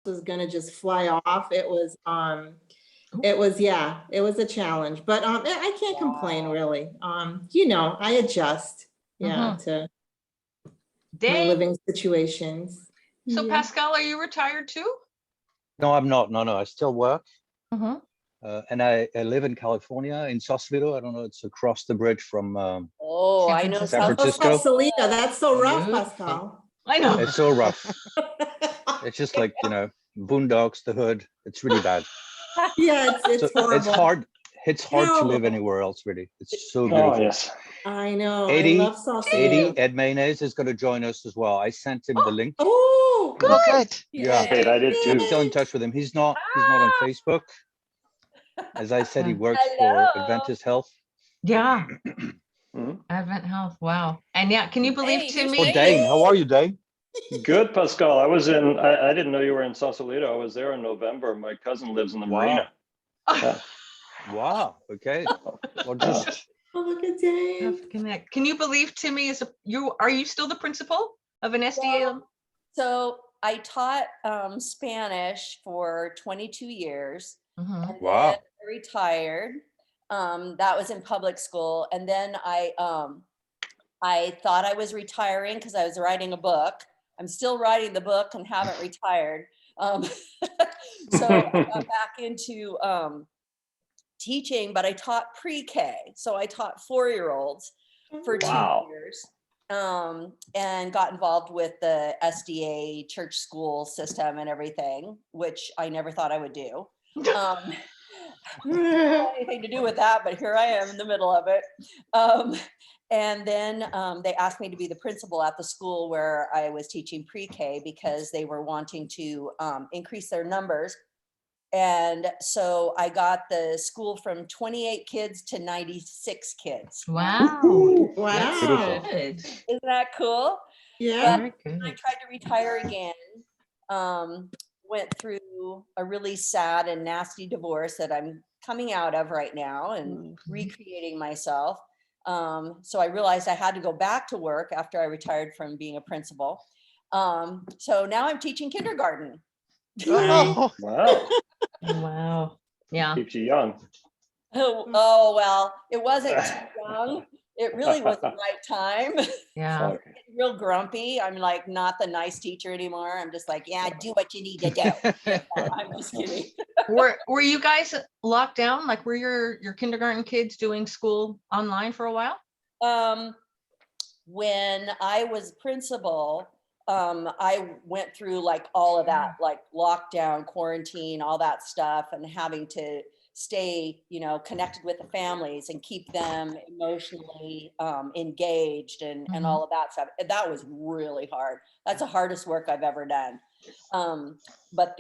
was gonna just fly off. It was it was a challenge, but I can't complain really. I adjust to my living situations. So Pascal, are you retired too? No, I'm not. No, I still work. And I live in California, in Sausalito. I don't know, it's across the bridge from I know San Francisco. Sausalito, that's so rough, Pascal. I know. It's so rough. It's just like, boondocks, the hood. It's really bad. Yeah, it's horrible. It's hard to live anywhere else, really. It's so beautiful. Oh, yes. I know. 80, I love Sausalito. Ed Mayonnaise is going to join us as well. I sent him the link. Oh, good. Yeah, Great, I did too. I'm still in touch with him. He's not on Facebook. As I said, he works for Adventist Health. Yeah. Advent Health. Wow. And yeah, can you believe to me? Oh, Dane, how are you, Dane? Good, Pascal. I didn't know you were in Sausalito. I was there in November. My cousin lives in the marina. Wow. Okay. Well, just look at Dane. Connect. Can you believe Timmy are you still the principal of an SDA? So I taught Spanish for 22 years. And then wow. I retired. That was in public school. And then I thought I was retiring because I was writing a book. I'm still writing the book and haven't retired. So I got back into teaching, but I taught pre-K. So I taught 4-year-olds for 2 years. And got involved with the SDA church school system and everything, which I never thought I would do. Anything to do with that, but here I am in the middle of it. And then they asked me to be the principal at the school where I was teaching pre-K because they were wanting to increase their numbers. And so I got the school from 28 kids to 96 kids. Wow. Wow. Isn't that cool? Yeah. But I tried to retire again. Went through a really sad and nasty divorce that I'm coming out of right now and recreating myself. So I realized I had to go back to work after I retired from being a principal. So now I'm teaching kindergarten. Wow. Wow. Yeah. Keeps you young. Oh, well, it wasn't too young. It really was the right time. Yeah. Okay. Real grumpy. I'm like not the nice teacher anymore. I'm just like, yeah, do what you need to do. I'm just kidding. Were you guys locked down? Like, were your kindergarten kids doing school online for a while? When I was principal, I went through like all of that, like lockdown, quarantine, all that stuff, and having to stay, connected with the families and keep them emotionally engaged and all of that stuff. That was really hard. That's the hardest work I've ever done. But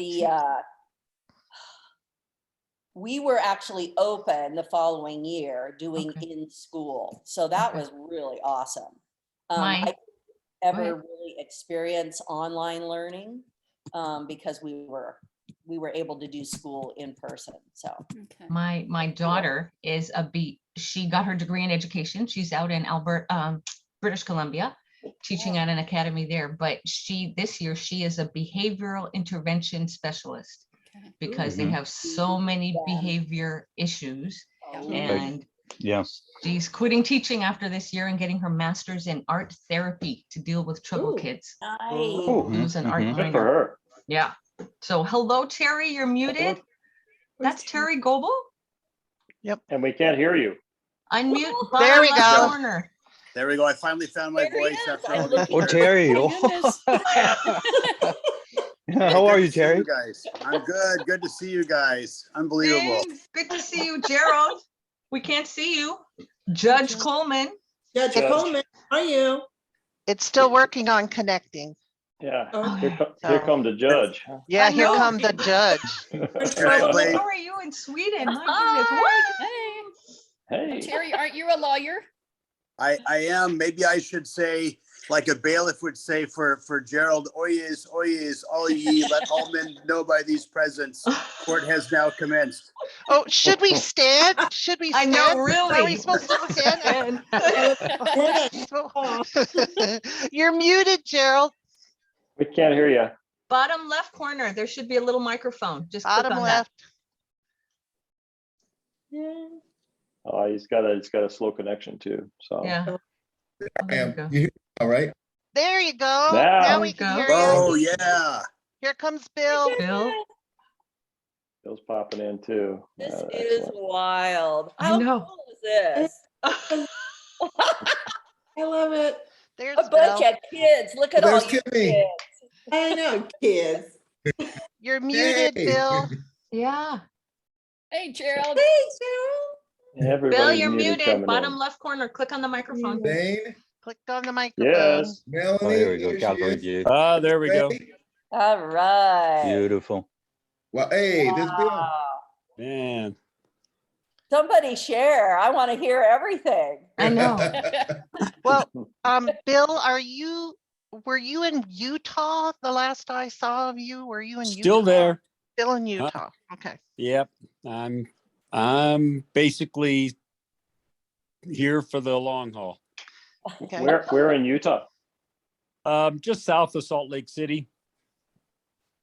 we were actually open the following year doing in school. So that was really awesome. I ever really experience online learning because we were able to do school in person. So my daughter is she got her degree in education. She's out in British Columbia, teaching at an academy there. But this year she is a behavioral intervention specialist because they have so many behavior issues. And she's quitting teaching after this year and getting her master's in art therapy to deal with troubled kids. It was an art Good for minor. her. Yeah. So hello, Terry, you're muted. That's Terry Goebel. Yep. And we can't hear you. Unmute. There we go. Corner. There we go. I finally found my voice after all these Oh, years. Terry. How are you, Terry? You guys, I'm good. Good to see you guys. Unbelievable. Good to see you, Gerald. We can't see you. Judge Coleman. Judge Coleman, how are you? it's still working on connecting. Yeah. Okay. Here come the judge. Yeah, I here know. come the judge. How are you in Sweden? My goodness. What? Hey. Terry, aren't you a lawyer? I am. Maybe I should say, like a bailiff would say for Gerald, oyez, all ye, let all men know by these presents. Court has now commenced. Oh, should we stand? Should we I stand? know, really. Are we supposed to stand? You're muted, Gerald. We can't hear you. Bottom left corner, there should be a little microphone. Just click Bottom on that. left. Yeah. Oh, he's got a slow connection too, so. Yeah. Oh, I there you am. go. You hear me all right? There you go. Now. Now There we we can go. hear you. Oh, yeah. Here comes Bill. Bill, Bill's popping in too. This is Excellent. wild. I How know. cool is this? I love it. There's A bunch Bill. of kids. Look at all There's you Timmy. kids. I know, kids. You're muted, Hey. Bill. yeah. Hey, Gerald. Hey, Cheryl. Bill, Everybody's you're muted muted. coming Bottom in. left corner, click on the microphone. Dane, Click on the microphone. Yes. Melanie. Oh, here we go. there she Gallery is. view. There we go. Hey. All right. Beautiful. Well, hey, this Bill. Wow. Man, Somebody share. I want to hear everything. I know. Well, Bill, were you in Utah the last I saw of you? Were you in Utah? still there. Still in Utah. Okay. Yep. I'm basically here for the long haul. Okay. Where in Utah? Just south of Salt Lake City.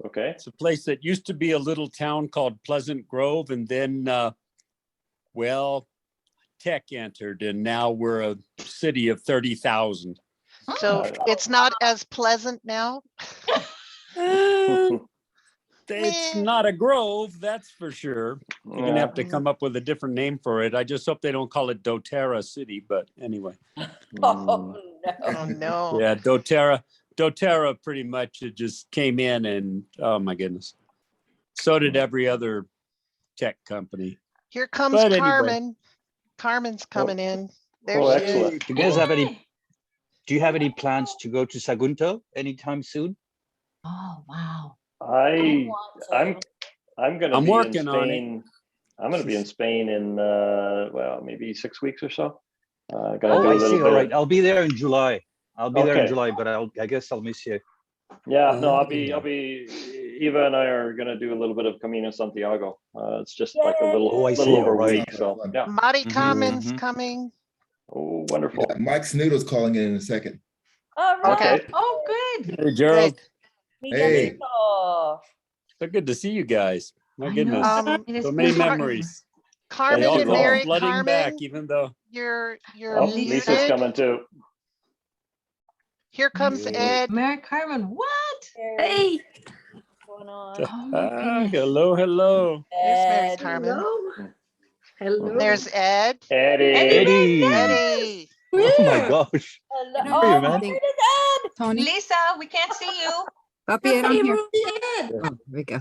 Okay. It's a place that used to be a little town called Pleasant Grove, and then, tech entered, and now we're a city of 30,000. So it's not as pleasant now. It's not a grove, that's for sure. You're gonna have to come up with a different name for it. I just hope they don't call it doTERRA City, but anyway. Oh, no. Oh, no. Yeah, doTERRA pretty much it just came in and, oh my goodness. So did every other tech company. Here comes But anyway. Carmen. Carmen's coming in. There Oh, she is. excellent. Do you guys have any? Do you have any plans to go to Sagunto anytime soon? Oh, wow. I'm gonna I'm be in working on it. Spain. I'm gonna be in Spain in maybe 6 weeks or so. Gonna Oh, do a I little see. bit All of- right. I'll be there in July. I'll be there in Okay. July, but I guess I'll miss you. Yeah, no, I'll be. Eva and I are gonna do a little bit of Camino Santiago. It's just like a little, Oh, I see. little over a Right. week. So yeah. Mari Mhm, Carmen's mhm. coming. Oh, wonderful. Yeah, Mike Snoodle's calling in a second. All right. Okay. Oh, good. Hey, Gerald, Hey. Miguelito. so good to see you guys. My I know. goodness. It is So many good. memories. Carmen you and all. Mary Flooding back, Carmen, even though. you're Oh, Lisa's muted. coming too. Here comes Yeah. Ed. Mary Carmen, what? Hey. What's going on? Oh my goodness. Hello. There's Mary Ed. Carmen. Hello. There's Ed. Eddie. Eddie. Eddie. Oh my gosh. Hello. How are you, Oh, man? where is Ed? Tony, Lisa, we can't see you. copy it on here. Ed. Oh, there we go.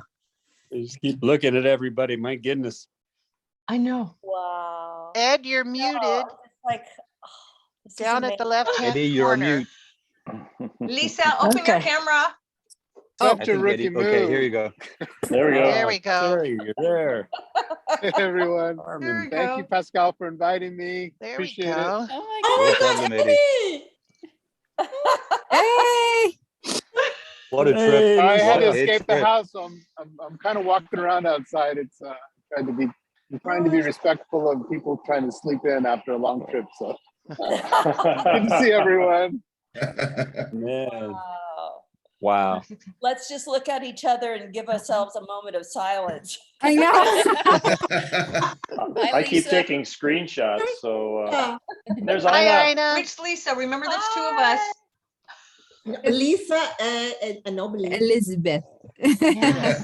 Just keep looking at everybody. My goodness. I know. Wow. Ed, you're muted Oh, it's like, this is down at the amazing. left-hand Eddie, you're on corner. mute. Lisa, open your Okay. camera. I think Eddie. Okay, here you go. There we go. There we go. There you're there. Hey, everyone. There we Thank go. you, Pascal, for inviting me. There we Appreciate it. go. Oh Oh No my God, problem, Eddie. Eddie. Hey, What a Hey, trip. I had to What a escape the trip. house, so I'm kind of walking around outside. It's I'm trying to be respectful of people trying to sleep in after a long trip. So good to see everyone. Man. Wow. Wow. Let's just look at each other and give ourselves a moment of silence. I know. I keep Lisa. taking screenshots. So Yeah. there's Hi, Ina. Ina. Which Lisa? Remember, there's two of us. Lisa and nobody. Elizabeth. Yeah.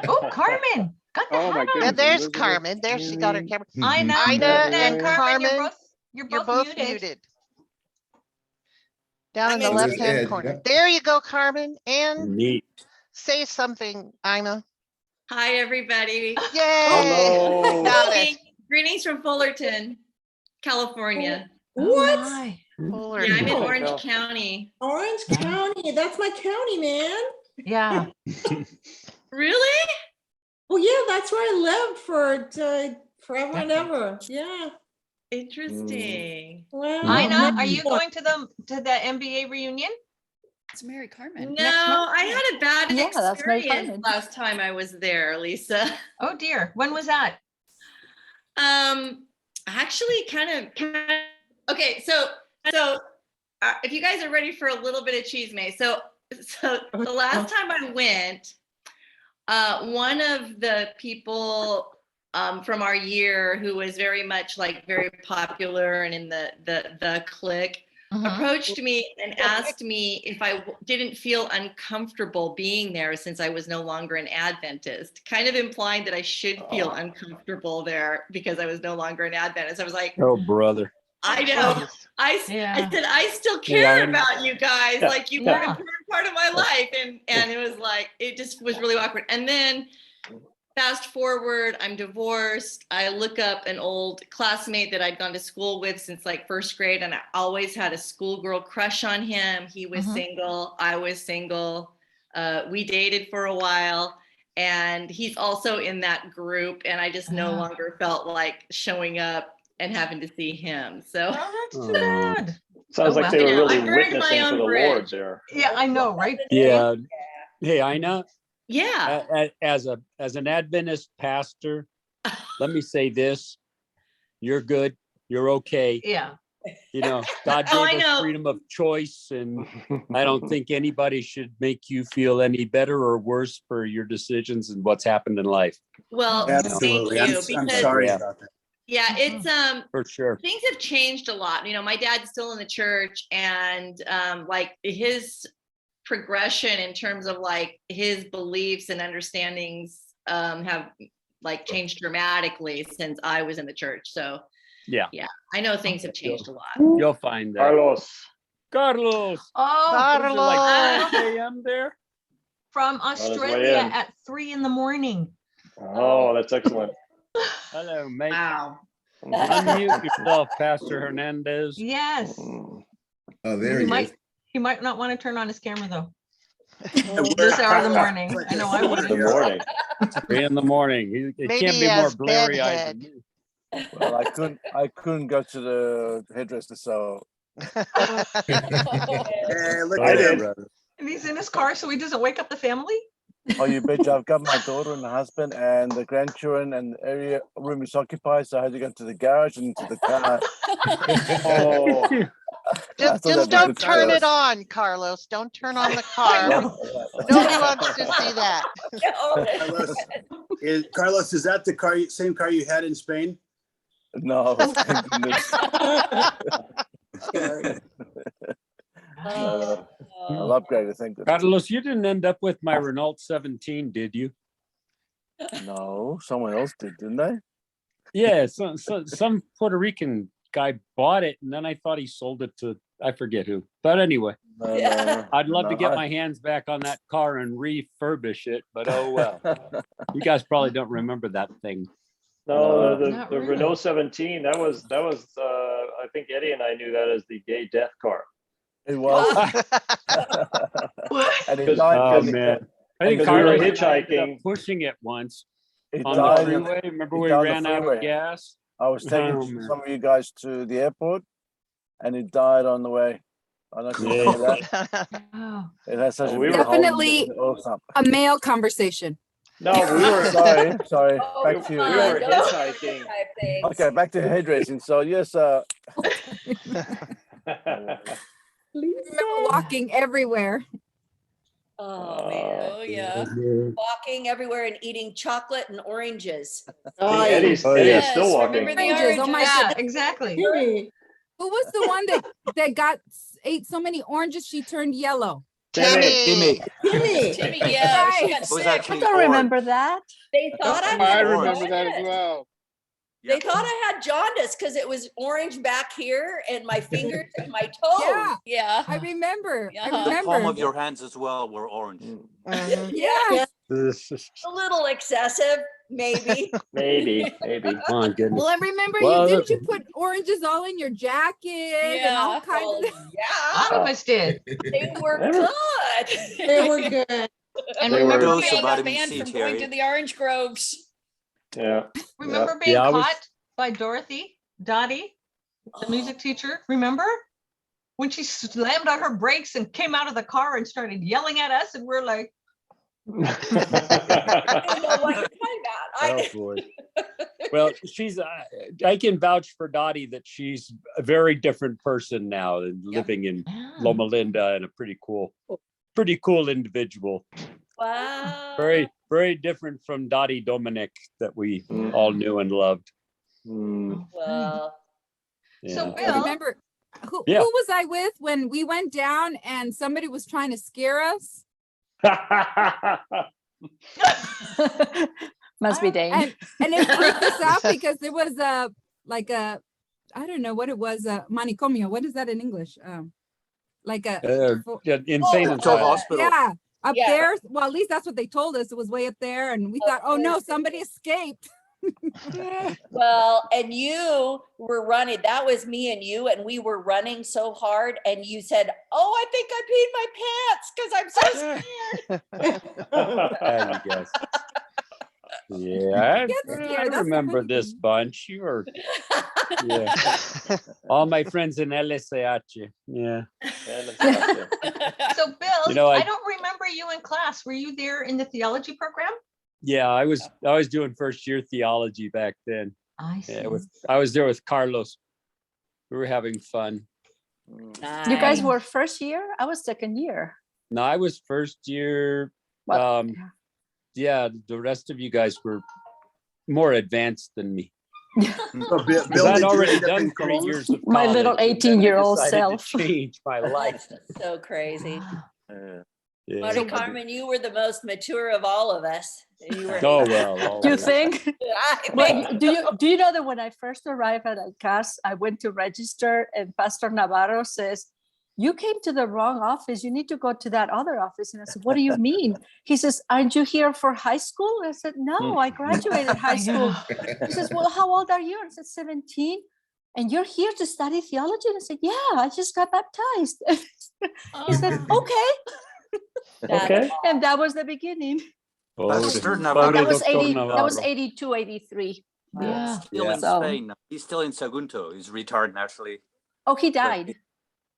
Oh, Carmen. Got the Oh, my hat on. Yeah, goodness. there's Elizabeth, Carmen. There she got her Amy. camera. Ina, Mhm. Ina and and Carmen, Carmen, you're you're both both muted. muted. Down in the I'm There's left-hand Ed, corner. yep. There you go, Carmen. And Neat. say something, Ina. Hi, everybody. Yay! Hello. Got it. Greetings from Fullerton, California. What? Oh, my. Fuller. Yeah, I'm in Oh, Orange Cal. County. Orange County. That's my county, man. Yeah. Really? Oh yeah, that's where I lived for forever and Decades. ever. Yeah. Interesting. Well, Ina, are you going to the MBA reunion? It's Mary Carmen. No, I had a bad Yeah, that's Mary experience Carmen. last time I was there, Lisa. Oh dear. When was that? Actually okay, so if you guys are ready for a little bit of cheese maze. So So the last time I went, one of the people from our year who was very much like very popular and in the clique approached me and asked me if I didn't feel uncomfortable being there since I was no longer an Adventist, kind of implying that I should feel uncomfortable there because I was no longer an Adventist. I was like, Oh, brother. I know. I said, I still care about you guys. Like you were an important part of my life. And it was like, it just was really awkward. And then fast forward, I'm divorced. I look up an old classmate that I'd gone to school with since like first grade. And I always had a schoolgirl crush on him. He was single. I was single. We dated for a while. And he's also in that group. And I just no longer felt like showing up and having to see him. So that's too bad. Sounds like they were really I burned my witnessing for own the bridge. Lord there. Yeah, I know, right? Yeah. Hey, Ina, yeah. as an Adventist pastor, let me say this: you're good, you're okay. Yeah. You know, God Oh, I gave us know. freedom of choice, and I don't think anybody should make you feel any better or worse for your decisions and what's happened in life. Well, Absolutely. thank you. I'm Because sorry about that. yeah, it's For sure. things have changed a lot. You know, my dad's still in the church, and like his progression in terms of like his beliefs and understandings have like changed dramatically since I was in the church. So Yeah. I know things have changed a lot. You'll find that. Carlos. Oh, Is it like 6 a.m. there? from his way Australia in. at 3 a.m. Oh, that's excellent. Hello, mate. Wow. Unmute yourself, Pastor Hernandez. Yes. Oh, there he is. He might not want to turn on his camera though. We're- This hour of the morning. I know I Good wouldn't. morning. 3 a.m. It Maybe can't be he more has blurry eyed bedhead. than me. Well, I couldn't go to the hairdresser, so Hey, look I at did. him. Brother. And he's in his car so he doesn't wake up the family? oh, you bitch! I've got my daughter and the husband and the grandchildren, and the area room is occupied, so I had to go to the garage and to the car. Oh, Just don't turn it on, Carlos. Don't turn on the car. Nobody wants to see that. Carlos, is that the same car you had in Spain? No, thank goodness. No, I'll upgrade it. Thank goodness. Carlos, you didn't end up with my Renault 17, did you? No, someone else did, didn't they? Yeah, some Puerto Rican guy bought it, and then I thought he sold it to, I forget who. But anyway, No, I'd love to no, get my hands back on that car and refurbish it, but oh well. You guys probably don't remember that thing. no, Not the really. Renault 17, that was I think Eddie and I knew that as the gay death car. It was. And it died. Oh and it- man. I think Because we were Carlos and I ended up hitchhiking. pushing it once it on the died freeway. Remember it we died on the ran out of freeway. gas? I was taking Oh, man. some of you guys to the airport, and it died on the way. I'm not gonna tell you that. Oh. It has such Oh, a we big were- hole in Definitely the oil sump. a male conversation. No, we were Sorry. Oh, Back to you. we were don't hitchhiking. type things. Okay, back to hairdressing. So yes, Remember walking everywhere. Oh, man. Oh, yeah. Walking everywhere and eating chocolate and oranges. Oh, Eddie's, Oh, Eddie's yes. still walking. Remember the Oranges, oh my oranges? Yeah, exactly. Hey, Who was the one that ate so many oranges she turned yellow? Timmy. Timmy. Timmy, yeah, she got It was sick. actually don't remember that. They thought I I had remember that as jaundice. well. They thought I had jaundice because it was orange back here and my fingers and my toes. Yeah, Yeah. I remember. Yeah. I The remember. palm of your hands as well were orange. Yes. A little excessive, maybe. Maybe. My goodness. Well, I remember Well, didn't you put oranges all in your jacket and all Yeah. kinds Well, of A yeah, lot of us did. they were Never- good. They were good. And They were- remember Dose being, of vitamin C, Terry. the orange groves. Yeah. remember being Yeah, I was- caught by Dottie, the music teacher. Remember? When she slammed on her brakes and came out of the car and started yelling at us, and we're like, I don't know what you're talking about. Oh boy. Well, I can vouch for Dottie that she's a very different person now and living in "Ah." Loma Linda and a pretty cool pretty cool individual. Wow. Very, very different from Dottie Dominic that we all knew and loved. Well, So Yeah. I Bill, remember, who Yeah. was I with when we went down and somebody was trying to scare us? Must be Dane. And it freaked us out because there was I don't know what it was, manicomio. What is that in English? Like a Insane Mental asylum. hospital. yeah, up Yeah. there. Well, at least that's what they told us. It was way up there, and we thought, oh no, somebody escaped. well, and you were running. That was me and you, and we were running so hard. And you said, "Oh, I think I peed my pants because I'm so scared." I guess. Yeah, Get I scared, that's the remember funny this thing. bunch. You were, yeah. All my friends in LSAH. Yeah. so Bill, You know, I I- don't remember you in class. Were you there in the theology program? Yeah, I was doing first year theology back then. I see. Yeah, I was there with Carlos. We were having fun. You guys were first year? I was second year. No, I was first year. Well, Yeah, the rest of you guys were more advanced than me. So, Bill, Because did I'd you already end up done in 3 Cologne? years of My little college, and then I 18-year-old decided to self. change my life. That's so crazy. Yeah. Marty Carmen, you were the most mature of all of us. You were Oh well. You always. think? I Well, think- do you know that when I first arrived at CAS, I went to register and Pastor Navarro says, "You came to the wrong office. You need to go to that other office." And I said, "What do you mean?" He says, "Aren't you here for high school?" I said, "No, I graduated high school." He says, "Well, how old are you?" I said, 17. "And you're here to study theology?" And I said, "Yeah, I just got baptized." He said, "Okay." Okay. And that was the beginning. Pastor And Navarro. that was Dr. 80, that was Navarro. 82, 83. Yeah. Still in So- Spain. He's still in Sagunto. He's retired naturally. Oh, he died.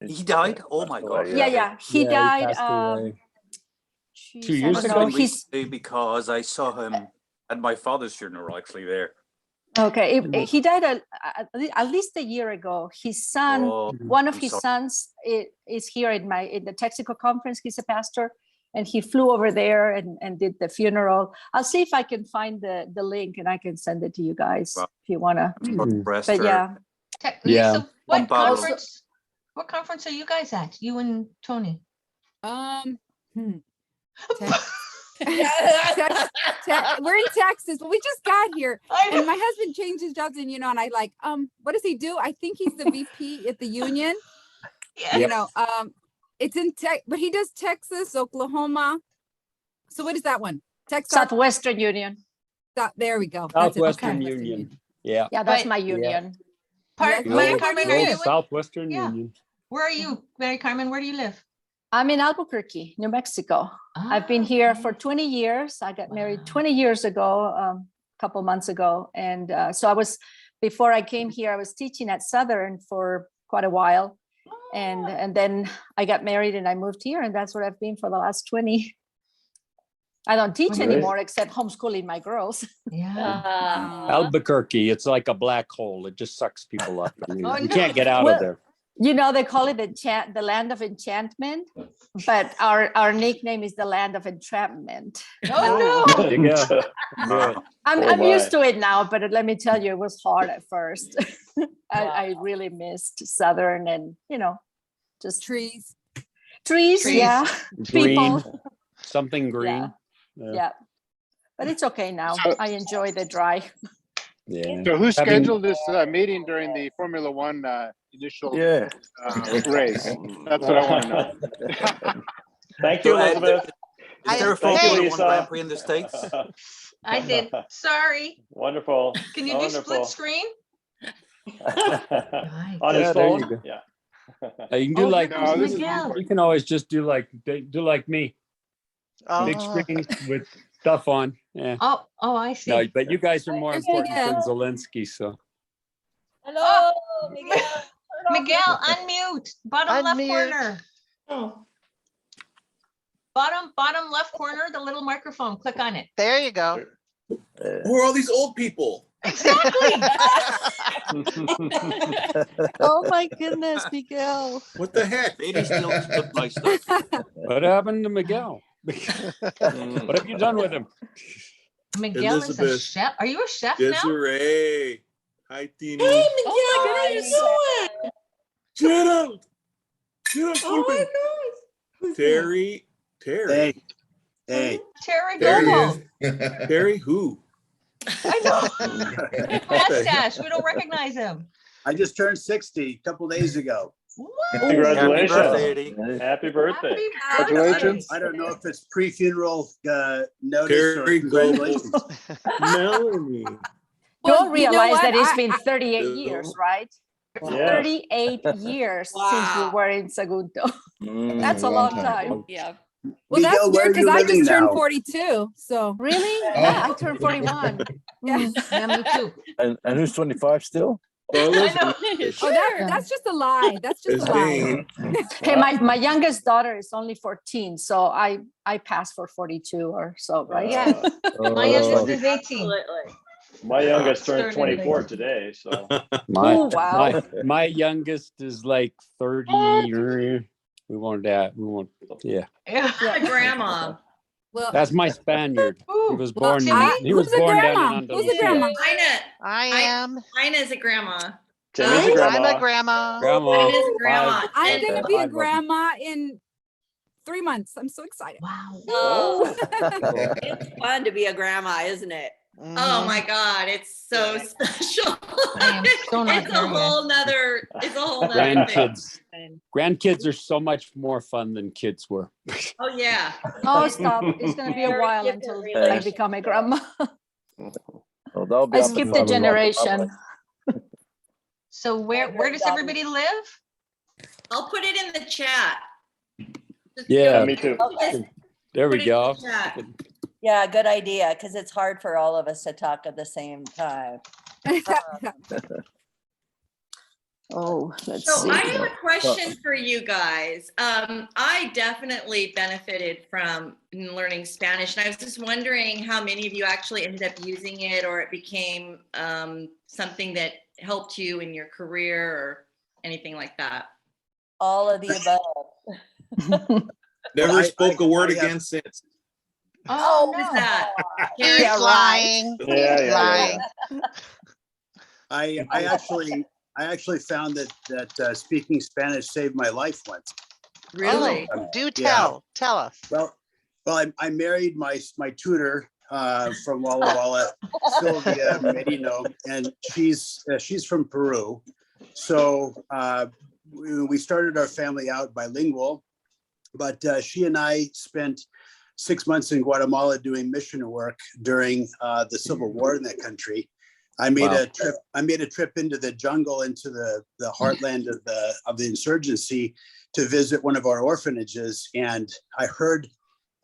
He died? Oh my God. Yeah. He Yeah, died. passed away. Geez, 2 I years don't ago? know. He's Recently, because I saw him at my father's funeral actually there. okay. He died at least a year ago. His son, Oh, one of I'm his sorry. sons, is here in the Texaco conference. He's a pastor, and he flew over there and did the funeral. I'll see if I can find the link and I can send it to you guys Wow. if you wanna. Rest But her. yeah, Yeah. So what Pablo. conference? What conference are you guys at? You and Tony? We're in Texas, but we just got here, and my husband changed his jobs, and and I like, what does he do? I think he's the VP at the union. Yeah. It's in but he does Texas, Oklahoma. So what is that one? Texas. Southwestern Union. There we go. That's it, Southwestern Southwestern Union. Yeah. Yeah, that's But- my union. Part, Yeah, Mary no, Carmen, no, are Oh, you in? Southwestern Yeah. Union. Where are you, Mary Carmen? Where do you live? I'm in Albuquerque, New Mexico. I've been here for 20 years. I got married 20 years ago, a couple months ago. And so before I came here, I was teaching at Southern for quite a while. And then I got married and I moved here, and that's what I've been for the last 20. I don't teach Great. anymore except homeschooling my girls. Yeah. Albuquerque, it's like a black hole. It just sucks people up. I mean, Oh, you no. can't get out Well, of there. You know, they call it the land of enchantment, but our nickname is the land of entrapment. Oh no. There you go. Good. I'm my. used to it now, but let me tell you, it was hard at first. I really missed Southern and, just trees. Trees, yeah. Green, People. something green. Yeah. But it's okay now. So- I enjoy the dry. Yeah. So who Having- scheduled this meeting during the Formula One initial Yeah. race? That's what I want to know. Thank you, So, Elizabeth. Is there a Thank you, Formula One Lisa. Grand Prix in the States? I did. Sorry. Wonderful. Can you do split Wonderful. screen? On his Yeah, there phone? you go. Yeah. You can do Oh, like, here comes this is Miguel. you can always just do like me, big screen with stuff on. Yeah. Oh, I see. No, but you guys are more Here's important than Miguel. Zelensky, so. Hello, Miguel. Miguel, unmute. Bottom left Unmute. corner. Oh, Bottom left corner, the little microphone. Click on it. There you go. Who are all these old people? Exactly. Oh my goodness, Miguel. What the heck? Baby still took my stuff. What happened to Miguel? What have you done with him? Miguel is a Elizabeth. chef. Are you a chef now? Desiree. Hi, Tini. Hey, Miguel, Oh, how you doing? Gerald. Gerald, Oh my Corbin. gosh. Who's that? Terry. Hey, hey. Terry There he Bobo. is. Terry who? I know. Mustache. We don't recognize him. I just turned 60 a couple days ago. What? Congratulations. Happy birthday, Eddie. Happy birthday. Congratulations. I don't know if it's pre-funeral notice Terry or congratulations. Melanie. Well, Don't you know realize what? that it's I- been 38 years, right? Yeah. 38 years since we were in Sagunto. That's a long time. Yeah. Well, that's Miguel, where weird are you because I living just turned now? 42. So Really? Yeah, I turned 41. yeah. Yeah, me too. And who's 25 still? Carlos Oh, that's just a lie. That's just is a lie. Dane. Hey, my youngest daughter is only 14, so I passed for 42 or so, right? Yeah. My youngest is 18. Absolutely. My youngest turned Started 24 late. today, so. My, Oh, wow. my youngest is like 30. We won't, yeah. Yeah. I'm a grandma. Well, That's my Spaniard. He Ooh. was well, born, Timmy? he was who's a born down grandma? in Who's a Andalusia. grandma? Ina, I am. Ina's a grandma. Timmy's a I'm grandma. a grandma. Grandma. Ina's a grandma. I'm And- gonna be a Five of 'em. grandma in 3 months. I'm so excited. Wow. Oh, it's fun to be a grandma, isn't it? Oh my God, it's so special. I am so not It's a there yet. whole nother, it's a whole nother thing. Grandkids. Grandkids are so much more fun than kids were. Oh, yeah. Oh, stop. It's going to be a Very while different until I relationship. become a grandma. Oh, that'll be I up and skipped a coming. generation. So where does everybody live? I'll put it in the chat. Just Yeah. Me too. just There we put it in go. the chat. Yeah, good idea, because it's hard for all of us to talk at the same time. Oh, let's So see. I have a question for you guys. I definitely benefited from learning Spanish, and I was just wondering how many of you actually ended up using it, or it became something that helped you in your career or anything like that. All of the above. Never I- spoke a word I have- again since. Oh, What is that? He's Yeah, right. lying. Yeah, He's yeah, lying. I actually found that speaking Spanish saved my life once. Really? Do tell. Tell us. Well, I married my tutor from Walla Walla, Sylvia Merino, and she's from Peru. So we started our family out bilingual, but she and I spent 6 months in Guatemala doing mission work during the Civil War in that country. I made a trip into the jungle, into the heartland of the insurgency, to visit one of our orphanages, and I heard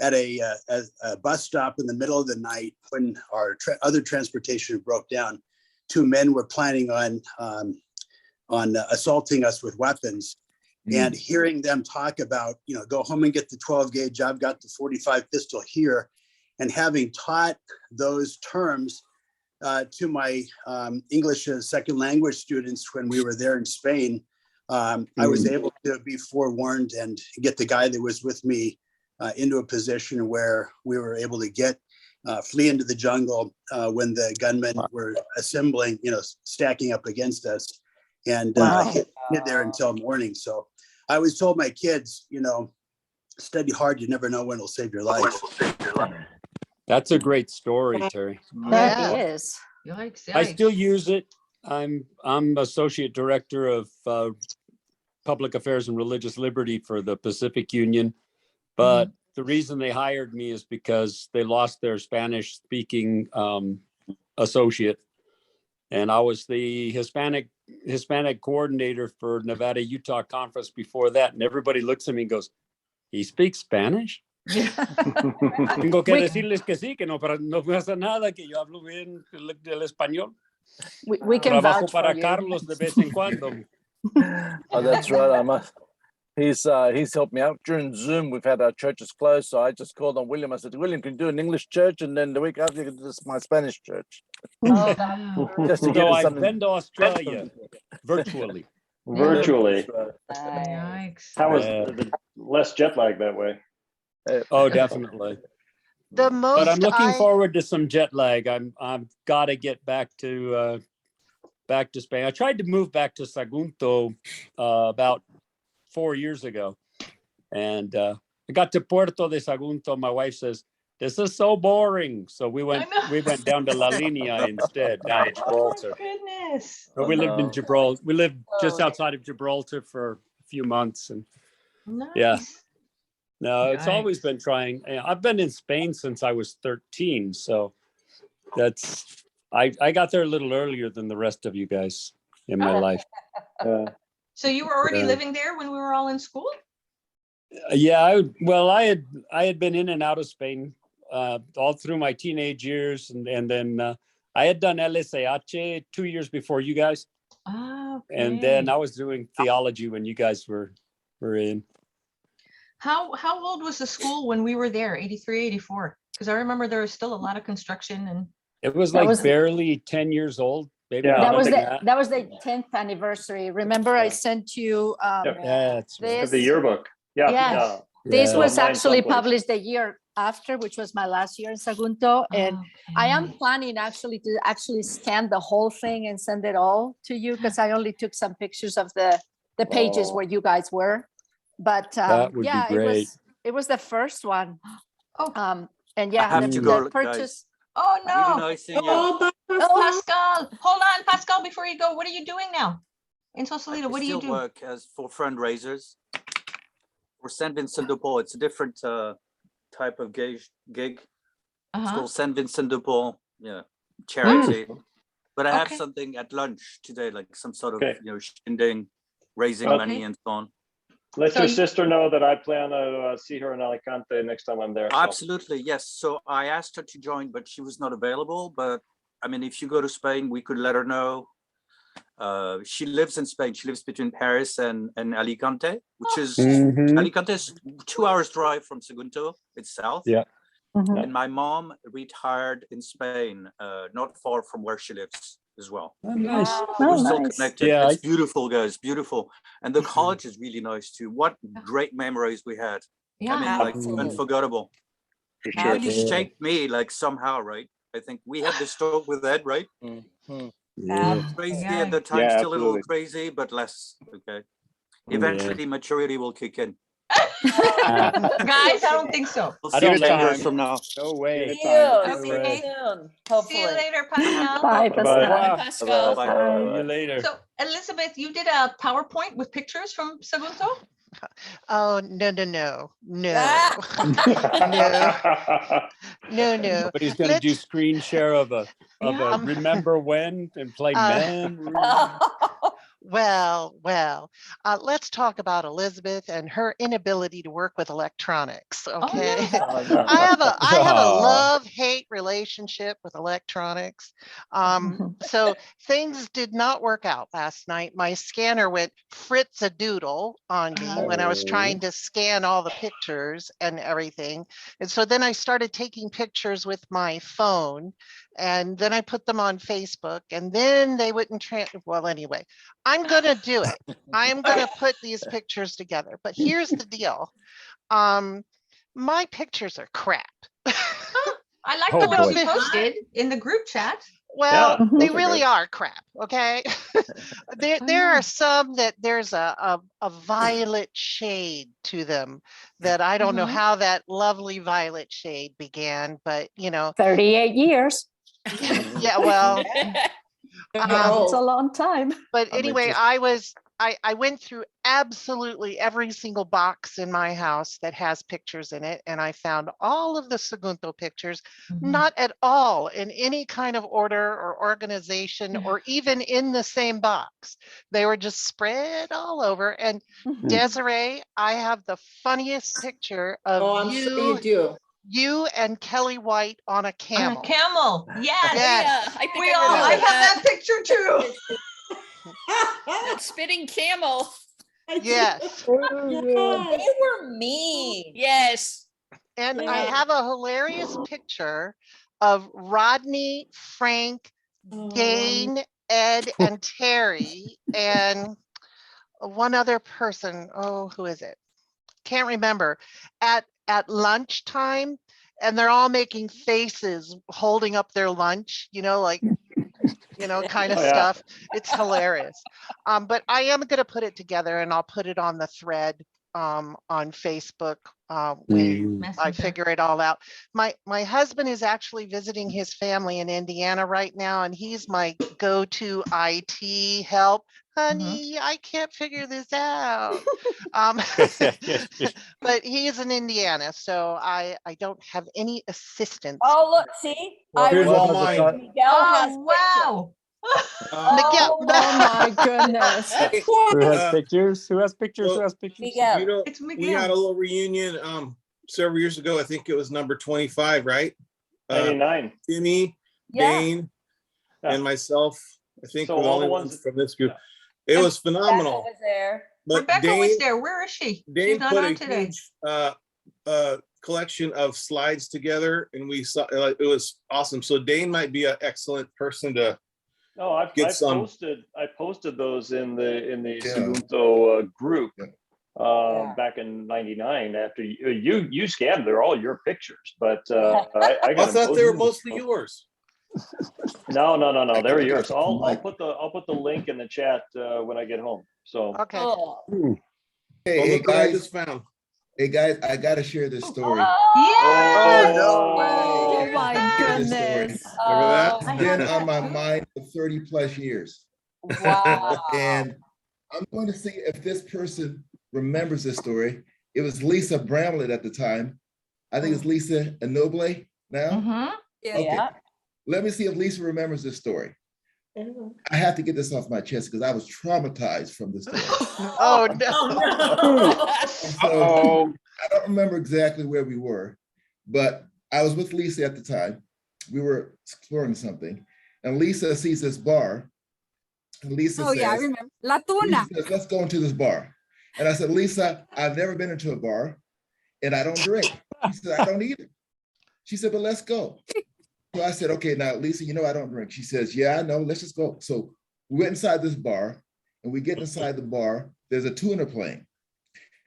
at a bus stop in the middle of the night, when our other transportation broke down, 2 men were planning on assaulting us with weapons. And hearing them talk about, go home and get the 12 gauge, I've got the 45 pistol here, and having taught those terms to my English as second language students when we were there in Spain, I was able to be forewarned and get the guy that was with me into a position where we were able to flee into the jungle when the gunmen were assembling, stacking up against us, and hid there until morning. So I always told my kids, study hard, you never know when it'll save your life. That's a great story, Terry. That is. Yikes, I yikes. still use it. I'm associate director of public affairs and religious liberty for the Pacific Union. But the reason they hired me is because they lost their Spanish speaking associate. And I was the Hispanic coordinator for Nevada, Utah conference before that. And everybody looks at me and goes, he speaks Spanish? Tengo que decirles que sí, que no pasa nada, que yo hablo bien el español. We can Trabajo vouch for para you. Carlos de vez en cuando. Oh, that's right. I must. He's helped me out during Zoom. We've had our churches closed, so I just called on William. I said, William, can you do an English church? And then the week after, you can do my Spanish church. Oh, that's great. Just to So get us I've something. been to Australia virtually. Virtually. Yikes. How was Yeah. the less jet lag that way? Oh, definitely. The But I'm most looking forward to some jet lag. I've got to get back to Spain. I tried to move back to Sagunto about 4 years ago, and I got to Puerto de Sagunto. My wife says, "This is so boring." So we went down to La Linea instead, down to Gibraltar. Goodness. So we lived in Gibraltar. We lived just outside of Gibraltar for a few months, and yeah. No, it's always been trying. I've been in Spain since I was 13, so that's I got there a little earlier than the rest of you guys in my life. So you were already Yeah. living there when we were all in school? Yeah, I had been in and out of Spain all through my teenage years, and then I had done LSAH 2 years before you guys, and then I was doing theology when you guys were in. How old was the school when we were there, 83, 84? Because I remember there was still a lot of construction and It was like barely 10 years old. Maybe Yeah. That was not the even that was the 10th anniversary. Remember, I sent you That's right. this. The yearbook. Yeah. Yes. Yeah. This Yeah. was Mine actually someplace. published the year after, which was my last year in Sagunto. And I am planning actually to scan the whole thing and send it all to you, because I only took some pictures of the pages Oh. where you guys were. But That would be yeah, great. it was the first one. Oh. And I yeah, have to the go, purchase. Oh Really no. nice seeing you. Oh, bye, Pascal, hold on, Pascal, before you go, what are you doing now? In Sausalito, I what do you still do? work as for fundraisers for San Vincent de Paul. It's a different type of gig. It's called San Vincent de Paul, charity. But I have something at lunch today, like some sort of shindig, raising money and so on. Let your sister know that I plan to see her in Alicante next time I'm there. So. Absolutely, yes. So I asked her to join, but she was not available. But I mean, if you go to Spain, we could let her know. She lives in Spain. She lives between Paris and Alicante, which is Alicante is 2 hours drive from Sagunto. It's south. Yeah. And my mom retired in Spain, not far from where she lives as well. Oh, nice. We're still connected. Yeah, It's beautiful, guys. Beautiful. And the college is really nice too. What great memories we had. Yeah, I mean, like unforgettable. For It sure. really shaped me, like somehow, right? I think we had this talk with Ed, right? Crazy at the time, still a little crazy, but less. Okay. Eventually, maturity will kick in. Guys, I don't think so. We'll I see you don't 10 know. years from now. No way. See you. Okay. See you soon. See Hopefully. you later, Pascal. Bye, Bye-bye. Pascal. Pascal. See you later. So Elizabeth, you did a PowerPoint with pictures from Sagunto? Oh, no. No. Nobody's going to do screen share of a remember when and play men. Well, let's talk about Elizabeth and her inability to work with electronics. Okay. I have a love-hate relationship with electronics. So things did not work out last night. My scanner went fritz-a-doodle on me when I was trying to scan all the pictures and everything. And so then I started taking pictures with my phone, and then I put them on Facebook, and then they wouldn't well, anyway, I'm going to do it. I am going to put these pictures together. But here's the deal. My pictures are crap. I like the ones you posted in the group chat. Well, they really are crap. Okay. There are some that there's a violet shade to them that I don't know how that lovely violet shade began, but 38 years. Yeah, well, It's a long time. but anyway, I went through absolutely every single box in my house that has pictures in it, and I found all of the Sagunto pictures, not at all in any kind of order or organization or even in the same box. They were just spread all over. And Desiree, I have the funniest picture of I'm sure you do. you and Kelly White on a camel. On a camel. Yes. Yes. I think I have that picture too. That spitting camel. Yes. They were mean. Yes. And I have a hilarious picture of Rodney, Frank, Dane, Ed, and Terry, and one other person. Oh, who is it? Can't remember. At lunchtime, and they're all making faces, holding up their lunch, like, kind of Oh, yeah. stuff. It's hilarious. But I am going to put it together, and I'll put it on the thread on Facebook when I figure it all out. My husband is actually visiting his family in Indiana right now, and he's my go-to IT help. Honey, I can't figure this out. But he is in Indiana, so I don't have any assistance. Oh, look, see? Here's all mine. Miguel has wow. Miguel. Oh my goodness. Who has pictures? Who has pictures? well, Who has pictures? Miguel. You know, It's we Miguel. had a little reunion several years ago. I think it was number 25, right? 99. Timmy, Yeah. Dane, and myself. I think So we're the all only the ones ones- from this group. It was phenomenal. Rebecca was there. But Rebecca was there. Where is she? Dane She's not put on a today. huge collection of slides together, and we saw it was awesome. So Dane might be an excellent person to Oh, I get some. posted those in the Sagunto group back in '99. After you scanned, they're all your pictures, but I thought they were mostly yours. No, they were yours. I'll put the link in the chat when I get home. So Okay. Oh. Hey Hey guys, just found. hey guys, I gotta share this story. Yeah. Oh my goodness. Remember It's been on my mind for 30 plus years. Wow. And I'm going to see if this person remembers this story. It was Lisa Bramlett at the time. I think it's Lisa Enoble now. Yeah. Okay. Yeah. Let me see if Lisa remembers this story. I have to get this off my chest because I was traumatized from this story. Oh no. So I don't remember exactly where we were, but I was with Lisa at the time. We were exploring something, and Lisa sees this bar. And Lisa Oh says, yeah, I remember. La Tuna. Lisa says, let's go into this bar. And I said, Lisa, I've never been into a bar and I don't drink. She said, I don't either. She said, but let's go. So I said, okay, now Lisa, you know I don't drink. She says, yeah, I know, let's just go. So we went inside this bar, and we get inside the bar, there's a tuna playing.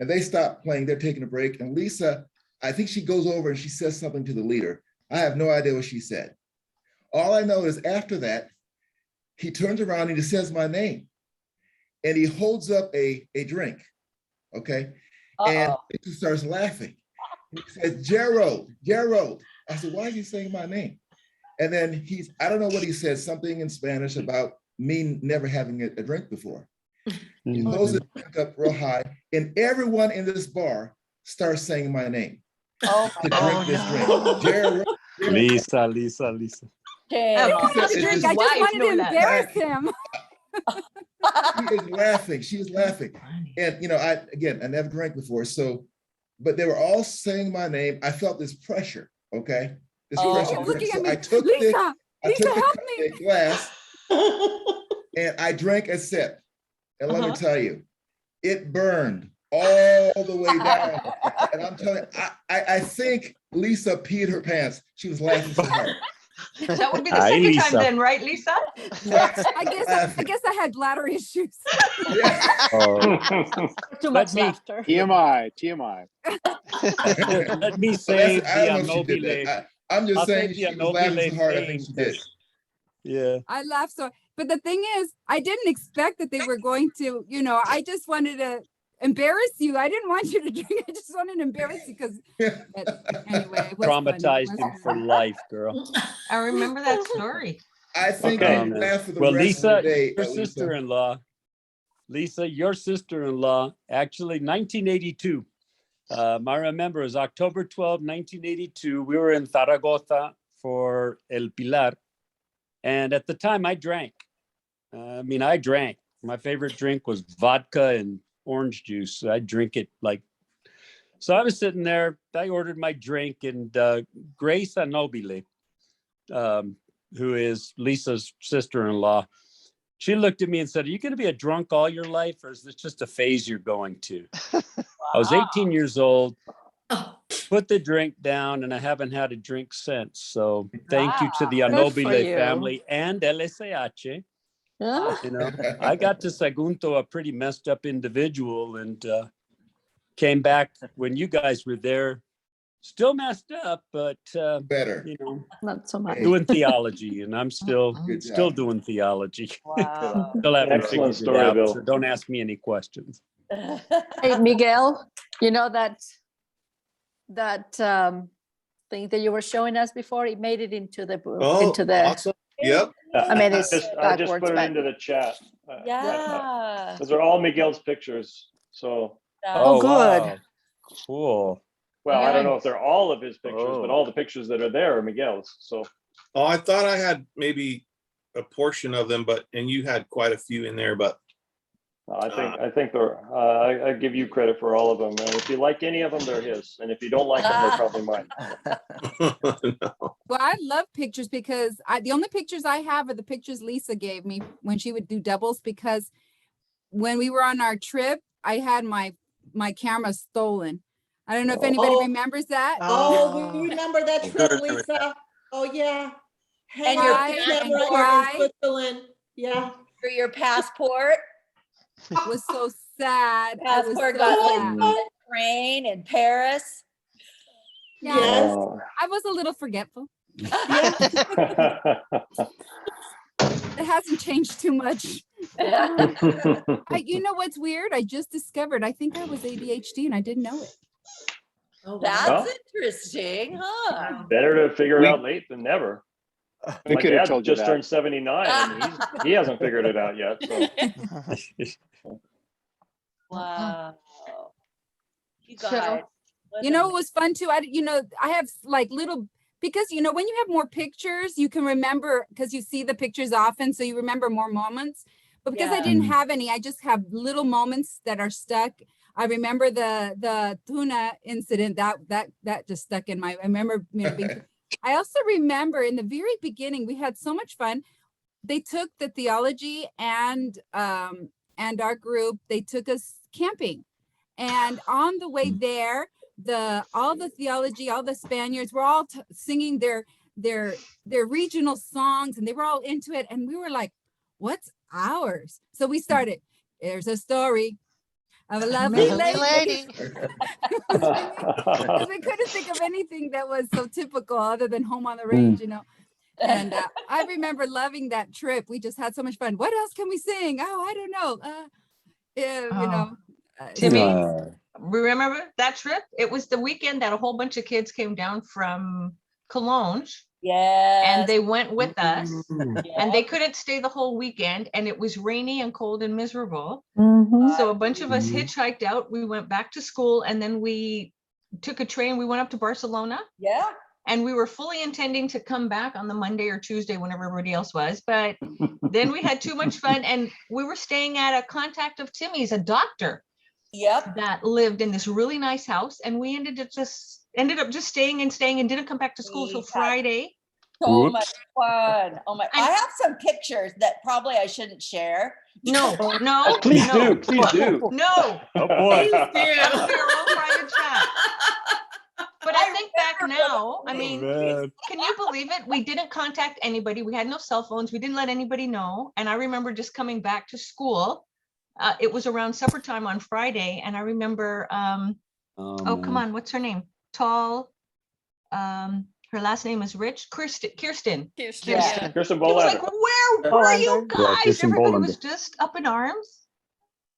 And they stop playing, they're taking a break. And Lisa, I think she goes over and she says something to the leader. I have no idea what she said. All I know is after that, he turns around and he says my name. And he holds up a drink, okay? And he starts laughing. He says, Gerald. I said, why is he saying my name? And then I don't know what he said, something in Spanish about me never having a drink before. He holds his drink up real high, and everyone in this bar starts saying my name to drink this drink. Gerald. Lisa. I just wanted to embarrass him. She is laughing. And I never drank before, so, but they were all saying my name. I felt this pressure, okay? This pressure. So I took the glass and I drank a sip. And let me tell you, it burned all the way down. And I'm telling you, I think Lisa peed her pants. She was laughing so hard. That would be the second time then, right, Lisa? I guess I had bladder issues. Too much laughter. TMI. Let me say I don't know if she did that. I'm just saying she was laughing so hard. I think she did. Yeah. I laughed so, but the thing is, I didn't expect that they were going to, I just wanted to embarrass you. I didn't want you to drink. I just wanted to embarrass you because anyway, it was Traumatized him for life, girl. I remember that story. I think Okay. laugh for the Well, rest Lisa, of the day. your sister-in-law, your sister-in-law, actually 1982. I remember it was October 12, 1982. We were in Zaragoza for El Pilar. And at the time I drank. I drank. My favorite drink was vodka and orange juice. I drink it so I was sitting there, I ordered my drink, and Grace Anobile, who is Lisa's sister-in-law, she looked at me and said, are you going to be a drunk all your life, or is this just a phase you're going to? I was 18 years old, put the drink down, and I haven't had a drink since. So thank you to the Good for Anobile you. family and LSH. Huh? You know, I got to Sagunto a pretty messed up individual, and came back when you guys were there, still messed up, but Better. you know, Not so much. doing theology, and I'm still Good still job. doing theology. Wow. Still haven't Excellent figured it story, out, Bill. so don't ask me any questions. Hey, Miguel, you know that thing that you were showing us before, it made it into the book, Oh, into the, awesome. Yep. I mean, it's I just backwards, put it but into the chat. Yeah. Those are all Miguel's pictures. So, Oh, good. Wow. Cool. well, I don't Yeah. know if they're all of his pictures, but all the pictures that are there are Miguel's. So, Oh, I thought I had maybe a portion of them, and you had quite a few in there, but I think they're. I give you credit for all of them. And if you like any of them, they're his. And if you don't like them, they're probably mine. Well, I love pictures because the only pictures I have are the pictures Lisa gave me when she would do doubles, because when we were on our trip, I had my camera stolen. I don't know if anybody remembers that. Oh, we remember that trip, Lisa. Oh, yeah. And Hang your out the camera in cry. Switzerland. Yeah. For your passport. It was so sad. I was Passport so got sad. like a train in Paris. Yeah, Yes. I was a little forgetful. Yeah. It hasn't changed too much. You know what's weird? I just discovered, I think I was ADHD and I didn't know it. Oh, That's Well, interesting, huh? better to figure it out late than never. We My could have dad told you just that. turned 79 and he hasn't figured it out yet. So. Wow. You So, guys. you know, it was fun too. I have like little, because, you know, when you have more pictures, you can remember, because you see the pictures often, so you remember more moments. But because I didn't have any, I just have little moments that are stuck. I remember the tuna incident that just stuck in my, I remember, you know, I also remember in the very beginning, we had so much fun. They took the theology and our group, they took us camping. And on the way there, all the theology, all the Spaniards were all singing their regional songs, and they were all into it. And we were like, what's ours? So we started, there's a story of a lovely lady. Because we couldn't think of anything that was so typical other than Home on the Range, you know. And I remember loving that trip. We just had so much fun. What else can we sing? Oh, I don't know. You know. Timmy, remember that trip? It was the weekend that a whole bunch of kids came down from Cologne. Yeah. And they went with us, and they couldn't stay the whole weekend, and it was rainy and cold and miserable. So a bunch of us hitchhiked out. We went back to school, and then we took a train. We went up to Barcelona. Yeah. And we were fully intending to come back on the Monday or Tuesday, whenever everybody else was. But then we had too much fun, and we were staying at a contact of Timmy's, a doctor. Yep. That lived in this really nice house, and we ended up just staying and didn't come back to school till Friday. So much fun. Oh my! I have some pictures that probably I shouldn't share. No. Please do. No. Oh boy. Please do. That'll be our own private chat. But I think back now, I mean, can you believe it? We didn't contact anybody. We had no cell phones. We didn't let anybody know. And I remember just coming back to school. It was around supper time on Friday. And I remember, come on, what's her name? Tall. Her last name is Rich. Kirsten. Kirsten She was like, where were you guys? Everybody was just up in arms.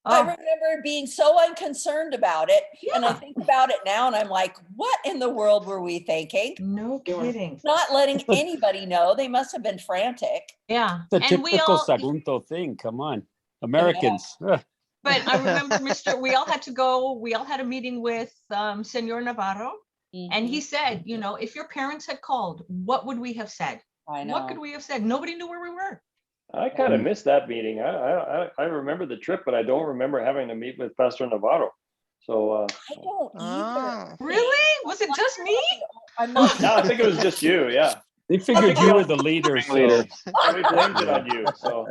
I remember being so unconcerned about it. And I think about it now and I'm like, what in the world were we thinking? No kidding. Not letting anybody know. They must have been frantic. Yeah. The typical Sagunto thing. Come on. Americans. Yeah. But I remember we all had to go. We all had a meeting with Senor Navarro. And he said, you know, if your parents had called, what would we have said? I know. What could we have said? Nobody knew where we were. I kind of missed that meeting. I remember the trip, but I don't remember having to meet with Pastor Navarro. So I don't either. Really? Was it just me? I'm not. No, I think it was just you. Yeah. They figured you were the leader. So. We blamed it on you. So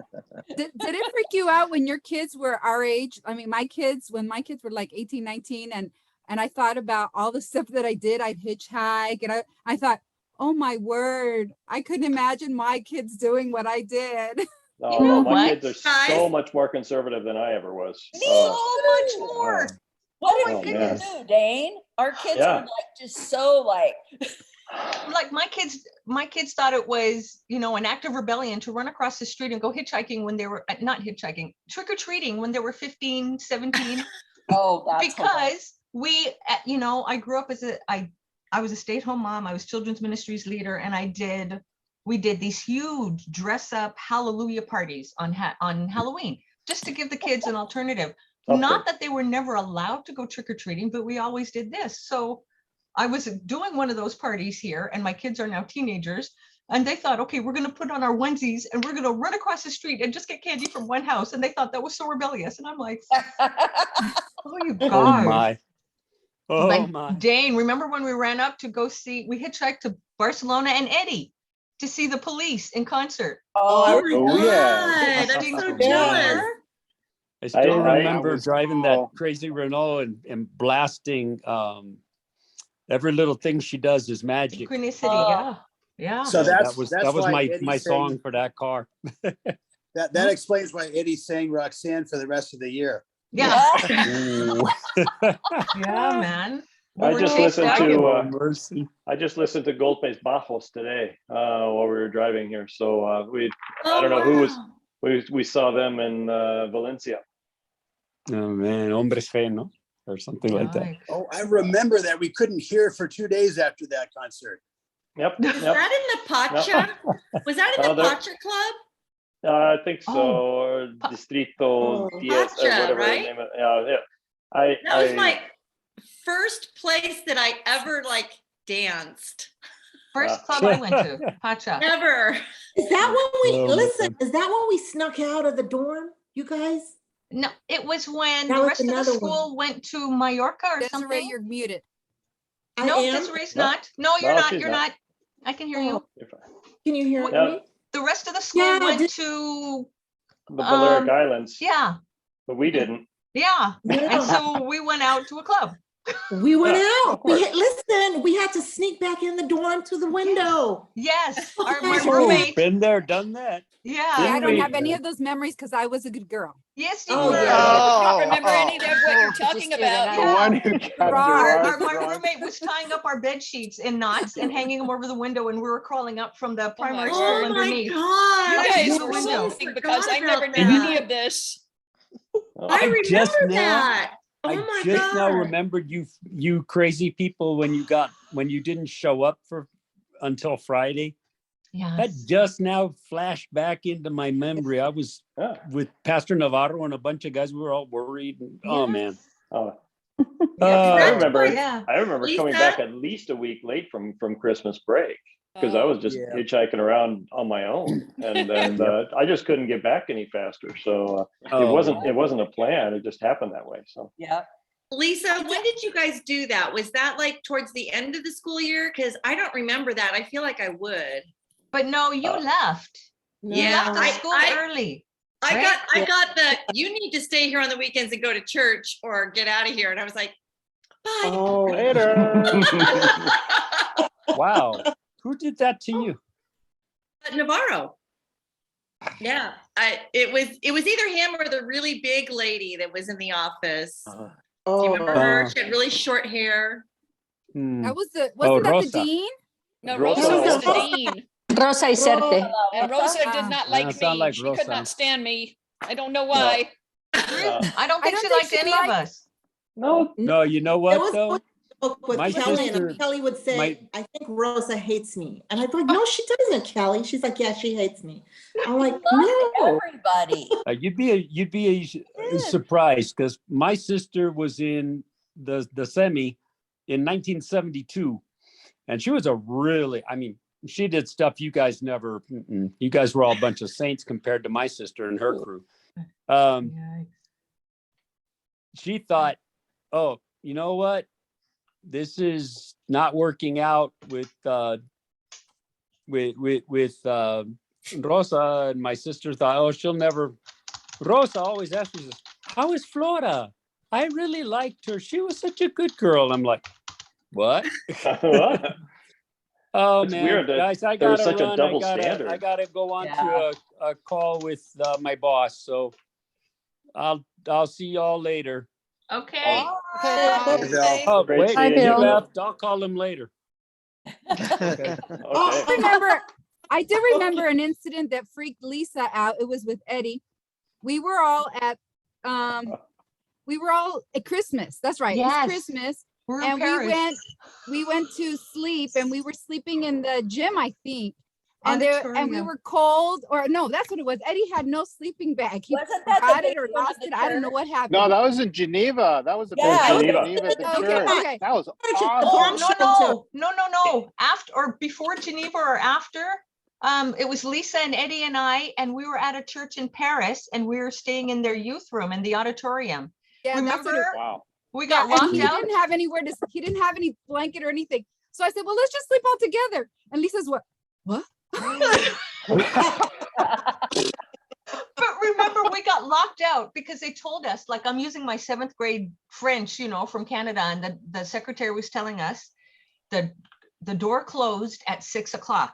Did it freak you out when your kids were our age? I mean, when my kids were like 18, 19, and and I thought about all the stuff that I did. I'd hitchhike, and I thought, oh my word, I couldn't imagine my kids doing what I did. Oh, no, my kids are so much more conservative than I ever was. So much more. What did you do, Dane? Our kids were like just so like my kids thought it was, you know, an act of rebellion to run across the street and go hitchhiking when they were not hitchhiking, trick-or-treating when they were 15, 17. Oh, that's because we, you know, I grew up as I was a stay-at-home mom. I was children's ministries leader, and we did these huge dress-up hallelujah parties on Halloween just to give the kids an alternative. Okay. Not that they were never allowed to go trick-or-treating, but we always did this. So I was doing one of those parties here, and my kids are now teenagers, and they thought, okay, we're going to put on our onesies and we're going to run across the street and just get candy from one house. And they thought that was so rebellious. And I'm like, oh, you guys. Oh my. Oh my. Dane, remember when we ran up to go see, we hitchhiked to Barcelona and Eddie to see the Police in concert. Oh yeah. I'm so jealous. I still remember driving that crazy Renault and blasting every little thing she does is magic. Synchronicity, yeah. So that was my song for that car. that explains why Eddie's saying Roxanne for the rest of the year. Yeah. Yeah, man. I just listened to Golpe's Bajos today while we were driving here. So I don't know who was. We saw them in Valencia. Oh man, Hombres Fe, no? Or something like that. Oh, I remember that. We couldn't hear for 2 days after that concert. Yep. Was that in the Pacha? Was that in the Pacha Club? I think so. Or Distrito 10, whatever right? the name of it. Yeah. That was my first place that I ever like danced. First club I went to, Pacha. Never. Is that when is that when we snuck out of the dorm, you guys? No, it was when the rest of the school went to Mallorca or something. You're muted. No, Desiree's not. No, you're not. You're not. I can hear you. Can you hear me? The rest of the school went to the Balearic Islands. Yeah. But we didn't. Yeah. And so we went out to a club. We went out. We had to sneak back in the dorm to the window. Yes. My roommate. Been there, done that. Yeah. I don't have any of those memories because I was a good girl. Yes, you were. I don't remember any of what you're talking about. The one who my roommate was tying up our bed sheets in knots and hanging them over the window, and we were crawling up from the primary school underneath. Oh my God. You guys were something because I never knew any of this. I remember that. I just now remembered you crazy people when you didn't show up until Friday. Yeah. That just now flashed back into my memory. I was with Pastor Navarro and a bunch of guys. We were all worried. Oh man. Oh. I remember coming back at least a week late from Christmas break because I was just hitchhiking around on my own, and I just couldn't get back any faster. So it wasn't a plan. It just happened that way. So yeah. Lisa, when did you guys do that? Was that like towards the end of the school year? Because I don't remember that. I feel like I would. But no, you left. Yeah, you left the school early. I got the you need to stay here on the weekends and go to church or get out of here. And I was like, bye. Oh, later. Wow. Who did that to you? Navarro. Yeah. It was either him or the really big lady that was in the office. Do you remember her? She had really short hair. That was wasn't that Rosa. the dean? No, Rosa was the dean. Rosa Iserte. And Rosa did not like me. Like she Rosa. could not stand me. I don't know why. I don't think she liked any of us. No, you know what though? With My Kelly, sister- and Kelly would say, I think Rosa hates me. And I thought, no, she doesn't, Kelly. She's like, yeah, she hates me. I'm like, no. Everybody. You'd be surprised because my sister was in the semi in 1972, and she was she did stuff you guys never. You guys were all a bunch of saints compared to my sister and her crew. She thought, oh, you know what? This is not working out with Rosa, and my sister thought, oh, she'll never. Rosa always asks me, "How is Flora? I really liked her. She was such a good girl. I'm like, what? What? Oh It's man, weird that guys, I there was gotta such a run. double I standard. gotta go on Yeah. to a call with my boss. So I'll see y'all later. Okay. Okay, bye. Oh Great wait, seeing he you. left. I'll call him later. Okay. Okay. I did remember an incident that freaked Lisa out. It was with Eddie. We were all at Christmas. That's right. Yes. It was Christmas. We're in And Paris. we went to sleep and we were sleeping in the gym, I think. And we Auditorium. were cold, or no, that's what it was. Eddie had no sleeping bag. He Wasn't that the forgot it or basement of lost the it. I don't know church? what happened. No, that was in Geneva. That was the Yeah, place in Geneva. Geneva at the Okay, church. okay. That was Oh, awesome. no. After or before Geneva or after, it was Lisa and Eddie and I, and we were at a church in Paris, and we were staying in their youth room in the auditorium. Yeah, Remember? Wow. We got and locked he out. didn't have anywhere to, he didn't have any blanket or anything. So I said, well, let's just sleep all together. And Lisa's what? But remember, we got locked out because they told us, like, I'm using my 7th grade French, from Canada, and the secretary was telling us the door closed at 6 o'clock.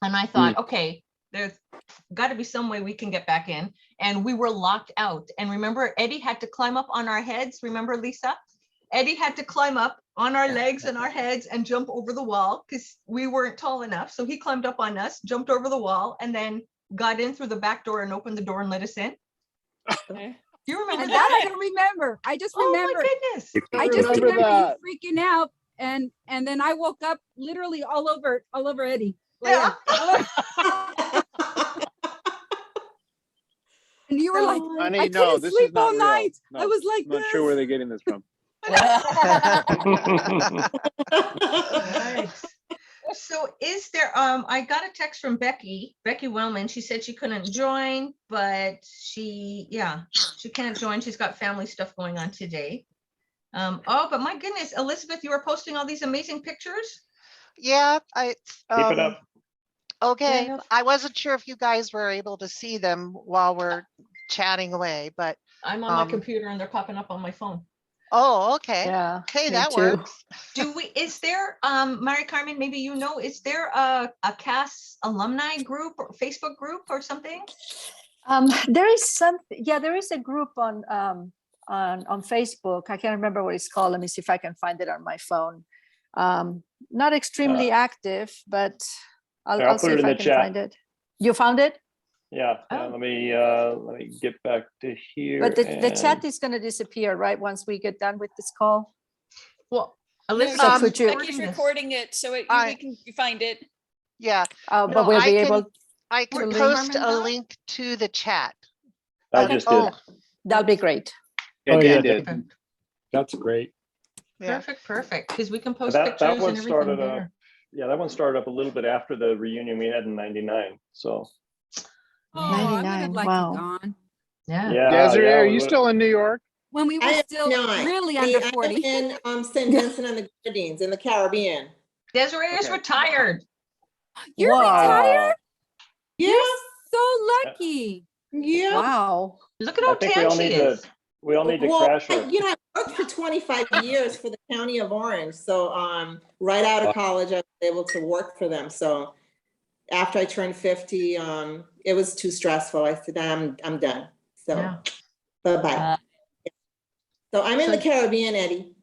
And I thought, okay, there's got to be some way we can get back in. And we were locked out. And remember, Eddie had to climb up on our heads. Remember, Lisa? Eddie had to climb up on our legs and our heads and jump over the wall because we weren't tall enough. So he climbed up on us, jumped over the wall, and then got in through the back door and opened the door and let us in. Do you remember And that? that I don't remember. I just remember. Oh my goodness. I just remember remember that. you freaking out, and then I woke up literally all over Eddie. Yeah. And you were like, Honey, I no, couldn't this sleep is not all real. night. No, I was like, I'm not sure where they're getting this from. Nice. So is there, I got a text from Becky Wellman. She said she couldn't join, but she can't join. She's got family stuff going on today. But my goodness, Elizabeth, you were posting all these amazing pictures. Yeah, Keep it up. Okay, Yeah. I wasn't sure if you guys were able to see them while we're chatting away, but I'm on my computer and they're popping up on my phone. oh, okay. Yeah. Okay, me that too. works. Is there, Mary Carmen, maybe is there a CAS alumni group or Facebook group or something? There is there is a group on Facebook. I can't remember what it's called. Let me see if I can find it on my phone. Not extremely active, but I'll put see it if in I the can chat. find it. You found it? Yeah. Oh. Let me get back to here. But the chat is going to disappear, right? Once we get done with this call. Well, No, Elizabeth, could you- Becky's recording it, so we can find it. Yeah. But No, we'll be able. I can Lynn post Harmon a got? link to the chat. I just did. That'll be great. Oh, Dan yeah, did. That's great. Yeah. Perfect. Because we can post That pictures one and everything started up. there. Yeah, that one started up a little bit after the reunion we had in '99. So Oh, I would have 99, liked wow. it gone. Yeah. Desiree, are we you would- still in New York? When we were I am still not. really I under am 40. in St. Vincent and the Grenadines in the Caribbean. Desiree is Okay. retired. You're retired? Yeah, You're so lucky. yeah. Wow. Look at I how think we tan all she need is. to. We all need to Well, crash her. I worked for 25 years for the County of Orange. So right out of college, I was able to work for them. So after I turned 50, it was too stressful. I said, I'm done. So Yeah. bye-bye. So I'm in the Caribbean, Eddie.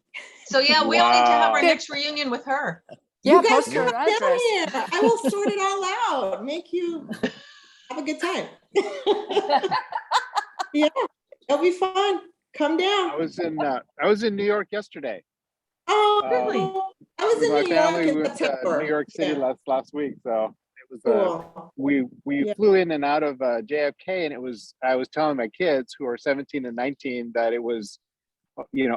So yeah, we all need to have our Wow. next reunion with her. Yeah, You guys post come your down address. here. I will sort it all out. Make you have a good time. Yeah, it'll be fun. Come down. I was in New York yesterday. Oh, really? I was With in my New York family. in We went to September. New York City Yeah. last week, so it was Cool. we Yeah. flew in and out of JFK, and I was telling my kids who are 17 and 19 that it was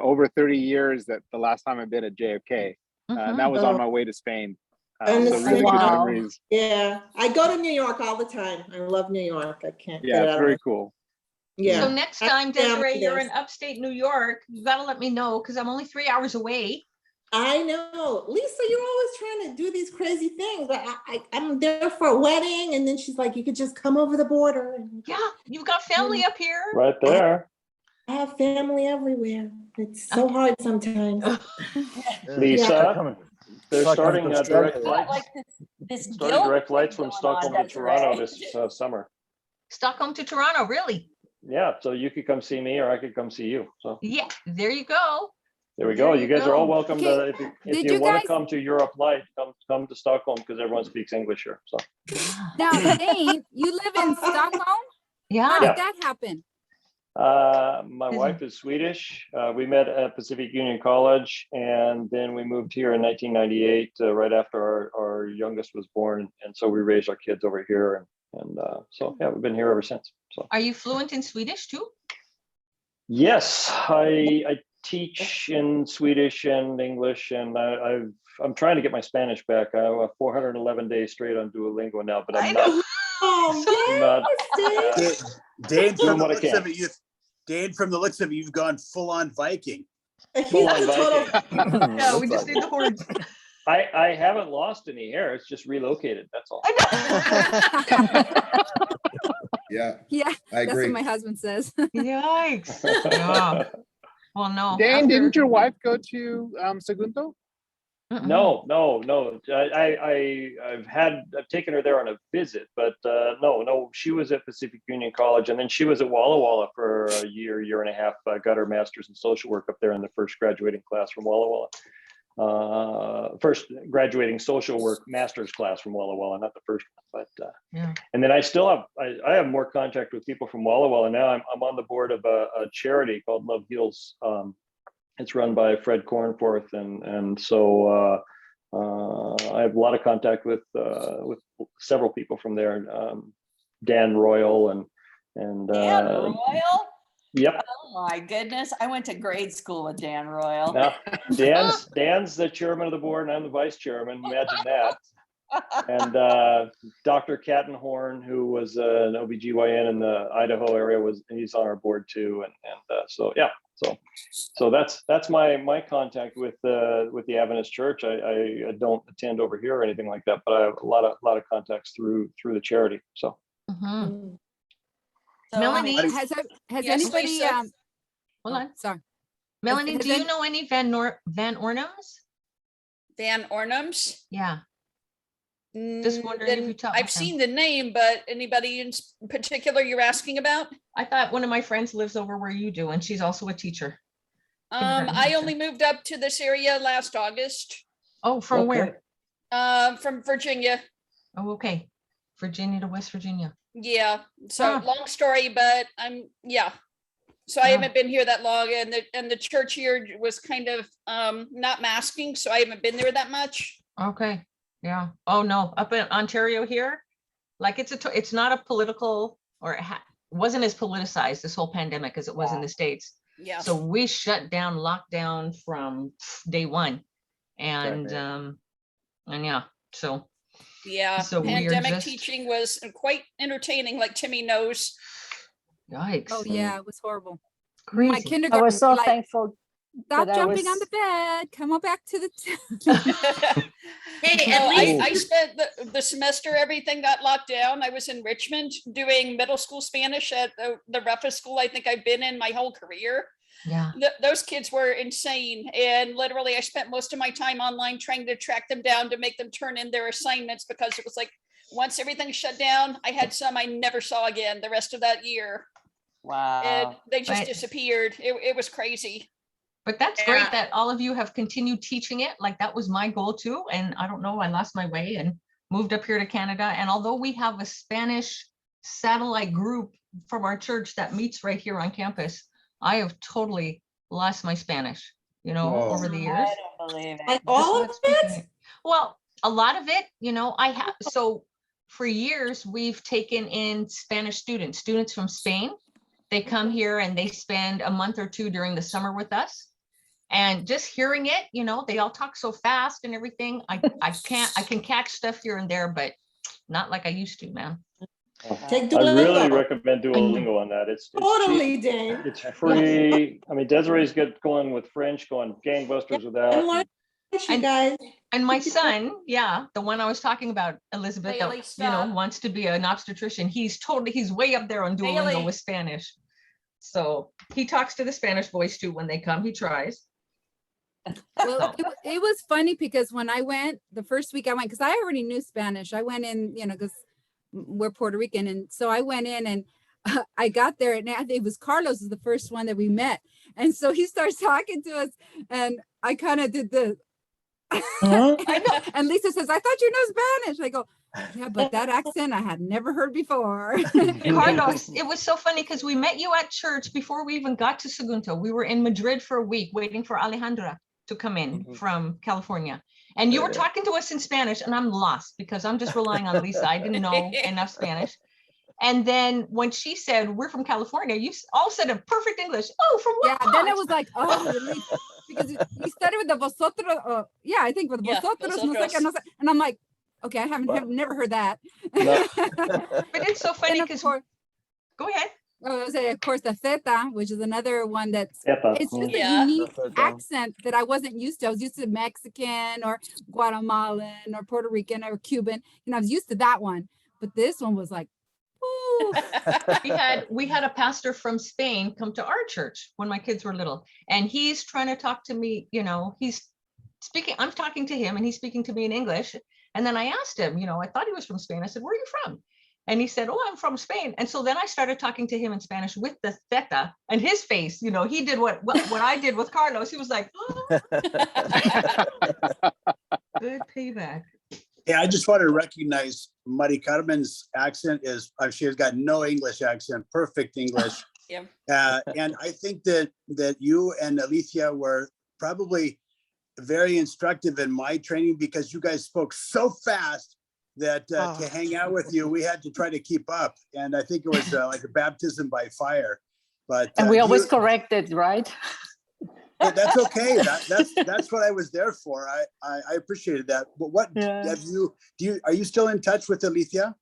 over 30 years that the last time I've been at JFK, and that was on my way to Spain. And So really good Wow. memories. Yeah, I go to New York all the time. I love New York. I can't Yeah, get it it's out very of my. cool. Yeah. So next I time, am Desiree, you're this. in upstate New York, you gotta let me know because I'm only 3 hours away. I know, Lisa. You're always trying to do these crazy things. But I'm there for a wedding, and then she's like, "You could just come over the border." Yeah, you've got family up here. Right there. I have family everywhere. It's so hard sometimes. Lisa, they're starting Got direct like flights. this Starting guilt direct flights thing from going on, Stockholm to Toronto Desiree. this summer. Stockholm to Toronto, really? Yeah, so you could come see me or I could come see you. So Yeah, there you go. there we go. You guys are all welcome Okay, to, if did you you want guys- to come to Europe Light, come to Stockholm because everyone speaks English here. So Now, Dane, you live in Stockholm? Yeah. How did that happen? my wife is Swedish. We met at Pacific Union College, and then we moved here in 1998, right after our youngest was born. And so we raised our kids over here, and so yeah, we've been here ever since. So Are you fluent in Swedish too? yes, I teach in Swedish and English, and I'm trying to get my Spanish back. I'm 411 days straight on Duolingo now, but I'm not. Dane, doing from the what I looks can. of it, Dane, from the looks of it, you've gone full on Viking. Full on Viking. Yeah, we just need the horns. I haven't lost any hair. It's just relocated. That's all. Yeah, Yeah, I that's agree. what my husband says. Yikes. Yeah. Well, no. Dan, after- didn't your wife go to Sagunto? No. I've taken her there on a visit, but no. She was at Pacific Union College, and then she was at Walla Walla for a year and a half. Got her master's in social work up there in the first graduating class from Walla Walla. First graduating social work master's class from Walla Walla, not the first one, but yeah. And then I still have I have more contact with people from Walla Walla now. I'm on the board of a charity called Love Heals. It's run by Fred Cornforth, and so I have a lot of contact with several people from there. Dan Royal and Dan Royal? Yep. Oh my goodness. I went to grade school with Dan Royal. Now, Dan's the chairman of the board, and I'm the vice chairman. Imagine that. And Dr. Kattenhorn, who was an OBGYN in the Idaho area, he's on our board too. And so yeah, so that's my contact with the Adventist Church. I don't attend over here or anything like that, but I have a lot of contacts through the charity. So. Mm-hmm. So, Melanie, has Yes, anybody, Lisa? hold on, sorry. Melanie, has do you any- know any Van Ornums? Van Ornums? Yeah. Just wondering if you taught I've with them. seen the name, but anybody in particular you're asking about? I thought one of my friends lives over where you do, and she's also a teacher. Kindergarten I teacher. only moved up to this area last August, Oh, from where? from Virginia. Oh, okay. Virginia to West Virginia. Yeah, so Ah. long story, but so I Ah. haven't been here that long, and the church here was kind of not masking, so I haven't been there that much. Okay. Yeah. Oh, no. Up in Ontario here, like it's not a political, or wasn't as politicized this whole pandemic as it was in the States. Yeah. So we shut down, lockdown from day one. And yeah, so. Yeah, So we are pandemic just- teaching was quite entertaining, like Timmy knows. Yikes. Oh, yeah, it was horrible. Crazy. My I kindergarten, was so like, thankful. stop that I jumping on was- the bed, come on back to the. Hey, No, at least I spent the semester, everything got locked down. I was in Richmond doing middle school Spanish at the roughest school I think I've been in my whole career. Yeah. Those kids were insane. And literally I spent most of my time online trying to track them down to make them turn in their assignments, because it was like, once everything shut down, I had some I never saw again the rest of that year. Wow. And they just But- disappeared. It was crazy. But that's great Yeah. that all of you have continued teaching it. Like that was my goal too. And I don't know, I lost my way and moved up here to Canada. And although we have a Spanish satellite group from our church that meets right here on campus, I have totally lost my Spanish, Whoa. over the years. I don't believe it. Like all Just of not speaking it? it. Well, a lot of it, I have, so for years, we've taken in Spanish students from Spain. They come here and they spend a month or two during the summer with us. And just hearing it, they all talk so fast and everything. I can catch stuff here and there, but not like I used to, man. Take I really Duolingo. recommend Duolingo on that. It's Totally, cheap, Dane. it's free. I mean, Desiree's going with French, going gangbusters with that. And learn English, you guys. And my son, the one I was talking about, Elizabeth, Bailey, that, stop. wants to be an obstetrician. He's way up there on Duolingo Bailey. with Spanish. So he talks to the Spanish boys too when they come. He tries. Well, it was funny because when I went, the first week I went, because I already knew Spanish. I went in, because we're Puerto Rican. And so I went in and I got there and it was Carlos is the first one that we met. And so he starts talking to us and I kind of did the, and Lisa says, I thought you knew Spanish. I go, yeah, but that accent I had never heard before. Carlos, it was so funny because we met you at church before we even got to Sagunto. We were in Madrid for a week waiting for Alejandra to come in from California. And you were talking to us in Spanish and I'm lost because I'm just relying on Lisa. I didn't know enough Spanish. And then when she said, we're from California, you all said a perfect English. Oh, from what part? Then it was like, oh, really? Because you started with the vosotros. I think with vosotros. No sé, and I'm like, okay, I have never heard that. No. But it's so funny because, go ahead. I was say, of course, the Zeta, which is another one that's, it's just a unique accent that I wasn't used to. I was used to Mexican or Guatemalan or Puerto Rican or Cuban, and I was used to that one. But this one was like, ooh. we had a pastor from Spain come to our church when my kids were little, and he's trying to talk to me, he's speaking, I'm talking to him and he's speaking to me in English. And then I asked him, I thought he was from Spain. I said, where are you from? And he said, oh, I'm from Spain. And so then I started talking to him in Spanish with the Zeta, and his face, he did what I did with Carlos. He was like, oh. Good payback. Yeah, I just want to recognize Mari Carmen's accent is, she has got no English accent, perfect English. Yeah. And I think that you and Alicia were probably very instructive in my training because you guys spoke so fast that to hang out with you, we had to try to keep up. And I think it was like a baptism by fire. But and we always corrected, right? But that's okay. That's what I was there for. I appreciated that. But what are you still in touch with Alicia?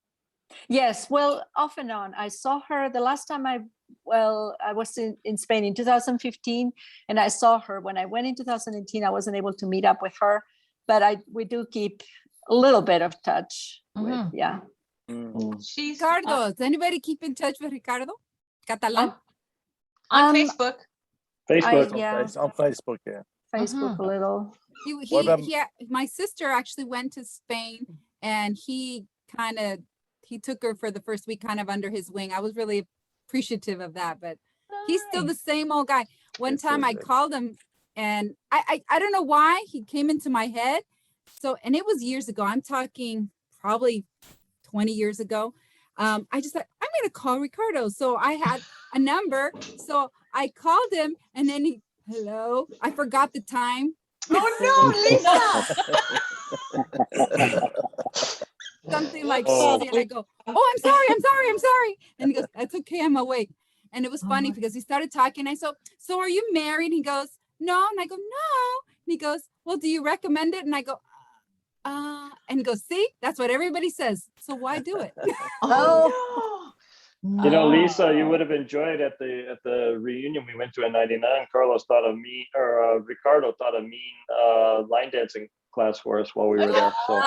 Yes, well, off and on. I saw her the last time I was in Spain in 2015, and I saw her when I went in 2018. I wasn't able to meet up with her, but we do keep a little bit of touch with, She's Ricardo. Does anybody keep in touch with Ricardo? Catalan? On Facebook. On Facebook, yeah. Facebook a little. My sister actually went to Spain, and he took her for the first week kind of under his wing. I was really appreciative of that, but he's still the same old guy. One time I called him, and I don't know why he came into my head. So, and it was years ago. I'm talking probably 20 years ago. I just thought, I'm going to call Ricardo. So I had a number. So I called him, and then hello, I forgot the time. Oh no, Lisa. Something like, and I go, oh, I'm sorry. And he goes, that's okay, I'm awake. And it was funny because he started talking. I said, so are you married? He goes, no. And I go, no. And he goes, well, do you recommend it? And I go, and he goes, see, that's what everybody says. So why do it? Lisa, you would have enjoyed at the reunion we went to in '99. Carlos taught Ricardo taught a mean line dancing class for us while we were there. So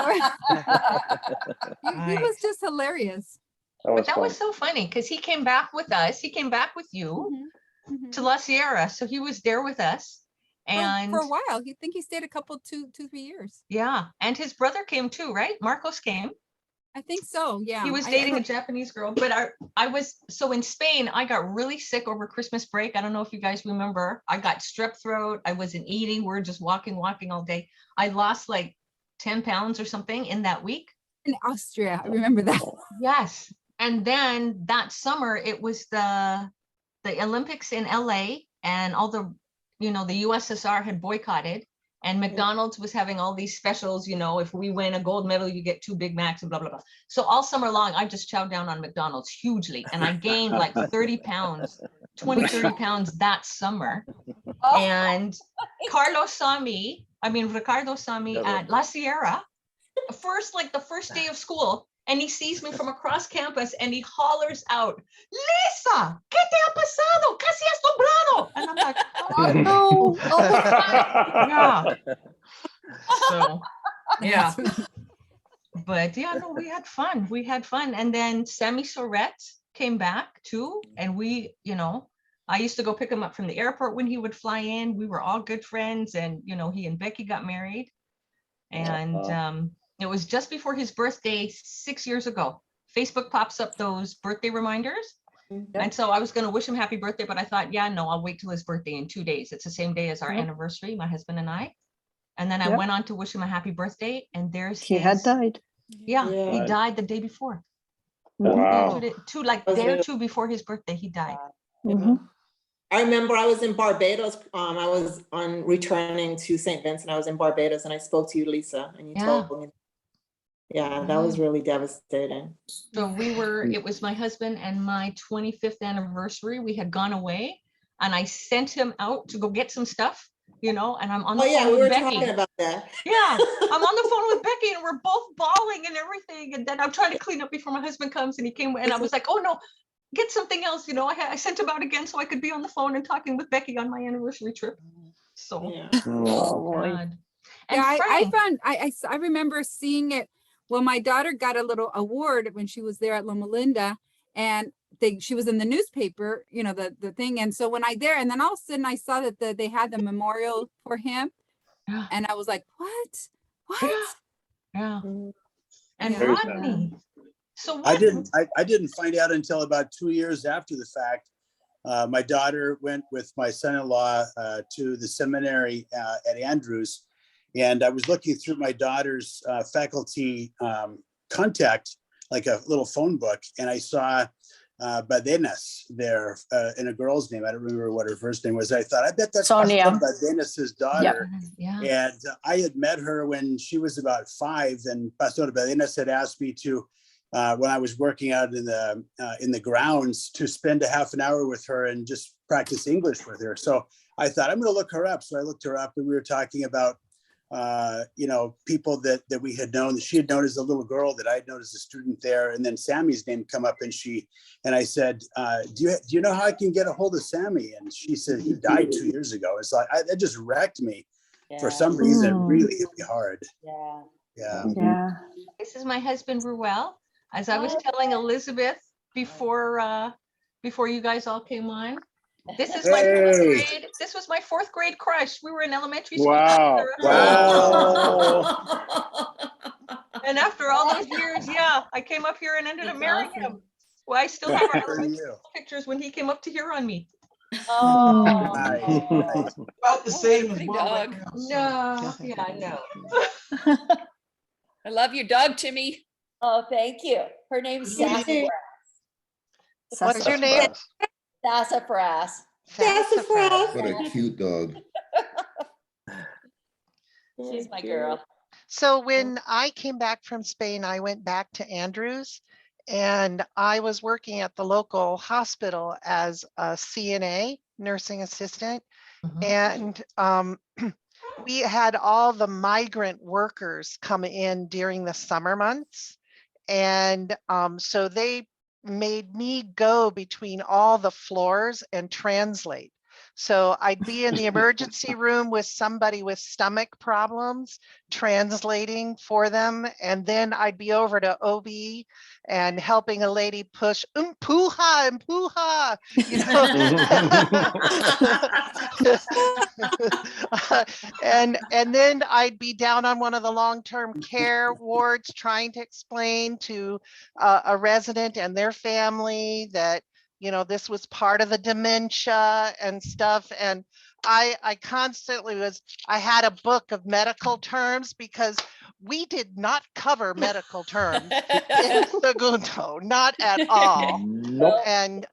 he was just hilarious. That was so funny because he came back with us. He came back with you to La Sierra. So he was there with us. And for a while, I think he stayed a couple, 2-3 years. Yeah. And his brother came too, right? Marcos came. I think so. Yeah. He was dating a Japanese girl, but so in Spain, I got really sick over Christmas break. I don't know if you guys remember. I got strep throat. I wasn't eating. We're just walking all day. I lost like 10 pounds or something in that week. In Austria. I remember that. Yes. And then that summer it was the Olympics in LA, and all the the USSR had boycotted, and McDonald's was having all these specials, if we win a gold medal, you get 2 Big Macs and blah, blah, blah. So all summer long, I just chowed down on McDonald's hugely. And I gained like 30 pounds that summer. And Ricardo saw me at La Sierra, the first day of school. And he sees me from across campus and he hollers out, Lisa, ¿qué te ha pasado? Casi has nombrado. And I'm like, oh no. Oh, yeah. So, yeah. But yeah, no, we had fun. And then Sammy Sorette came back too. And we, I used to go pick him up from the airport when he would fly in. We were all good friends, and he and Becky got married. And it was just before his birthday 6 years ago. Facebook pops up those birthday reminders. And so I was going to wish him happy birthday, but I thought, yeah, no, I'll wait till his birthday in 2 days. It's the same day as our anniversary, my husband and I. And then I went on to wish him a happy birthday, and he had died. Yeah, he died the day before. Wow. Day or two before his birthday, he died. I remember I was in Barbados. I was on returning to St. Vincent. I was in Barbados, and I spoke to you, Lisa, and you told me. Yeah, that was really devastating. So it was my husband and my 25th anniversary. We had gone away, and I sent him out to go get some stuff, and I'm on the phone with Becky. Talking about that. Yeah, I'm on the phone with Becky, and we're both bawling and everything. And then I'm trying to clean up before my husband comes, and he came, and I was like, oh no, get something else. I sent him out again so I could be on the phone and talking with Becky on my anniversary trip. So, God. And I remember seeing it. Well, my daughter got a little award when she was there at Loma Linda, and she was in the newspaper, the thing. And so when and then all of a sudden I saw that they had the memorial for him, and I was like, what? Yeah. And Rodney. So what? I didn't find out until about 2 years after the fact. My daughter went with my son-in-law to the seminary at Andrews, and I was looking through my daughter's faculty contact, like a little phone book, and I saw Badenas there in a girl's name. I don't remember what her first name was. I thought, I bet that's Sonia. Badenas's daughter. And I had met her when she was about 5, and Pastor Badenas had asked me to, when I was working out in the grounds, to spend a half an hour with her and just practice English with her. So I thought, I'm going to look her up. So I looked her up, and we were talking about people that we had known, that she had known as a little girl, that I had known as a student there. And then Sammy's name come up, and I said, do you know how I can get a hold of Sammy? And she said, he died 2 years ago. It's like, that just wrecked me. For some reason. It really hit me hard. Yeah. This is my husband, Ruel. As I was telling Elizabeth before you guys all came on, this is my 4th grade. This was my 4th grade crush. We were in elementary school. Wow. And after all those years, I came up here and ended up marrying him. Well, I still have our elementary school pictures when he came up to here on me. About the same as dog. No, I know. I love your dog, Timmy. Oh, thank you. Her name's Sassafras. What's your name? Sassafras. What a cute dog. She's my girl. So when I came back from Spain, I went back to Andrews, and I was working at the local hospital as a CNA, nursing assistant. And we had all the migrant workers come in during the summer months. And so they made me go between all the floors and translate. So I'd be in the emergency room with somebody with stomach problems, translating for them. And then I'd be over to OB and helping a lady push empuja, empuja, and then I'd be down on one of the long-term care wards trying to explain to a resident and their family that this was part of the dementia and stuff. And I constantly I had a book of medical terms because we did not cover medical terms in Sagunto, not at all. Nope. And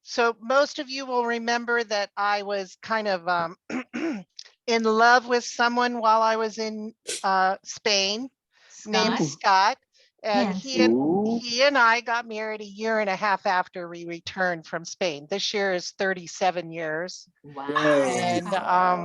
so most of you will remember that I was kind of in love with someone while I was in Spain, named Scott. And he and I got married a year and a half after we returned from Spain. This year is 37 years. Wow. And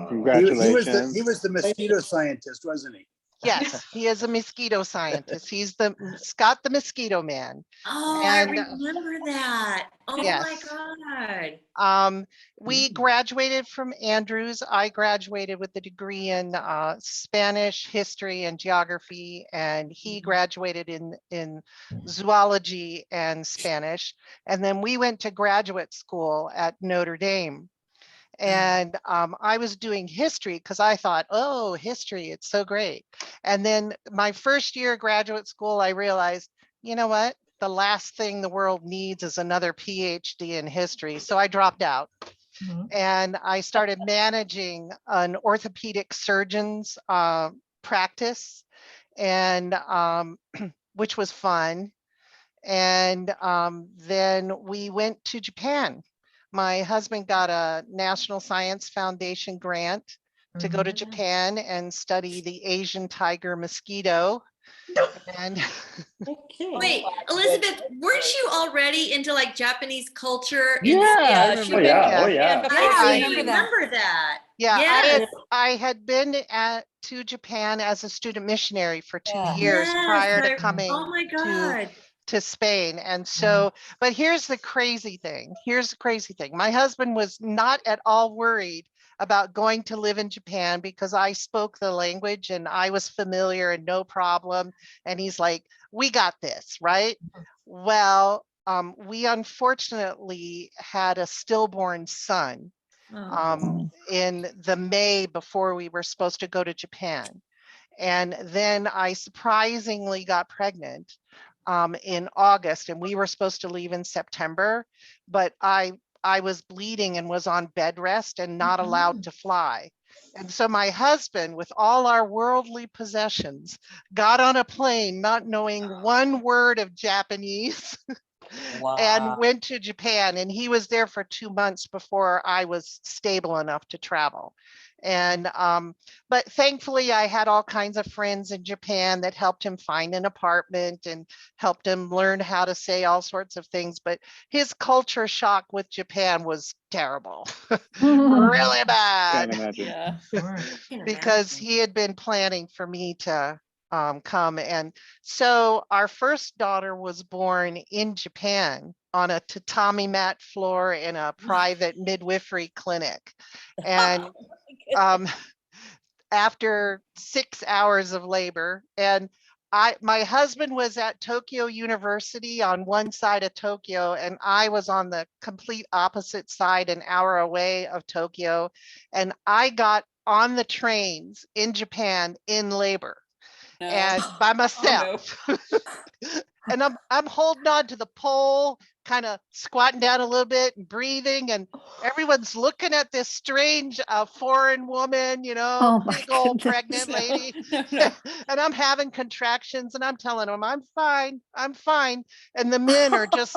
Congratulations. He was the mosquito scientist, wasn't he? Yes, he is a mosquito scientist. He's Scott the Mosquito Man. Oh, And, I remember that. Oh yes. my God. We graduated from Andrews. I graduated with a degree in Spanish, history, and geography, and he graduated in zoology and Spanish. And then we went to graduate school at Notre Dame. And I was doing history because I thought, oh, history, it's so great. And then my first year of graduate school, I realized, you know what? The last thing the world needs is another PhD in history. So I dropped out. And I started managing an orthopedic surgeon's practice, and which was fun. And then we went to Japan. My husband got a National Science Foundation grant to go to Japan and study the Asian tiger mosquito. And Wait, Elizabeth, weren't you already into like Japanese culture? Yeah, she oh, yeah. Oh, yeah. yeah. I remember that. Yeah, Yes. I had been to Japan as a student missionary for 2 years Yes, prior to coming oh my God. to Spain. And so, but here's the crazy thing. Here's the crazy thing. My husband was not at all worried about going to live in Japan because I spoke the language and I was familiar and no problem. And he's like, we got this, right? Well, we unfortunately had a stillborn son in the May before we were supposed to go to Japan. And then I surprisingly got pregnant in August, and we were supposed to leave in September, but I was bleeding and was on bed rest and not allowed to fly. And so my husband, with all our worldly possessions, got on a plane not knowing one word of Japanese. And went to Japan, and he was there for 2 months before I was stable enough to travel. And but thankfully I had all kinds of friends in Japan that helped him find an apartment and helped him learn how to say all sorts of things. But his culture shock with Japan was terrible. Really bad. Can't imagine. Because he had been planning for me to come. And so our first daughter was born in Japan on a tatami mat floor in a private midwifery clinic. And after 6 hours of labor, and my husband was at Tokyo University on one side of Tokyo, and I was on the complete opposite side, an hour away of Tokyo. And I got on the trains in Japan in labor. And by myself. And I'm holding on to the pole, kind of squatting down a little bit and breathing, and everyone's looking at this strange foreign woman, you know, big old pregnant lady. And I'm having contractions, and I'm telling them, I'm fine. And the men are just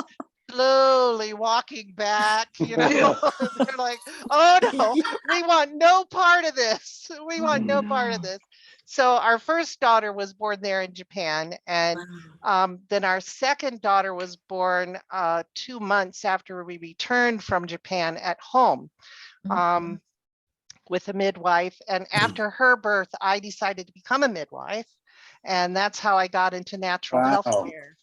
slowly walking back, you know. They're like, oh no, we want no part of this. We want no part of this. So our first daughter was born there in Japan, and then our second daughter was born 2 months after we returned from Japan at home with a midwife. And after her birth, I decided to become a midwife, and that's how I got into natural health care.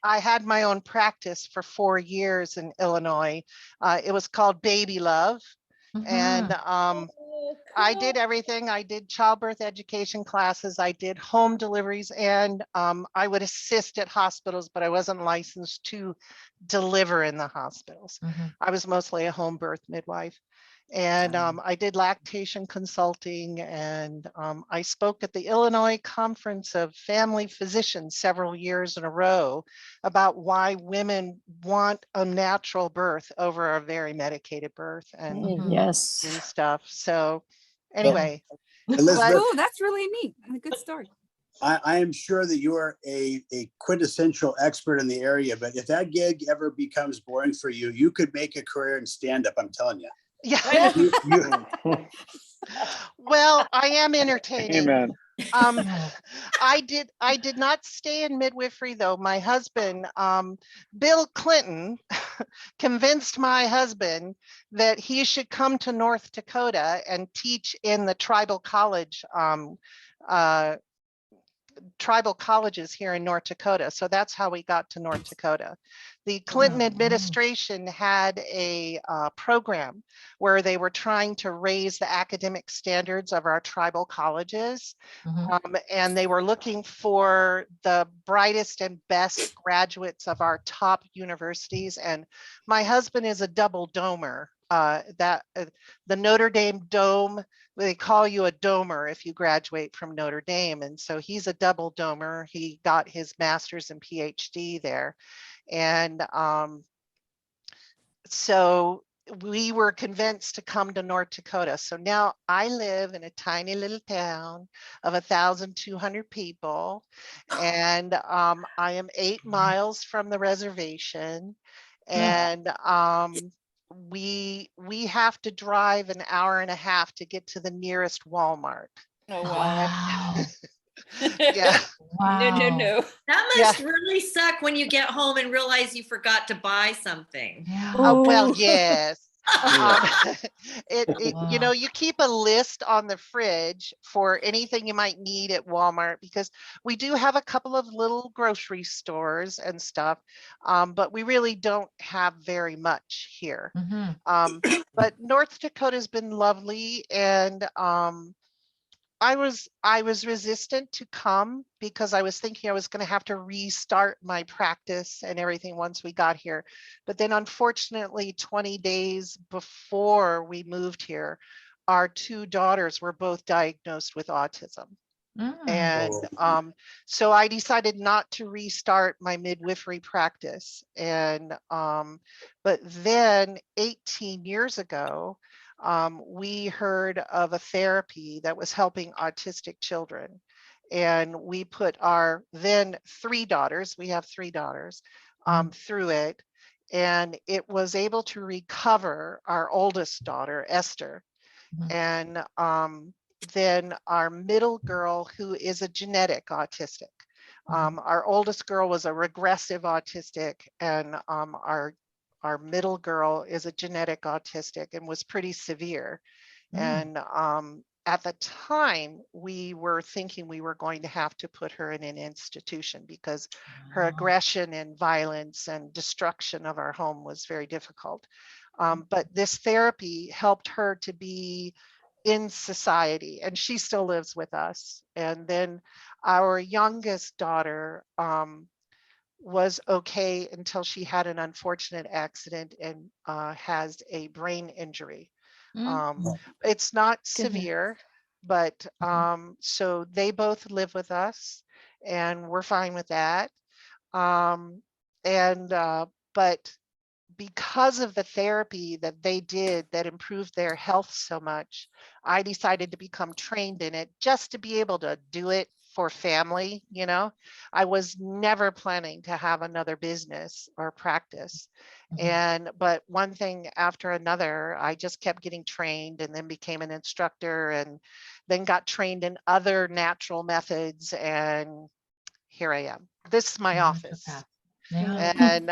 I had my own practice for 4 years in Illinois. It was called Baby Love. And I did everything. I did childbirth education classes. I did home deliveries, and I would assist at hospitals, but I wasn't licensed to deliver in the hospitals. I was mostly a home birth midwife. And I did lactation consulting, and I spoke at the Illinois Conference of Family Physicians several years in a row about why women want a natural birth over a very medicated birth and stuff. So anyway. Elizabeth, that's really neat. A good story. I am sure that you are a quintessential expert in the area, but if that gig ever becomes boring for you, you could make a career in stand-up, I'm telling you. Yeah. Well, I am entertaining. Amen. I did not stay in midwifery though. My husband, Bill Clinton, convinced my husband that he should come to North Dakota and teach in the tribal college, tribal colleges here in North Dakota. So that's how we got to North Dakota. The Clinton administration had a program where they were trying to raise the academic standards of our tribal colleges. And they were looking for the brightest and best graduates of our top universities. And my husband is a double domer. The Notre Dame Dome, they call you a domer if you graduate from Notre Dame. And so he's a double domer. He got his master's and PhD there. And so we were convinced to come to North Dakota. So now I live in a tiny little town of 1,200 people. And I am 8 miles from the reservation. And we have to drive an hour and a half to get to the nearest Walmart. Oh, wow. Yeah. Wow. No. That must really suck when you get home and realize you forgot to buy something. Oh, well, yes. You know, you keep a list on the fridge for anything you might need at Walmart, because we do have a couple of little grocery stores and stuff, but we really don't have very much here. But North Dakota has been lovely, and I was resistant to come because I was thinking I was going to have to restart my practice and everything once we got here. But then unfortunately, 20 days before we moved here, our 2 daughters were both diagnosed with autism. And so I decided not to restart my midwifery practice. And but then 18 years ago, we heard of a therapy that was helping autistic children. And we put our then 3 daughters, we have 3 daughters, through it. And it was able to recover our oldest daughter, Esther. And then our middle girl, who is a genetic autistic. Our oldest girl was a regressive autistic, and our middle girl is a genetic autistic and was pretty severe. And at the time, we were thinking we were going to have to put her in an institution because her aggression and violence and destruction of our home was very difficult. But this therapy helped her to be in society, and she still lives with us. And then our youngest daughter was okay until she had an unfortunate accident and has a brain injury. It's not severe, but so they both live with us, and we're fine with that. But because of the therapy that they did that improved their health so much, I decided to become trained in it just to be able to do it for family. You know, I was never planning to have another business or practice. But one thing after another, I just kept getting trained, and then became an instructor, and then got trained in other natural methods. And here I am. This is my office. And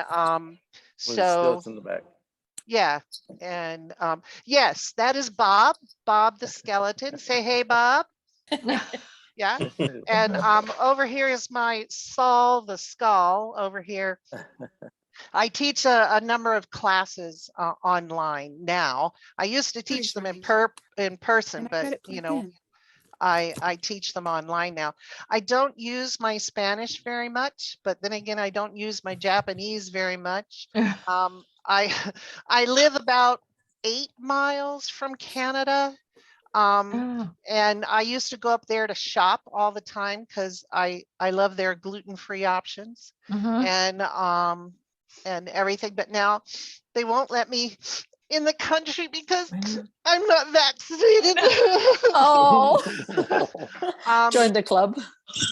so in the back. Yeah. And yes, that is Bob the skeleton. Say hey, Bob. Yeah. And over here is my Saul the skull over here. I teach a number of classes online now. I used to teach them in person, but you know, I teach them online now. I don't use my Spanish very much, but then again, I don't use my Japanese very much. I live about 8 miles from Canada. And I used to go up there to shop all the time because I love their gluten-free options and everything. But now they won't let me in the country because I'm not vaccinated. Join the club.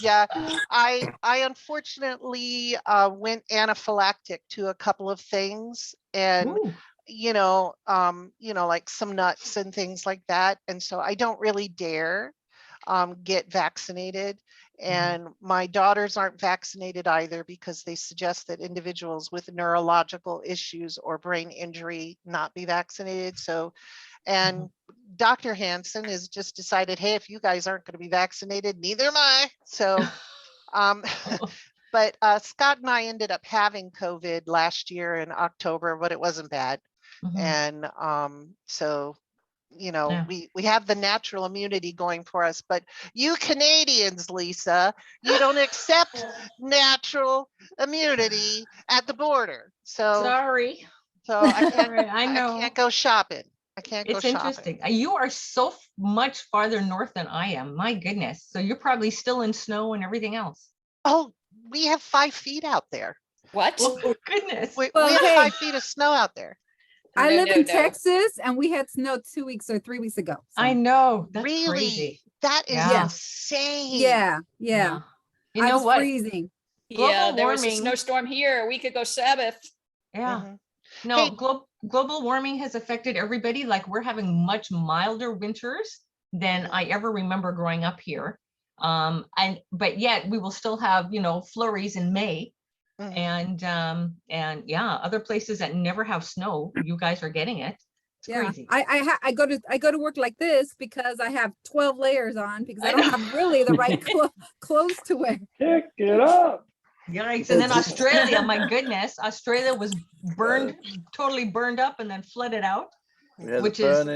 Yeah, I unfortunately went anaphylactic to a couple of things, and you know, like some nuts and things like that, and so I don't really dare. get vaccinated. And my daughters aren't vaccinated either because they suggest that individuals with neurological issues or brain injury not be vaccinated. So, and Dr. Hansen has just decided, hey, if you guys aren't going to be vaccinated, neither am I. So, but Scott and I ended up having COVID last year in October, but it wasn't bad. And so, you know, we have the natural immunity going for us, but you Canadians, Lisa, you don't accept natural immunity at the border. So sorry. So I can't, I know. I can't go shopping. I can't go It's shopping. interesting. You are so much farther north than I am. My goodness. So you're probably still in snow and everything else. Oh, we have 5 feet out there. What? Oh, goodness. We have 5 feet of snow out there. I live in Texas and we had snow 2 weeks or 3 weeks ago. So. I know. That's really? Crazy. That is insane. Yeah. You know was what? freezing. Yeah, there was a snowstorm here a week ago Sabbath. Yeah. No, global warming has affected everybody. Like we're having much milder winters than I ever remember growing up here. But yet we will still have, you know, flurries in May. And yeah, other places that never have snow, you guys are getting it. It's crazy. I go to work like this because I have 12 layers on because I don't have really the right clothes to wear. Pick it up. Yikes. And then Australia, my goodness, Australia was totally burned up and then flooded out, which is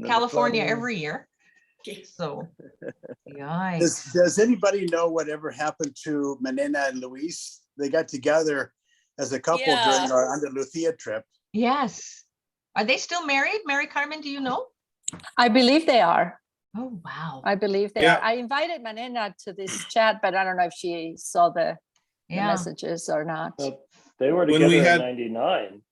California every year. So, yikes. Does anybody know whatever happened to Menena and Luis? They got together as a couple during our Andalusia trip. Yes. Are they still married? Mary Carmen, do you know? I believe they are. Oh, wow. I believe they are. I invited Menena to this chat, but I don't know if she saw the messages or not. They were together in 99.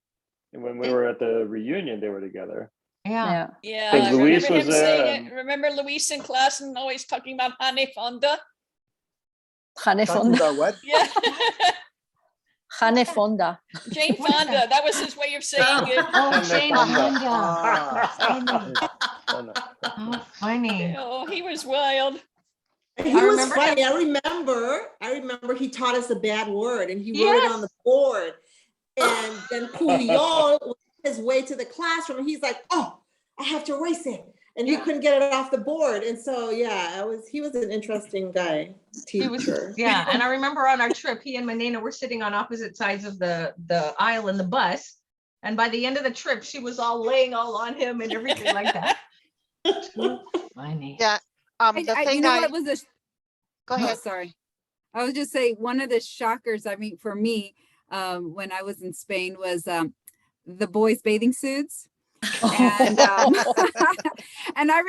And when we were at the reunion, they were together. Yeah. I Luis remember was him there. saying it. Remember Luis in class and always talking about Hane Fonda? Hane Fonda. About what? Yeah. Hane Fonda. Jane Fonda. That was his way of saying it. Oh, Jane Fonda. Oh, funny. Oh, he was wild. He was funny. I remember he taught us a bad word and he wrote it on the board. And then Puyol was his way to the classroom and he's like, oh, I have to erase it. And he couldn't get it off the board. And so, he was an interesting guy, teacher. And I remember on our trip, he and Menena were sitting on opposite sides of the aisle in the bus. And by the end of the trip, she was all laying all on him and everything like that. Funny. Yeah. Go ahead. Sorry. I was just saying one of the shockers, I mean, for me, when I was in Spain was the boys' bathing suits. And and I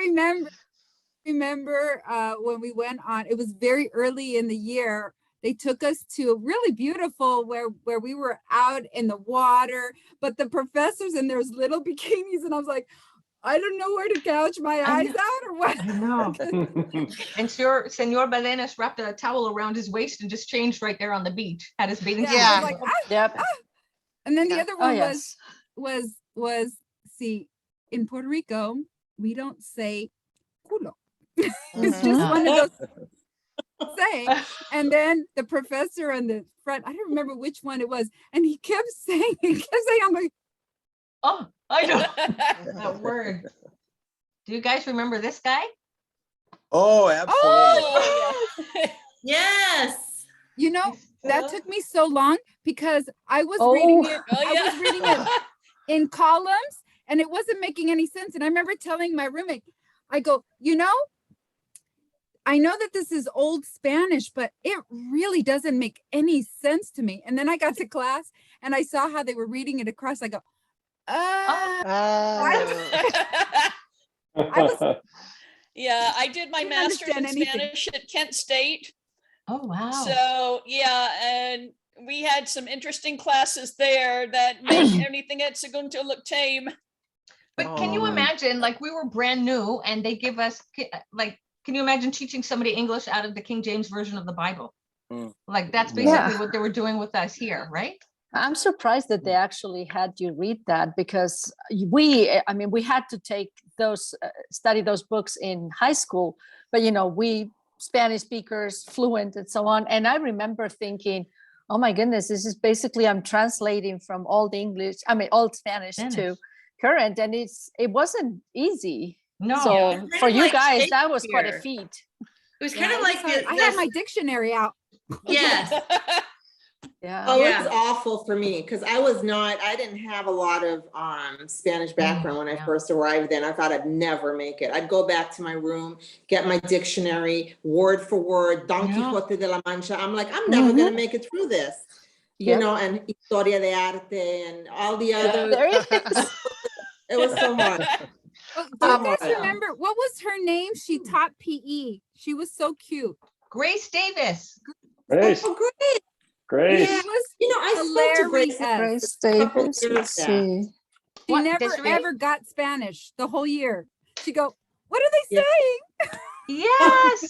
remember when we went on, it was very early in the year. They took us to a really beautiful where we were out in the water, but the professors in their little bikinis, and I was like, I don't know where to gouge my eyes out or what. I know. And Senor Balenas wrapped a towel around his waist and just changed right there on the beach. Had his bathing suit. I was like, And then the other one was see, in Puerto Rico, we don't say culo. It's just one of those saying. And then the professor on the front, I don't remember which one it was, and he kept saying, I'm like, oh, I know that word. Do you guys remember this guy? Oh, absolutely. Oh, yes. You know, that took me so long because I was reading it. I was reading it in columns and it wasn't making any sense. And I remember telling my roommate, I go, you know, I know that this is old Spanish, but it really doesn't make any sense to me. And then I got to class and I saw how they were reading it across. I go, I did my master's in Spanish at Kent State. Oh, wow. So, and we had some interesting classes there that made anything at Sagunto look tame. But can you imagine, like, we were brand new and they give us, like, can you imagine teaching somebody English out of the King James version of the Bible? Like, that's basically what they were doing with us here, right? I'm surprised that they actually had you read that, because we had to take those, study those books in high school, but we Spanish speakers, fluent and so on. And I remember thinking, oh my goodness, this is basically, I'm translating from old Spanish to current, and it wasn't easy. No. So Yeah, for you like guys, that was quite a Shakespeare. feat. It was kind of like I had my dictionary out. Yes. Yeah. Oh, it was awful for me because I didn't have a lot of Spanish background when I first arrived then. I thought I'd never make it. I'd go back to my room, get my dictionary, word for word, Don Quixote de la Mancha. I'm like, I'm never going to make it through this. You know, and Historia de Arte and all the other. There it is. It was so hard. Do you guys remember, what was her name? She taught PE. She was so cute. Grace Davis. Grace. Oh, great. Grace. Yeah. I spoke to Grace. Grace Davis. Let's see. She never ever got Spanish the whole year. She go, what are they saying? Yes.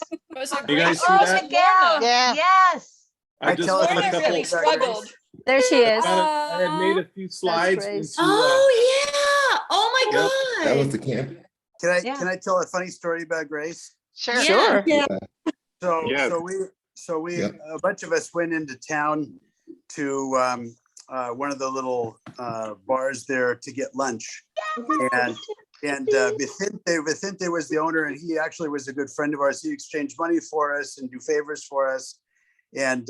You guys see that? Yeah. Yes. I just had a couple. really struggled. There she is. I had made a few slides. Grace. Into, Oh yeah. Oh my God. That was the camp. Can I tell a funny story about Grace? Sure. Sure. Yeah. So we a bunch of us went into town to one of the little bars there to get lunch, and Vicente was the owner, and he actually was a good friend of ours. He exchanged money for us and do favors for us, and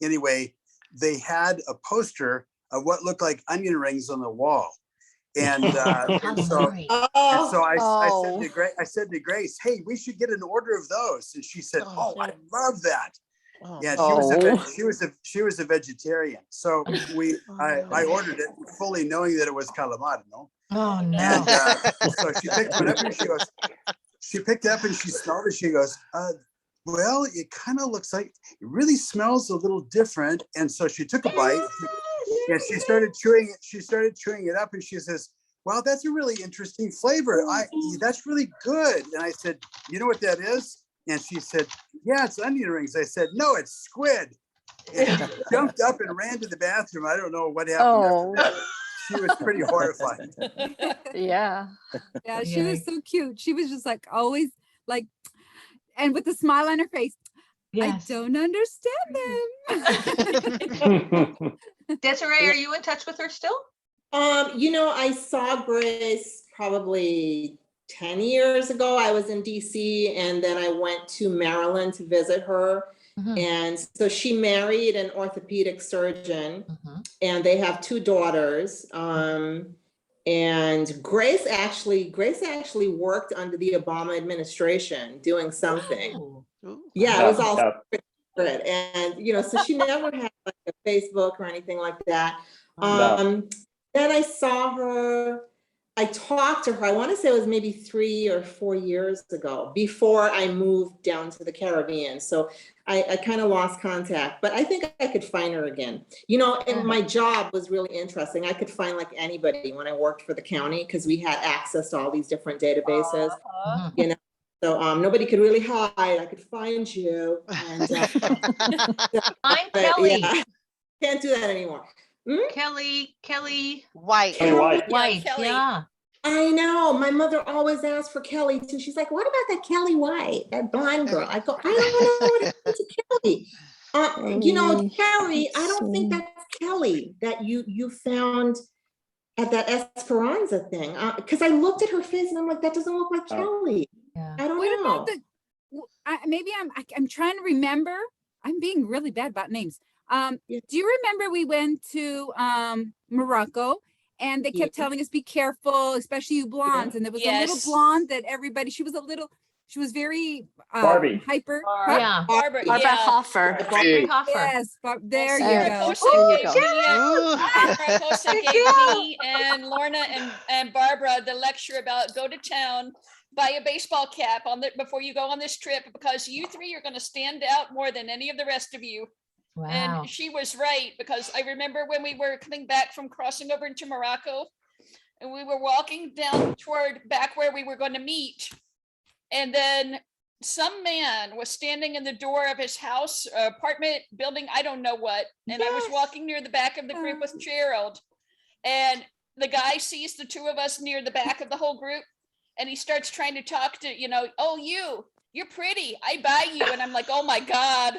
anyway, they had a poster of what looked like onion rings on the wall. And so I said to Grace, hey, we should get an order of those. And she said, oh, I love that. Yeah, she was a vegetarian. So I ordered it fully knowing that it was calamar, no? Oh no. And so she picked one up and she picked it up and she smelled it. She goes, well, it kind of looks like, it really smells a little different. And so she took a bite. And she started chewing it. She started chewing it up, and she says, "Wow, that's a really interesting flavor. That's really good." And I said, "You know what that is?" And she said, "Yeah, it's onion rings." I said, "No, it's squid." And she jumped up and ran to the bathroom. I don't know what happened. After that. She was pretty horrified. Yeah. Yeah, she was so cute. She was just like always like, and with a smile on her face. Yes. I don't understand them. Desiree, are you in touch with her still? I saw Grace probably 10 years ago. I was in DC and then I went to Maryland to visit her. Mm-hmm. And so she married an orthopedic surgeon, and they have 2 daughters. And Grace actually worked under the Obama administration doing something. Oh. Yeah, it was all secret. And so she never had like a Facebook or anything like that. Then I saw her, I talked to her, I want to say it was maybe 3 or 4 years ago, before I moved down to the Caribbean. So I kind of lost contact, but I think I could find her again. And my job was really interesting. I could find like anybody when I worked for the county, because we had access to all these different databases. So nobody could really hide. I could find you. And, I'm Kelly. Yeah, can't do that anymore. Kelly White. White. Yeah. I know. My mother always asked for Kelly too. She's like, "What about that Kelly White, that blonde girl?" I go, "I don't know what happened to Kelly." Carrie, I don't think that's Kelly that you found at that Esperanza thing. Because I looked at her face and I'm like, that doesn't look like Kelly. Yeah. I don't know. Maybe I'm trying to remember. I'm being really bad about names. Do you remember we went to Morocco and they kept telling us, be careful, especially you blondes. And there was a little blonde that she was very hyper. Yeah. Barbara Hoffer. Yes, there you go. Barbara Costa gave me and Lorna and Barbara the lecture about go to town, buy a baseball cap before you go on this trip, because you 3 are going to stand out more than any of the rest of you. Wow. And she was right, because I remember when we were coming back from crossing over into Morocco, and we were walking down toward back where we were going to meet, and then some man was standing in the door of his house, apartment building, I don't know what. And I was walking near the back of the group with Gerald. And the guy sees the two of us near the back of the whole group. And he starts trying to talk to, oh, you're pretty. I buy you. And I'm like, oh my God.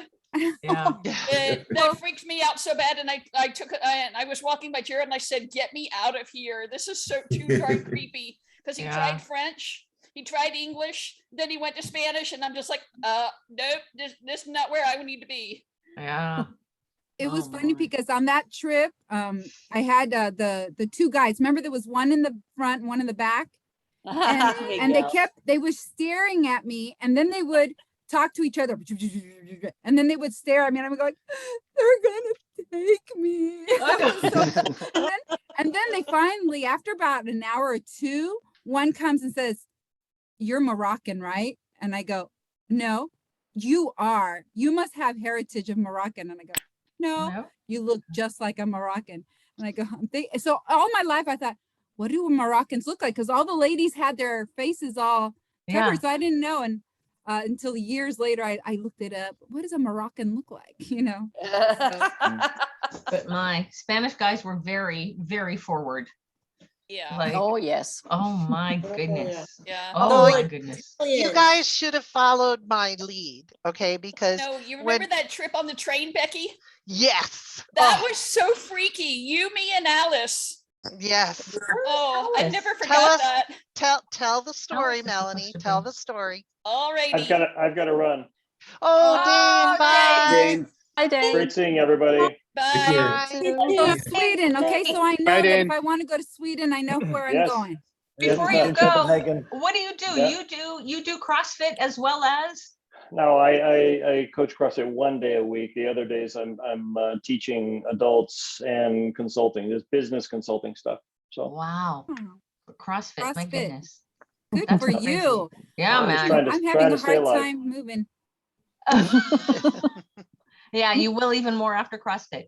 Yeah. That freaked me out so bad. And I was walking by Gerald and I said, get me out of here. This is so too darn creepy. Because he tried French, he tried English, then he went to Spanish. And I'm just like, nope, this is not where I need to be. Yeah. It was funny because on that trip, I had the two guys. Remember, there was one in the front, one in the back, and they were staring at me, and then they would talk to each other, and then they would stare at me, and I'm going, they're gonna take me. and then they finally, after about an hour or two, one comes and says, "You're Moroccan, right?" And I go, "No, you are. You must have heritage of Moroccan." And I go, no, you look just like a Moroccan. And I go, so all my life I thought, what do Moroccans look like? Because all the ladies had their faces all covered, so I didn't know. And until years later, I looked it up. What does a Moroccan look like? But my Spanish guys were very, very forward. Yeah. Like, oh yes. Oh my goodness. Yeah. Oh my goodness. You guys should have followed my lead, okay? Because no, you remember that trip on the train, Becky? Yes. That was so freaky. You, me, and Alice. Yes. Oh, I never forgot that. Tell the story, Melanie. Tell the story. Alrighty. I've got to run. Oh, Dane, bye. Dane. Hi, Dane. Great seeing everybody. Bye. So Sweden, okay? So I know that if I want to go to Sweden, I know where I'm going. Before you go, what do? You do CrossFit as well as? No, I coach CrossFit 1 day a week. The other days I'm teaching adults and consulting. There's business consulting stuff. So wow, CrossFit. My goodness. Good for you. Yeah, man. I'm having a hard time moving. Yeah, you will even more after CrossFit.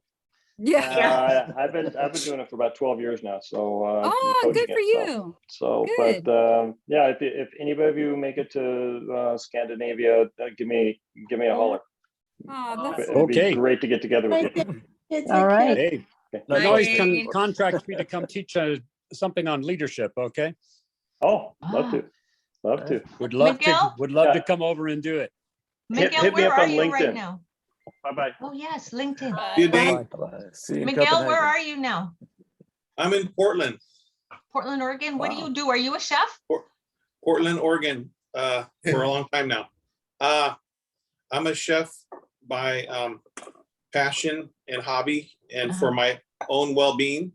Yeah. I've been doing it for about 12 years now. So good for you. So good. But yeah, if anybody of you make it to Scandinavia, give me a holler. It'd be great to get together with you. All right. Hey, Noise contracts me to come teach something on leadership. Okay. Oh, love to. Would love to come over and do it. Miguel, hit me where up are on you LinkedIn. right now? Bye-bye. Oh yes, LinkedIn. You, Dane. Miguel, where are you now? I'm in Portland. Portland, Oregon. What do you do? Are you a chef? Portland, Oregon, for a long time now. I'm a chef by passion and hobby and for my own well-being.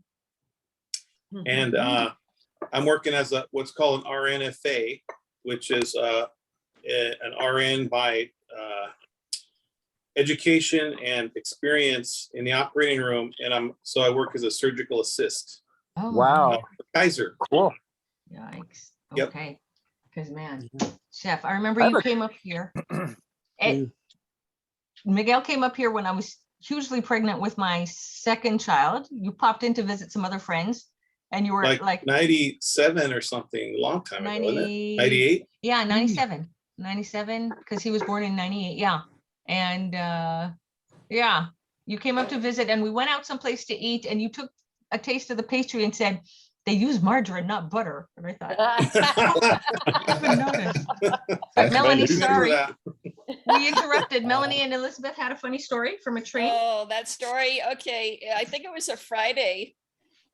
And I'm working as what's called an RNFA, which is an RN by education and experience in the operating room, and I work as a surgical assist. Oh, wow. Kaiser. Cool. Yikes. Yep. Okay. Because man, chef, I remember you came up here. Miguel came up here when I was hugely pregnant with my second child. You popped in to visit some other friends, and you were like 97 or something, a long time ago, wasn't it? 98? Yeah, 97. 97, because he was born in 98. Yeah. And yeah, you came up to visit and we went out someplace to eat and you took a taste of the pastry and said, they use margarine, not butter. And I thought, I didn't notice. But Melanie, sorry. We interrupted. Melanie and Elizabeth had a funny story from a train. Oh, that story. Okay. I think it was a Friday.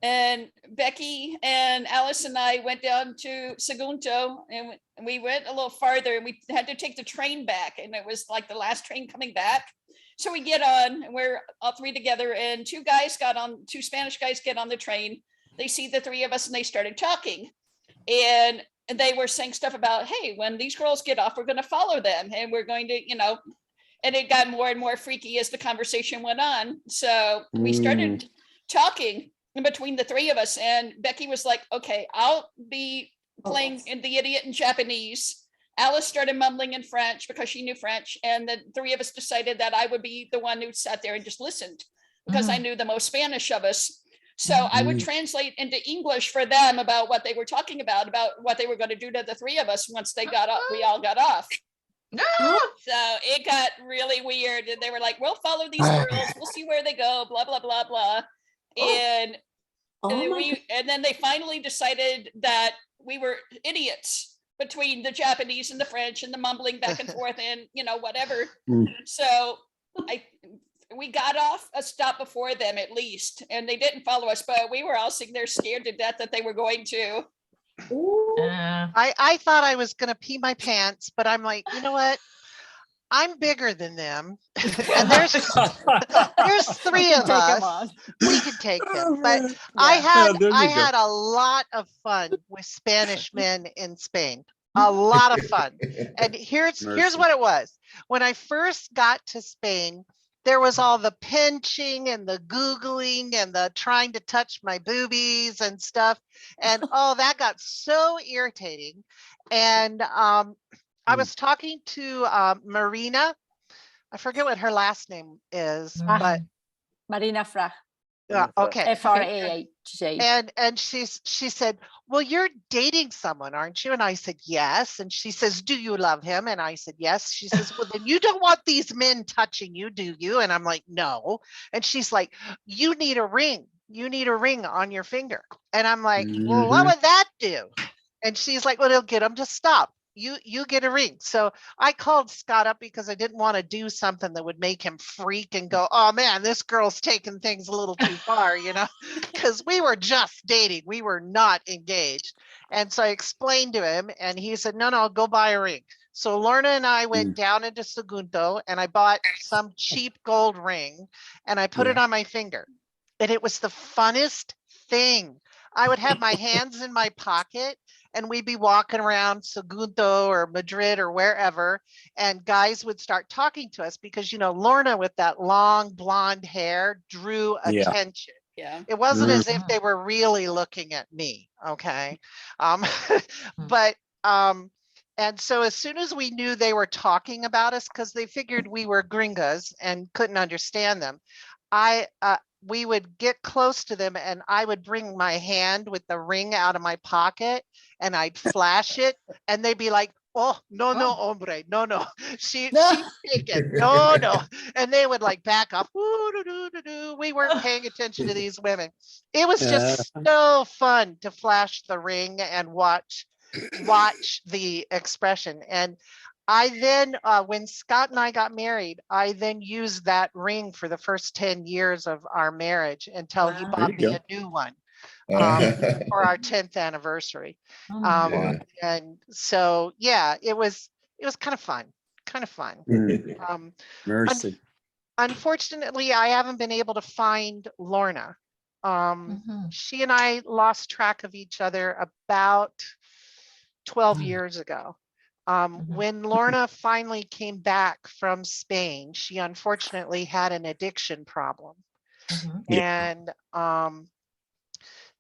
And Becky and Alice and I went down to Sagunto and we went a little farther and we had to take the train back. And it was like the last train coming back. So we get on and we're all three together and two Spanish guys get on the train. They see the three of us and they started talking. And they were saying stuff about, hey, when these girls get off, we're going to follow them and we're going to, and it got more and more freaky as the conversation went on. So we started talking in between the three of us, and Becky was like, okay, I'll be playing the idiot in Japanese. Alice started mumbling in French because she knew French, and the three of us decided that I would be the one who sat there and just listened because I knew the most Spanish of us. So I would translate into English for them about what they were talking about what they were going to do to the three of us once they got up. We all got off. So it got really weird, and they were like, "We'll follow these girls. We'll see where they go." Blah blah blah blah. And and then they finally decided that we were idiots between the Japanese and the French and the mumbling back and forth and whatever. So we got off a stop before them at least, and they didn't follow us, but we were all sitting there scared to death that they were going to. I thought I was going to pee my pants, but I'm like, you know what? I'm bigger than them. And there's 3 of us. We can take them. But I had a lot of fun with Spanish men in Spain. A lot of fun. And here's what it was. When I first got to Spain, there was all the pinching and the Googling and the trying to touch my boobies and stuff. And that got so irritating. And I was talking to Marina. I forget what her last name is, but Marina Frag. Okay. F-R-A-H-J. And she said, well, you're dating someone, aren't you? And I said, yes. And she says, do you love him? And I said, yes. She says, well, then you don't want these men touching you, do you? And I'm like, no. And she's like, you need a ring. You need a ring on your finger. And I'm like, well, what would that do? And she's like, well, it'll get them to stop. You get a ring. So I called Scott up because I didn't want to do something that would make him freak and go, oh man, this girl's taking things a little too far, because we were just dating. We were not engaged. And so I explained to him and he said, no, go buy a ring. So Lorna and I went down into Sagunto and I bought some cheap gold ring and I put it on my finger. And it was the funnest thing. I would have my hands in my pocket and we'd be walking around Sagunto or Madrid or wherever, and guys would start talking to us because, Lorna with that long blonde hair drew attention. Yeah. It wasn't as if they were really looking at me. Okay. And so as soon as we knew they were talking about us, because they figured we were gringas and couldn't understand them, we would get close to them and I would bring my hand with the ring out of my pocket and I'd flash it and they'd be like, oh, no, hombre, no. She's taken, no. And they would like back up. We weren't paying attention to these women. It was just so fun to flash the ring and watch the expression. And I then, when Scott and I got married, I then used that ring for the first 10 years of our marriage until he bought me a new one for our 10th anniversary. And so, it was kind of fun, Mercy. Unfortunately, I haven't been able to find Lorna. She and I lost track of each other about 12 years ago. When Lorna finally came back from Spain, she unfortunately had an addiction problem. And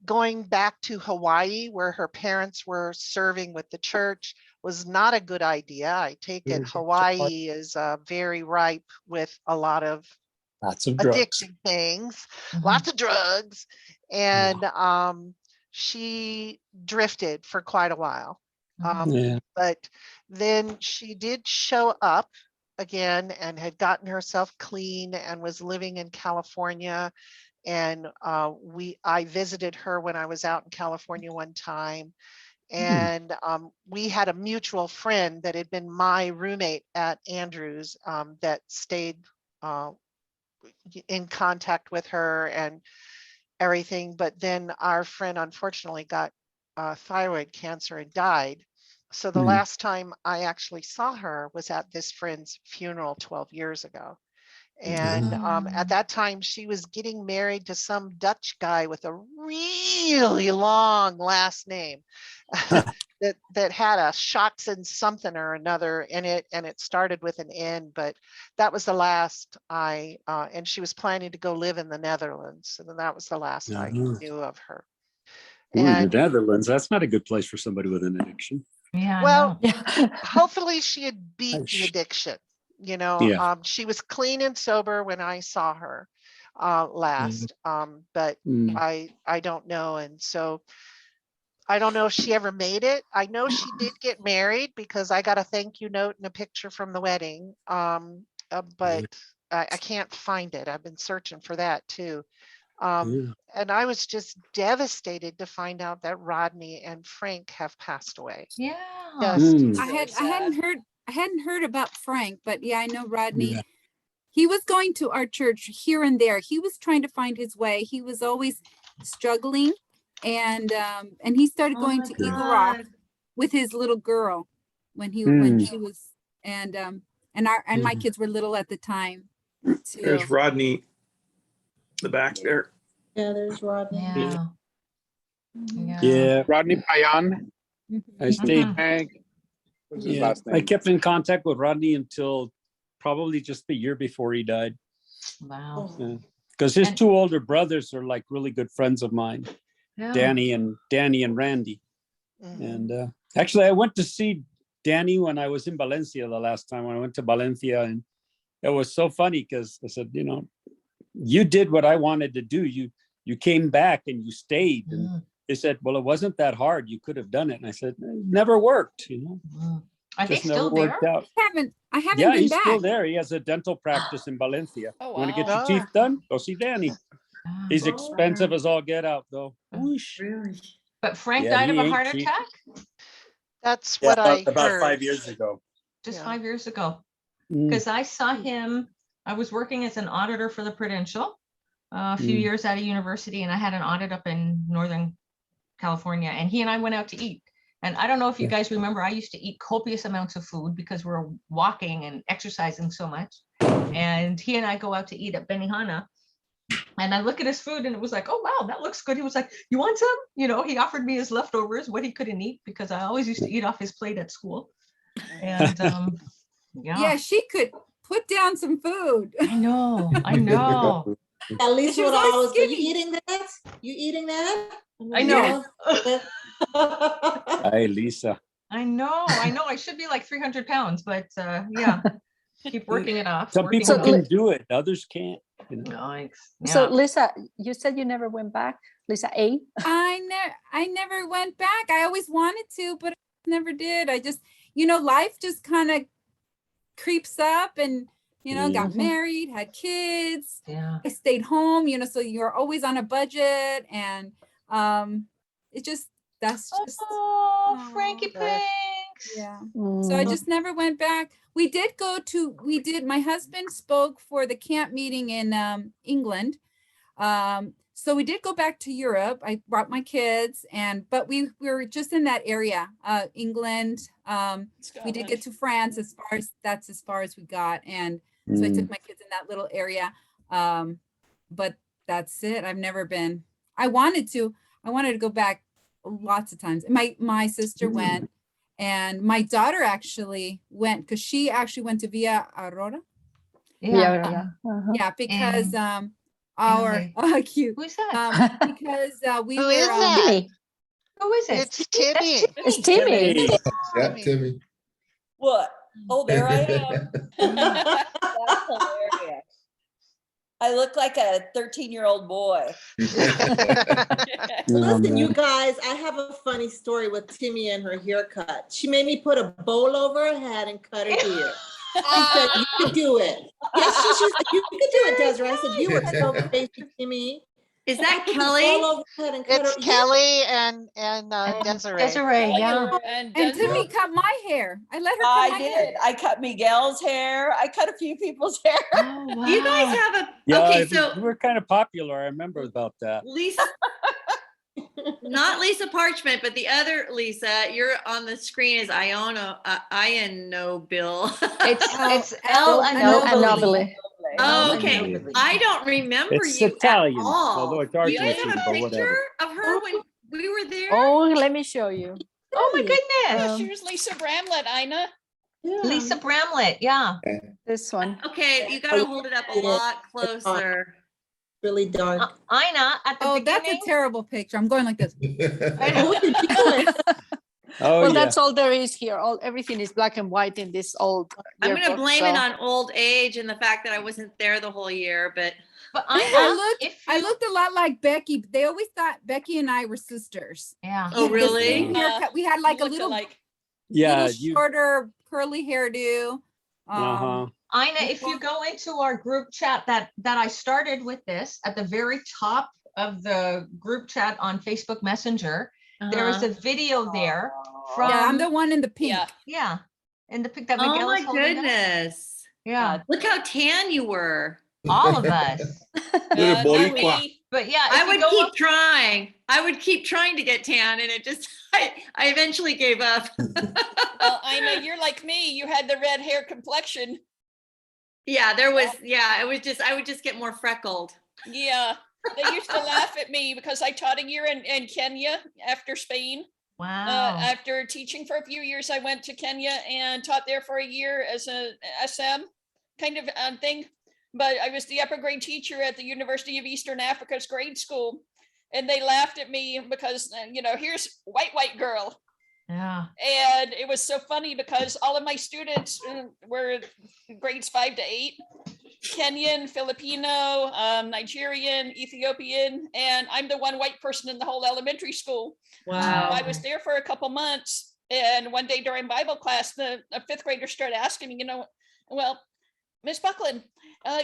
going back to Hawaii, where her parents were serving with the church, was not a good idea. I take it Hawaii is very ripe with a lot of addicting things, lots of drugs. And she drifted for quite a while. But then she did show up again and had gotten herself clean and was living in California. And I visited her when I was out in California one time. And we had a mutual friend that had been my roommate at Andrews that stayed in contact with her and everything. But then our friend unfortunately got thyroid cancer and died. So the last time I actually saw her was at this friend's funeral 12 years ago. And at that time, she was getting married to some Dutch guy with a really long last name that had a Schatzen something or another in it, and it started with an N, but that was the last and she was planning to go live in the Netherlands. And then that was the last I knew of her. Ooh, the Netherlands, that's not a good place for somebody with an addiction. Yeah. Well, hopefully she had beat the addiction. She was clean and sober when I saw her last, but I don't know. And so I don't know if she ever made it. I know she did get married because I got a thank you note and a picture from the wedding. But I can't find it. I've been searching for that too. And I was just devastated to find out that Rodney and Frank have passed away. Yeah. I hadn't heard about Frank, but yeah, I know Rodney. Yeah. He was going to our church here and there. He was trying to find his way. He was always struggling, and he started going to Eagle Rock with his little girl when she was, and my kids were little at the time too. There's Rodney, the back there. Yeah, there's Rodney. Yeah. Rodney Payan. I stayed. Hank. What's his Yeah, last name? I kept in contact with Rodney until probably just the year before he died. Wow. Because his two older brothers are like really good friends of mine, Danny and Randy. And actually, I went to see Danny when I was in Valencia the last time. When I went to Valencia, and it was so funny because I said, you did what I wanted to do. You came back and you stayed. And they said, well, it wasn't that hard. You could have done it. And I said, it never worked, Are they Just never still worked there? out. I haven't Yeah, been he's back. still there. He has a dental practice in Valencia. Oh, Want to get wow. your teeth done? Go see Danny. He's expensive as all get out, though. Whoosh. Really? But Frank Yeah, died he of a ain't heart cheap. attack That's what I about heard. 5 years ago. just 5 years ago. Mm. Because I saw him, I was working as an auditor for the Prudential a few years out of university, and I had an audit up in Northern California, and he and I went out to eat. And I don't know if you guys remember, I used to eat copious amounts of food because we were walking and exercising so much. And he and I go out to eat at Benihana. And I look at his food and it was like, oh, wow, that looks good. He was like, you want some? He offered me his leftovers, what he couldn't eat, because I always used to eat off his plate at school. And Yeah, she could put down some food. I know. At least She was what I always was, are you skinny. eating that? You eating that? I know. Hi, Lisa. I know. I should be like 300 pounds, but yeah, keep working it off. Some people can do it, others can't. So Lisa, you said you never went back. Lisa A. I never went back. I always wanted to, but I never did. I just, life just kind of creeps up, and got married, had kids. Yeah. I stayed home, so you're always on a budget, and that's just Frankie Pinks. Yeah. So I just never went back. My husband spoke for the camp meeting in England. So we did go back to Europe. I brought my kids, but we were just in that area, England. We did get to France as far as we got. And so I took my kids in that little area. But that's it. I've never been. I wanted to go back lots of times. My sister went, and my daughter actually went, because she actually went to Villa Aurora. Yeah. Yeah, because cute. Who's that? Because we Who were is that? Who is it? It's Timmy. It's Timmy. Yeah, Timmy. What? Oh, there I am. That's hilarious. I look like a 13-year-old boy. Listen, you guys, I have a funny story with Timmy and her haircut. She made me put a bowl over her head and cut her hair. She said, you could do it. Yes, she said, you could do it, Desiree. I said, you were so crazy, Timmy. Is that I put the Kelly? bowl over her head and cut It's her- Kelly and Desiree. Desiree, yeah. And And Timmy cut my hair. I let her cut I my did. hair. I cut Miguel's hair. I cut a few people's hair. Oh, wow. You guys have a Yeah, so we were kind of popular. I remember about that. Lisa, not Lisa Parchment, but the other Lisa. You're on the screen as Iona Bill. It's El Nobili. Oh, okay. I don't remember It's you Italian, at all. although it's Do you guys Argentine, have a but picture whatever. of her when we were there? Oh, let me show you. Oh my goodness. Here's Lisa Bramlett, Ina. Lisa Bramlett, yeah. This one. Okay, you gotta hold it up a lot closer. Really dark. Ina at the Oh, beginning. that's a terrible picture. I'm going like this. Oh, Well, yeah. that's all there is here. Everything is black and white in this old I'm gonna yearbook, blame so- it on old age and the fact that I wasn't there the whole year, but But I looked a lot like Becky. They always thought Becky and I were sisters. Yeah. Oh, really? We had like a little, little shorter curly hairdo. Ina, if you go into our group chat that I started with this, at the very top of the group chat on Facebook Messenger, there is a video there from. Yeah, I'm the one in the pink. Yeah. In the pink that Miguel Oh my is holding up. goodness. Yeah. Look how tan you were. All of us. But yeah, I would keep trying. I would keep trying to get tan, and it just, I eventually gave up. Well, Ina, you're like me. You had the red hair complexion. Yeah, there was, yeah, it was just, I would just get more freckled. Yeah. They used to laugh at me because I taught a year in Kenya after Spain. Wow. After teaching for a few years, I went to Kenya and taught there for a year as a SM kind of thing. But I was the upper grade teacher at the University of Eastern Africa's grade school. And they laughed at me because, here's white girl. Yeah. And it was so funny because all of my students were grades 5 to 8, Kenyan, Filipino, Nigerian, Ethiopian, and I'm the one white person in the whole elementary school. Wow. I was there for a couple months, and one day during Bible class, a fifth grader started asking me, well, Miss Buckland,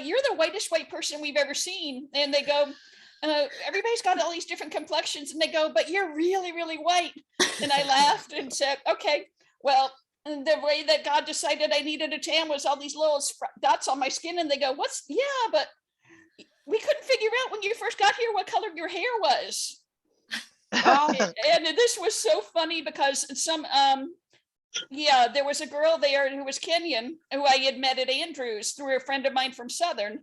you're the whitest white person we've ever seen. And they go, everybody's got all these different complexions, and they go, but you're really, really white. And I laughed and said, okay, well, the way that God decided I needed a tan was all these little dots on my skin. And they go, but we couldn't figure out when you first got here what color your hair was. And this was so funny because there was a girl there who was Kenyan who I had met at Andrews through a friend of mine from Southern.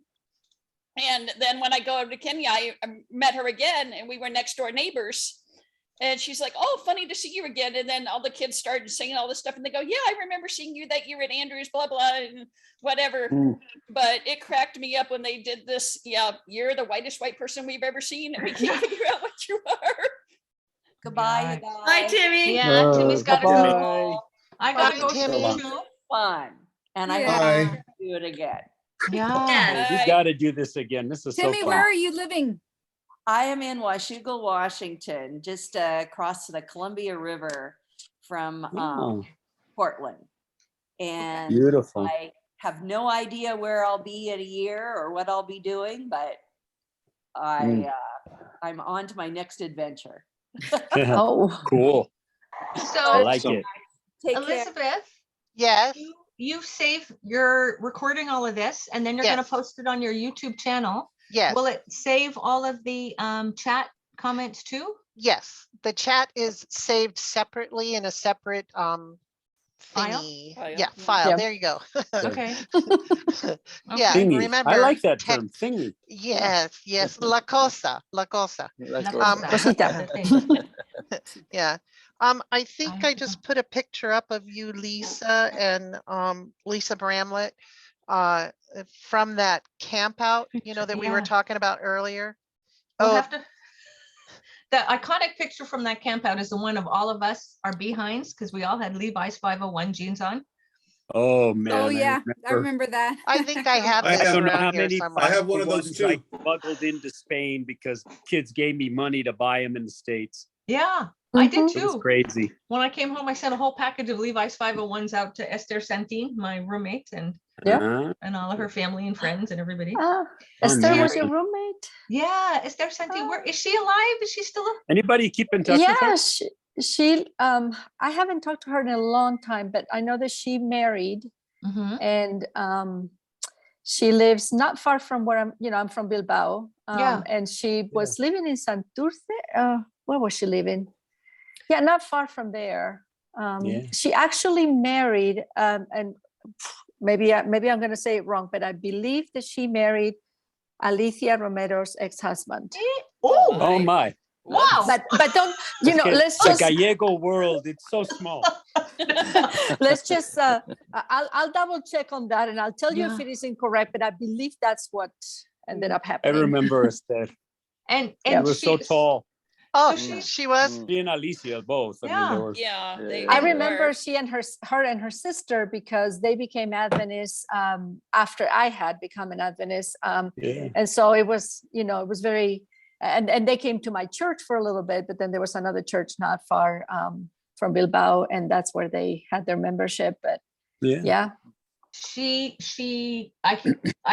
And then when I go over to Kenya, I met her again, and we were next door neighbors. And she's like, oh, funny to see you again. And then all the kids started saying all this stuff, and they go, yeah, I remember seeing you that year at Andrews, blah, blah, and whatever. But it cracked me up when they did this. Yeah, you're the whitest white person we've ever seen, and we can't figure out what you are. Goodbye, you guys. Bye, Timmy. Yeah, Timmy's got to bye. go. I got to go Timmy. too. Fun. And I Bye. want to do it again. Yeah. We got to do this again. This is Timmy, so fun. where are you living? I am in Washougal, Washington, just across the Columbia River from Portland. And Beautiful. I have no idea where I'll be in a year or what I'll be doing, but I'm on to my next adventure. Cool. So I like it. Take Elizabeth, care. Yes. You save your recording all of this, and then you're going to post it on your YouTube channel. Yes. Will it save all of the chat comments too? Yes. The chat is saved separately in a separate thingy. File? Yeah, file. Yeah. There you go. Okay. Yeah. Thingy. Remember, I like that term, thingy. Yes. La cosa. Cosita. Yeah. I think I just put a picture up of you, Lisa, and Lisa Bramlett, from that camp out, that we were talking about earlier. We'll have to. The iconic picture from that camp out is the one of all of us, our behinds, because we all had Levi's 501 jeans on. Oh man. Oh yeah, I remember that. I think I have I this don't know how around here many. somewhere. I have one of those too. I smuggled into Spain because kids gave me money to buy them in the States. Yeah, I did It was too. crazy. When I came home, I sent a whole package of Levi's 501s out to Esther Santin, my roommate, and all of her family and friends and everybody. Esther nice. was your roommate? Yeah, Esther Santin. Where is she alive? Is she still? Anybody keep in touch with her? Yeah, she I haven't talked to her in a long time, but I know that she married, and she lives not far from where I'm from Bilbao. And she was living in Santurce. Where was she living? Yeah, not far from there. She actually married, and maybe I'm going to say it wrong, but I believe that she married Alicia Romero's ex-husband. Oh my. Wow. But don't, let's the just Gallego world, it's so small. let's just I'll double check on that, and I'll tell you if it is incorrect, but I believe that's what ended up I happening. remember Esther. And She was so tall. Oh, So she was. She and Alicia both. I mean, they were. Yeah, I remember she and her and her sister, because they became Adventists after I had become an Adventist. And so it was, it was very, and they came to my church for a little bit, but then there was another church not far from Bilbao, and that's where they had their membership. But yeah. I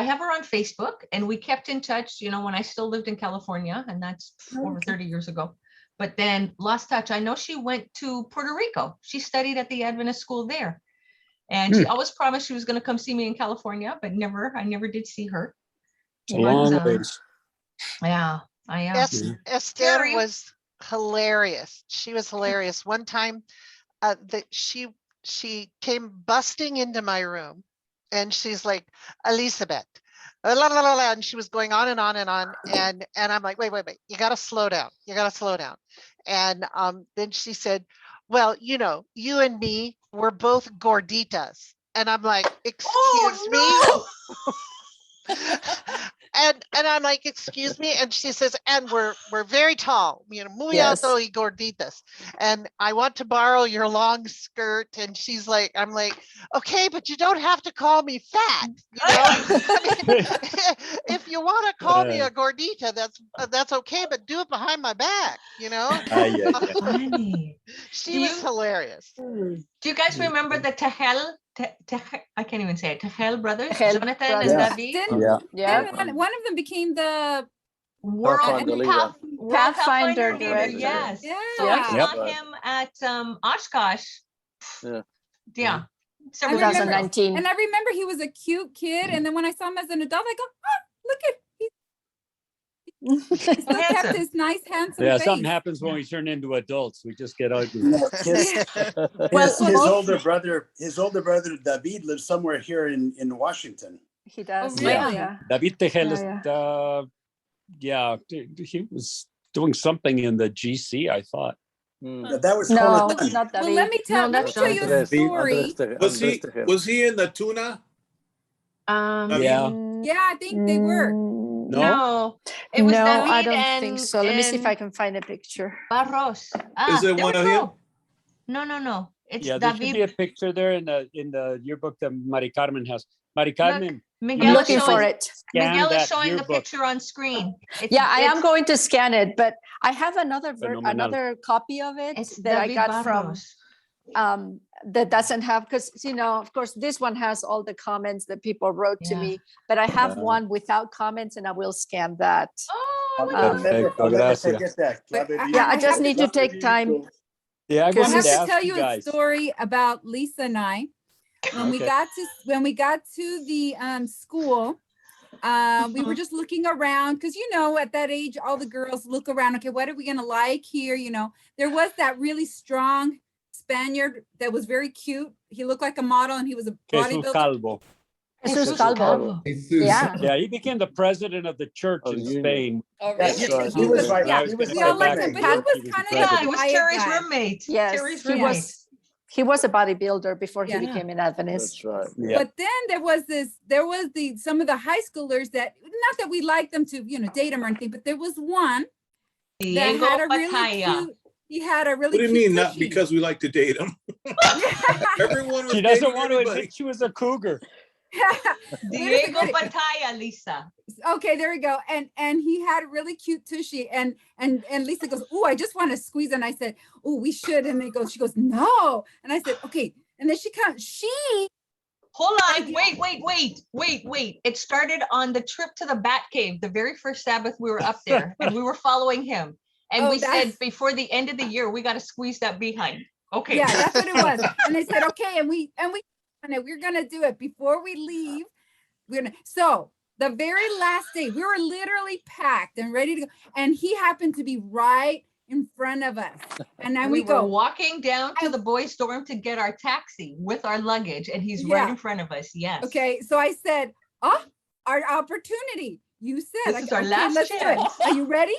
have her on Facebook, and we kept in touch, when I still lived in California, and that's over 30 years ago. But then lost touch. I know she went to Puerto Rico. She studied at the Adventist school there. And she always promised she was going to come see me in California, but I never did see her. It's a long ways. Yeah, I am. Esther was hilarious. She was hilarious. One time she came busting into my room, and she's like, Elizabeth, la, la, la, la, and she was going on and on and on. And I'm like, wait, you got to slow down. You got to slow down. And then she said, well, you and me, we're both gorditas. And I'm like, excuse me? And I'm like, excuse me? And she says, and we're very tall, muy alto y gorditas. And I want to borrow your long skirt. And she's like, I'm like, okay, but you don't have to call me fat. I mean, if you want to call me a gordita, that's okay, but do it behind my back, Funny. She was hilarious. Do you guys remember the Tehel? I can't even say it. Tehel brothers, Jonathan brothers. and David. Then one of them became the Pathfinder director. Yes. Yeah. So I saw him at Oshkosh. Yeah. 2019. And I remember he was a cute kid. And then when I saw him as an adult, I go, look at he still kept his nice, handsome face. Something happens when we turn into adults. We just get ugly. His older brother, David, lives somewhere here in Washington. He does. Oh, really? Yeah. David Tejel, he was doing something in the GC, I thought. That was not David. Well, let me tell you a story. Was he in the tuna? Yeah, I think they were. No, it was David I don't think so. Let me see if I can find a picture. Barros. Is it one of him? No. It's there David. should be a picture there in the yearbook that Mari Carmen has. Mari Carmen. Miguel I'm looking for it. Miguel is showing the picture on screen. I am going to scan it, but I have another copy of it that I got Barros. from that doesn't have, because of course this one has all the comments that people wrote to me, but I have one without comments, and I will scan that. I just need to take time. I have to tell you a story about Lisa and I. When we got to the school, we were just looking around, because at that age all the girls look around. Okay, what are we gonna like here? There was that really strong Spaniard that was very cute. He looked like a model, and he was a bodybuilder. Jesus Calvo. Yeah, he became the president of the church in Spain. Oh, really? He was right. He was Terry's roommate. Yes, he was a bodybuilder before he became an Adventist. That's right. Yeah. But then there was some of the high schoolers that, not that we liked them to date them or anything, but there was one that had a really cute. He had a really. What do you mean? Not because we like to date him. Everyone was. She doesn't want to admit she was a cougar. Diego Pataya, Lisa. Okay, there we go. And he had a really cute tushy, and Lisa goes, "Oh, I just want to squeeze." And I said, "Oh, we should." And she goes, "No." And I said, "Okay." And then hold on, wait. It started on the trip to the Bat Cave, the very first Sabbath we were up there, and we were following him. And we said before the end of the year, we got to squeeze that behind. Okay. Yeah, that's what it was. And they said, okay, and we're gonna do it before we leave. So the very last day, we were literally packed and ready to go. And he happened to be right in front of us. And then we were walking down to the boys' dorm to get our taxi with our luggage, and he's right in front of us. Yes. Okay. So I said, our opportunity. You said, this is our last let's chance. do it. Are you ready?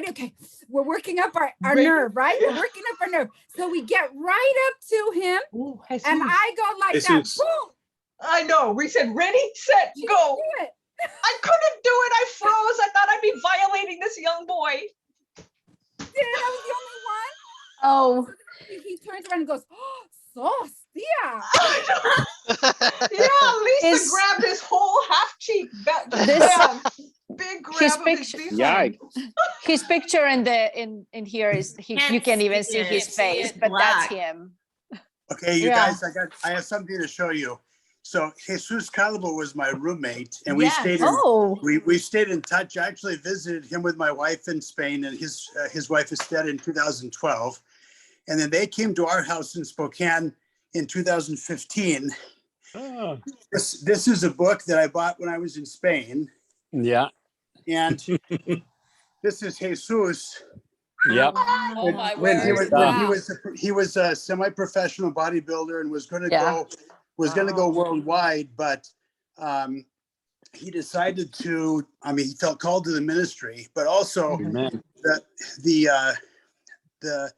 Okay. We're working up our nerve, right? We're working up our nerve. So we get right up to him. Ooh, and I go like that. Boom. I know. We said, ready, set, go. I couldn't do it. I froze. I thought I'd be violating this young boy. I Oh. He turns around and goes, oh, sos, tia. Yeah, Lisa His- grabbed his whole half cheek. This- Big grab his of his picture- beef. Yikes. His picture in here is you can't even see his face, but that's him. Okay, you Yeah. guys, I have something to show you. So Jesus Calvo was my roommate, and we Yes. stayed in Oh. we stayed in touch. I actually visited him with my wife in Spain and his wife Esther in 2012, and then they came to our house in Spokane in 2015. Oh. This is a book that I bought when I was in Spain, Yeah. and this is Jesus. Yep. Oh my When word. he was a semi-professional bodybuilder and was going to Yeah. go worldwide, but he decided to. I mean, he felt called to the ministry, but also Amen. that the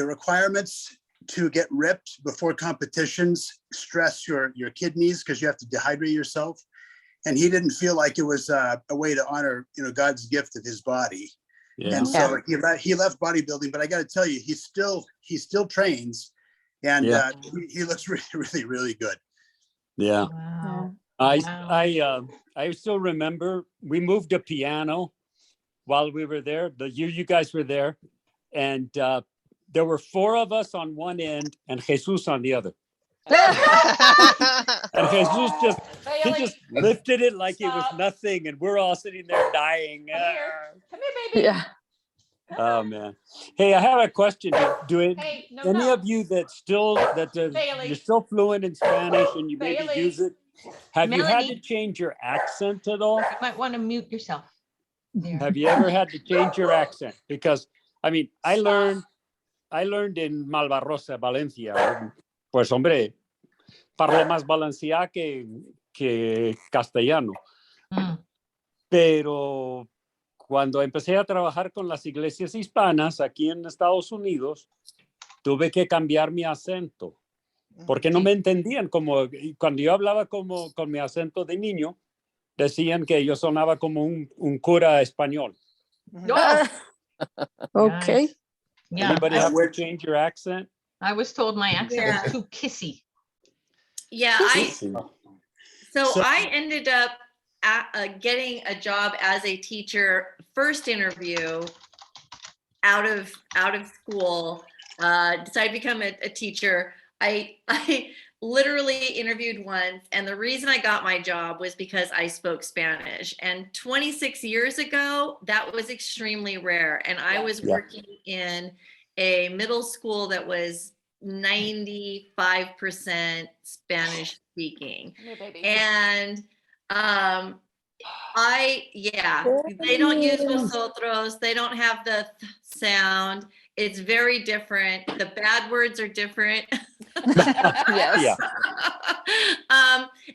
requirements to get ripped before competitions stress your kidneys because you have to dehydrate yourself, and he didn't feel like it was a way to honor God's gift of his body. Yeah. And so he left bodybuilding, but I got to tell you, he still trains, and he looks really, really, really good. Yeah. Wow. I still remember we moved a piano while we were there. The year you guys were there, and there were 4 of us on one end and Jesus on the other. And Jesus just lifted it like it was nothing, and we're all sitting there dying. Come here, baby. Yeah. Oh man! Hey, I have a question. Do Hey, no, any no. of you you're still fluent in Spanish and you maybe Bailey. use it? Have you had to Melanie. change your accent at all? You might want to mute yourself. There. Have you ever had to change your accent? Because I mean, I learned in Malvarrosa, Valencia. Pues hombre, parlo más valencià que castellano. Mm. Pero cuando empecé a trabajar con las iglesias hispanas aquí en Estados Unidos, tuve que cambiar mi acento, porque no me entendían. Como cuando yo hablaba con mi acento de niño, decían que yo sonaba como un cura español. Okay. Yeah. Anybody have to change your accent? I was told my accent Yeah. was too kissy. Yeah, So- I ended up getting a job as a teacher, first interview out of school, decided to become a teacher. I literally interviewed once, and the reason I got my job was because I spoke Spanish. And 26 years ago, that was extremely rare. And I was working in a middle school that was 95% Spanish speaking. Come here, baby. And they don't use vosotros. They don't have the sound. It's very different. The bad words are different. Yes.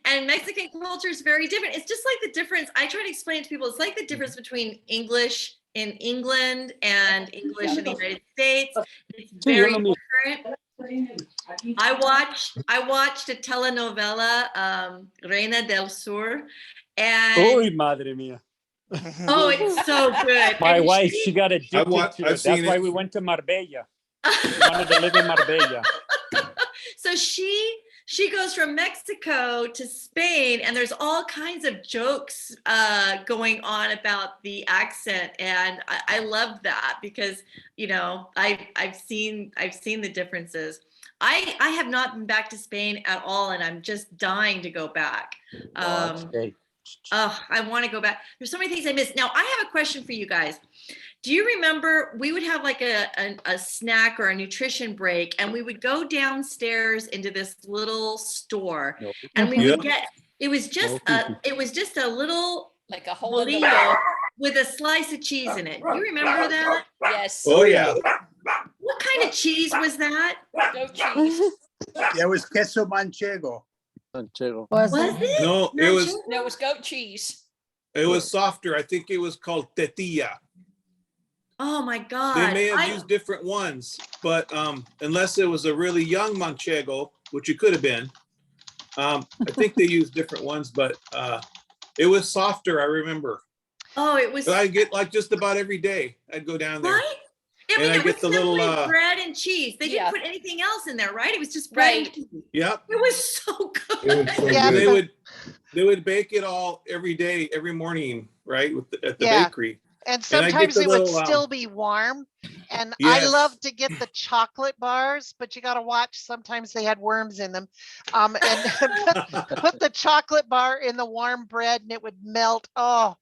And Mexican culture is very different. It's just like the difference. I try to explain to people, it's like the difference between English in England and English in the United States. It's very different. I watched a telenovela, Reina del Sur, and Uy, madre mía. oh, it's so good. My And wife, she got addicted to I've it. seen That's why it. we went to Marbella. She wanted to live in Marbella. So she goes from Mexico to Spain, and there's all kinds of jokes going on about the accent, and I love that because I've seen the differences. I have not been back to Spain at all, and I'm just dying to go back. I want to go back. There's so many things I missed. Now I have a question for you guys. Do you remember we would have like a snack or a nutrition break, and we would go downstairs into this little store, and we would get, it was just a little like a whole bolillo with a slice of cheese in it. Do you remember that? Yes. Oh yeah. What kind of cheese was that? Goat cheese. Yeah, it was queso manchego. Was it? No, it was No, it was goat cheese. softer. I think it was called tetilla. Oh my God. They may have used different ones, but unless it was a really young manchego, which it could have been, I think they used different ones, but it was softer, I remember. Oh, it was. I get like just about every day. I'd go down there. Right? It And I it get was the little, simply bread and cheese. They didn't put anything else in there, right? It was just bread and cheese. Yep. It was so good. And they would bake it all every day, every morning, right? At the bakery. And I get sometimes the it would little, still be warm. And I Yes. love to get the chocolate bars, but you got to watch. Sometimes they had worms in them. And put the chocolate bar in the warm bread and it would melt. Oh,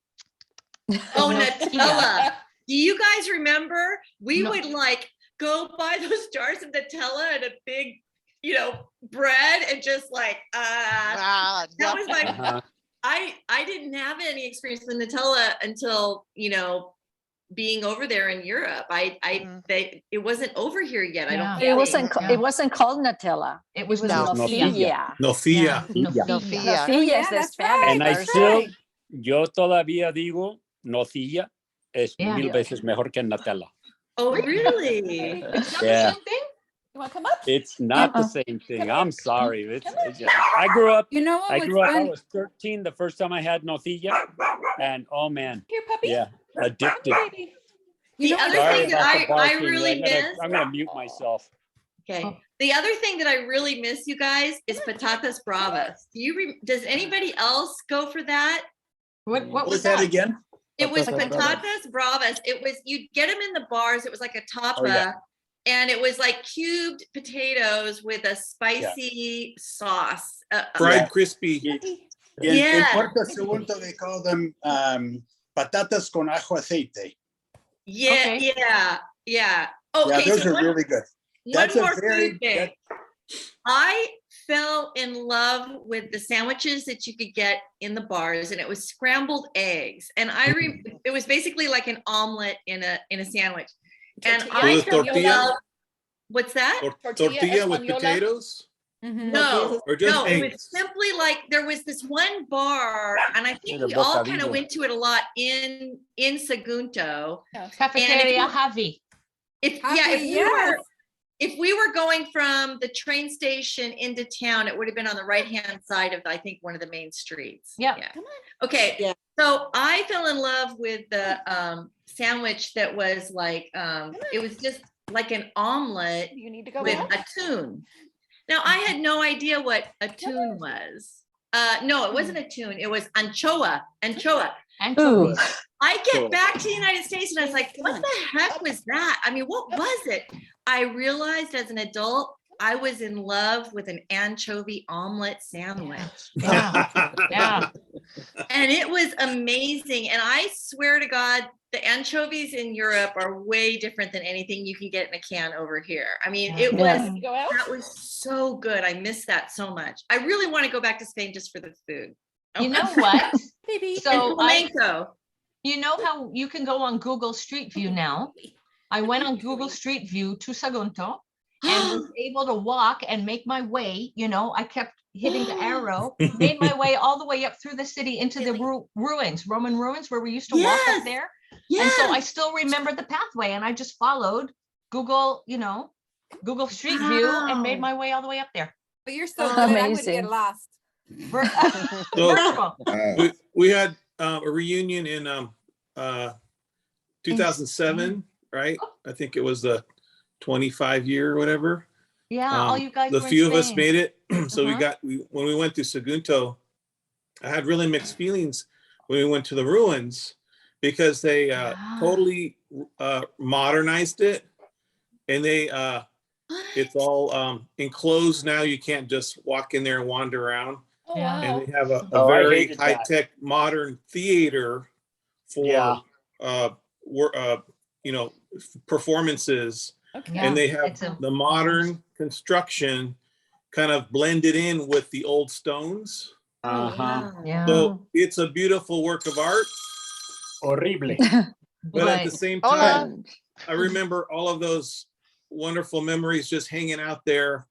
Nutella. Do you guys remember? We would like go buy those jars of Nutella and a big, bread and just like, that was my, I didn't have any experience with Nutella until, being over there in Europe. It wasn't over here yet. I don't think. It wasn't called Nutella. It was Nocilla. Nocilla. Nocilla is the Spanish And I version. still, yo todavía digo, nocilla es mil veces mejor que Nutella. Oh, really? Yeah. You want to come up? It's not the same thing. I'm sorry. It's just, I grew up. I was 13 the first time I had nocilla, and oh man, here, puppy. Yeah, addicted. The other thing that I really miss. I'm gonna mute myself. Okay. The other thing that I really miss, you guys, is patatas bravas. Does anybody else go for that? What was that again? It was patatas bravas. It was, you'd get them in the bars. It was like a tapa. And it was like cubed potatoes with a spicy sauce. Fried crispy. In Puerto Sagunto, they call them patatas con ajo aceite. Yeah. Oh, okay, those are really good. One more food thing. I fell in love with the sandwiches that you could get in the bars, and it was scrambled eggs. And it was basically like an omelet in a sandwich. And I love, what's that? Tortilla with potatoes? No, or just it eggs? was simply like there was this one bar, and I think we all kind of went to it a lot in Sagunto. Cafeteria Javi. If we were going from the train station into town, it would have been on the right-hand side of, I think, one of the main streets. Yeah. Come on. Okay. Yeah. So I fell in love with the sandwich that was like, it was just like an omelet with a tune. Now, I had no idea what a tune was. No, it wasn't a tune. It was anchoa. Anchovies. I get back to the United States and I was like, what the heck was that? I mean, what was it? I realized as an adult, I was in love with an anchovy omelet sandwich. Yeah. And it was amazing. And I swear to God, the anchovies in Europe are way different than anything you can get in a can over here. I mean, that was so good. I miss that so much. I really want to go back to Spain just for the food. You know what? So you know how you can go on Google Street View now? I went on Google Street View to Sagunto and was able to walk and make my way. I kept hitting the arrow, made my way all the way up through the city into the Roman ruins where we used to walk up there. And so I still remember the pathway, and I just followed Google Street View and made my way all the way up there. But you're so good, I wouldn't get lost. So we had a reunion in 2007, right? I think it was the 25 year or whatever. Yeah, all you guys. The few of us made it. So when we went to Sagunto, I had really mixed feelings when we went to the ruins because they totally modernized it, and they it's all enclosed now. You can't just walk in there and wander around. Oh, wow. And they have a very high-tech modern theater for performances. Okay. And they have the modern construction kind of blended in with the old stones. So it's a beautiful work of art. Horrible. But at the same time, I remember all of those wonderful memories just hanging out there,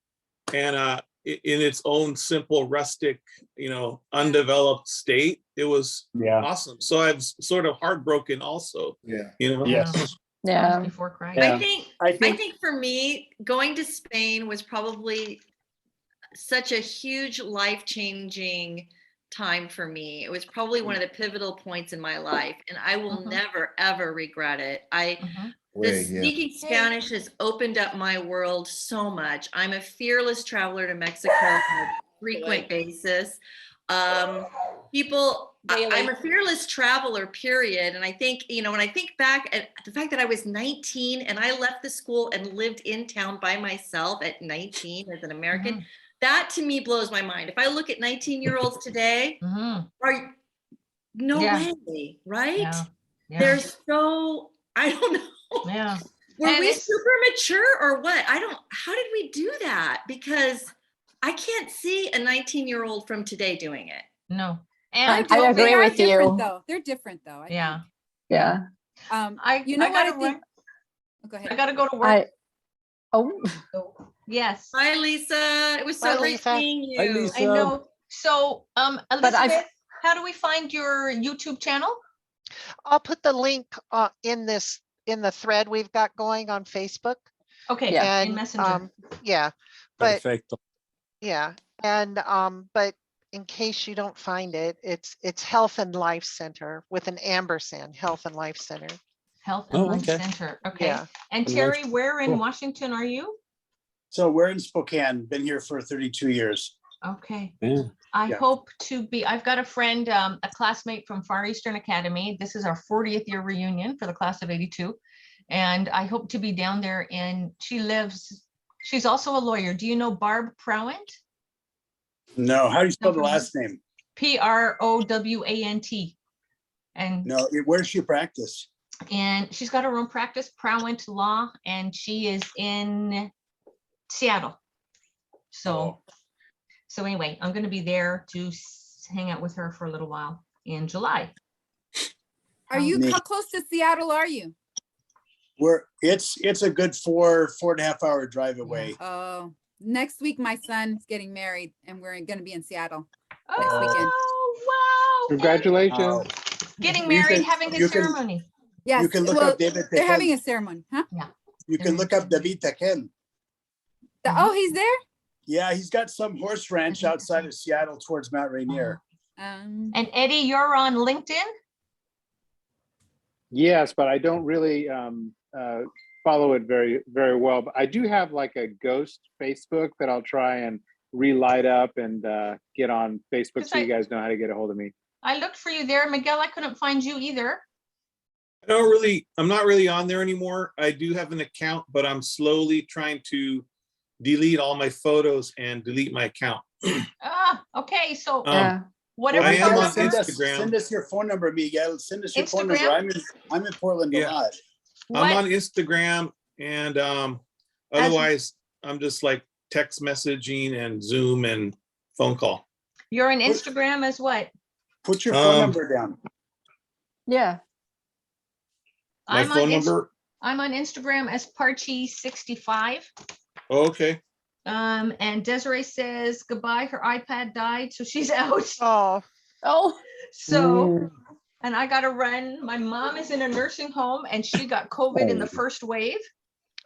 and in its own simple, rustic, undeveloped state. It was awesome. So I was sort of heartbroken also. Yes. Yeah. Before crying. I think for me, going to Spain was probably such a huge life-changing time for me. It was probably one of the pivotal points in my life, and I will never ever regret it. Speaking Spanish has opened up my world so much. I'm a fearless traveler to Mexico on a frequent basis. I'm a fearless traveler, period. And I think, when I think back at the fact that I was 19 and I left the school and lived in town by myself at 19 as an American, that to me blows my mind. If I look at 19-year-olds today, no way, right? Yeah. They're so, I don't know. Yeah. Were we super mature or what? How did we do that? Because I can't see a 19-year-old from today doing it. No. And I agree with you. They're different though. I think. Yeah. You know what I think? Go ahead. I gotta go to work. Yes. Hi, Lisa. It was so great seeing you. Hi, Lisa. I know. So, Elizabeth, how do we find your YouTube channel? I'll put the link in the thread we've got going on Facebook. Okay. And, in Messenger. But Perfecto. but in case you don't find it, it's Health and Life Center with an ampersand, Health and Life Center. Health and Life Center. Okay. Yeah. And Terry, where in Washington are you? So we're in Spokane, been here for 32 years. Okay. Yeah. I hope to be, I've got a friend, a classmate from Far Eastern Academy. This is our 40th year reunion for the class of 82. And I hope to be down there she's also a lawyer. Do you know Barb Prowant? No, how do you spell the last name? Prowant. And no, where does she practice? And she's got her own practice, Prowant Law, and she is in Seattle. So anyway, I'm going to be there to hang out with her for a little while in July. How close to Seattle are you? It's a good 4.5 hour drive away. Oh, next week my son's getting married and we're going to be in Seattle next weekend. Oh, wow. Congratulations. Getting married, having his ceremony. Yes. You can look up David. They're having a ceremony, huh? Yeah. You can look up David Tequel. Oh, he's there? Yeah, he's got some horse ranch outside of Seattle towards Mount Rainier. And Eddie, you're on LinkedIn? Yes, but I don't really follow it very, very well. But I do have like a ghost Facebook that I'll try and relight up and get on Facebook so you guys know how to get a hold of me. I looked for you there. Miguel, I couldn't find you either. I'm not really on there anymore. I do have an account, but I'm slowly trying to delete all my photos and delete my account. Okay. So whatever. I am on Instagram. Send us your phone number, Miguel. Send us your phone number. I'm in Portland a lot. I'm on Instagram, and otherwise I'm just like text messaging and Zoom and phone call. You're on Instagram as what? Put your phone number down. Yeah. My phone number? I'm on Instagram as Parchi65. Okay. And Desiree says goodbye. Her iPad died, so she's out. Oh. So, and I got to run. My mom is in a nursing home, and she got COVID in the first wave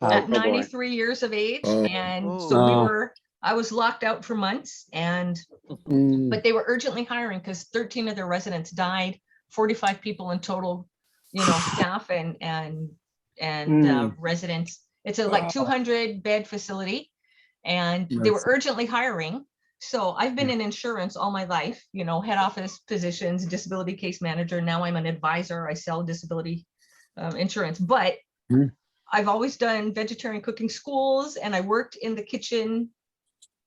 at 93 years of age, and so I was locked out for months, but they were urgently hiring because 13 of their residents died. 45 people in total, staff and residents. It's a like 200 bed facility, and they were urgently hiring. So I've been in insurance all my life, head office positions, disability case manager. Now I'm an advisor. I sell disability insurance, but I've always done vegetarian cooking schools, and I worked in the kitchen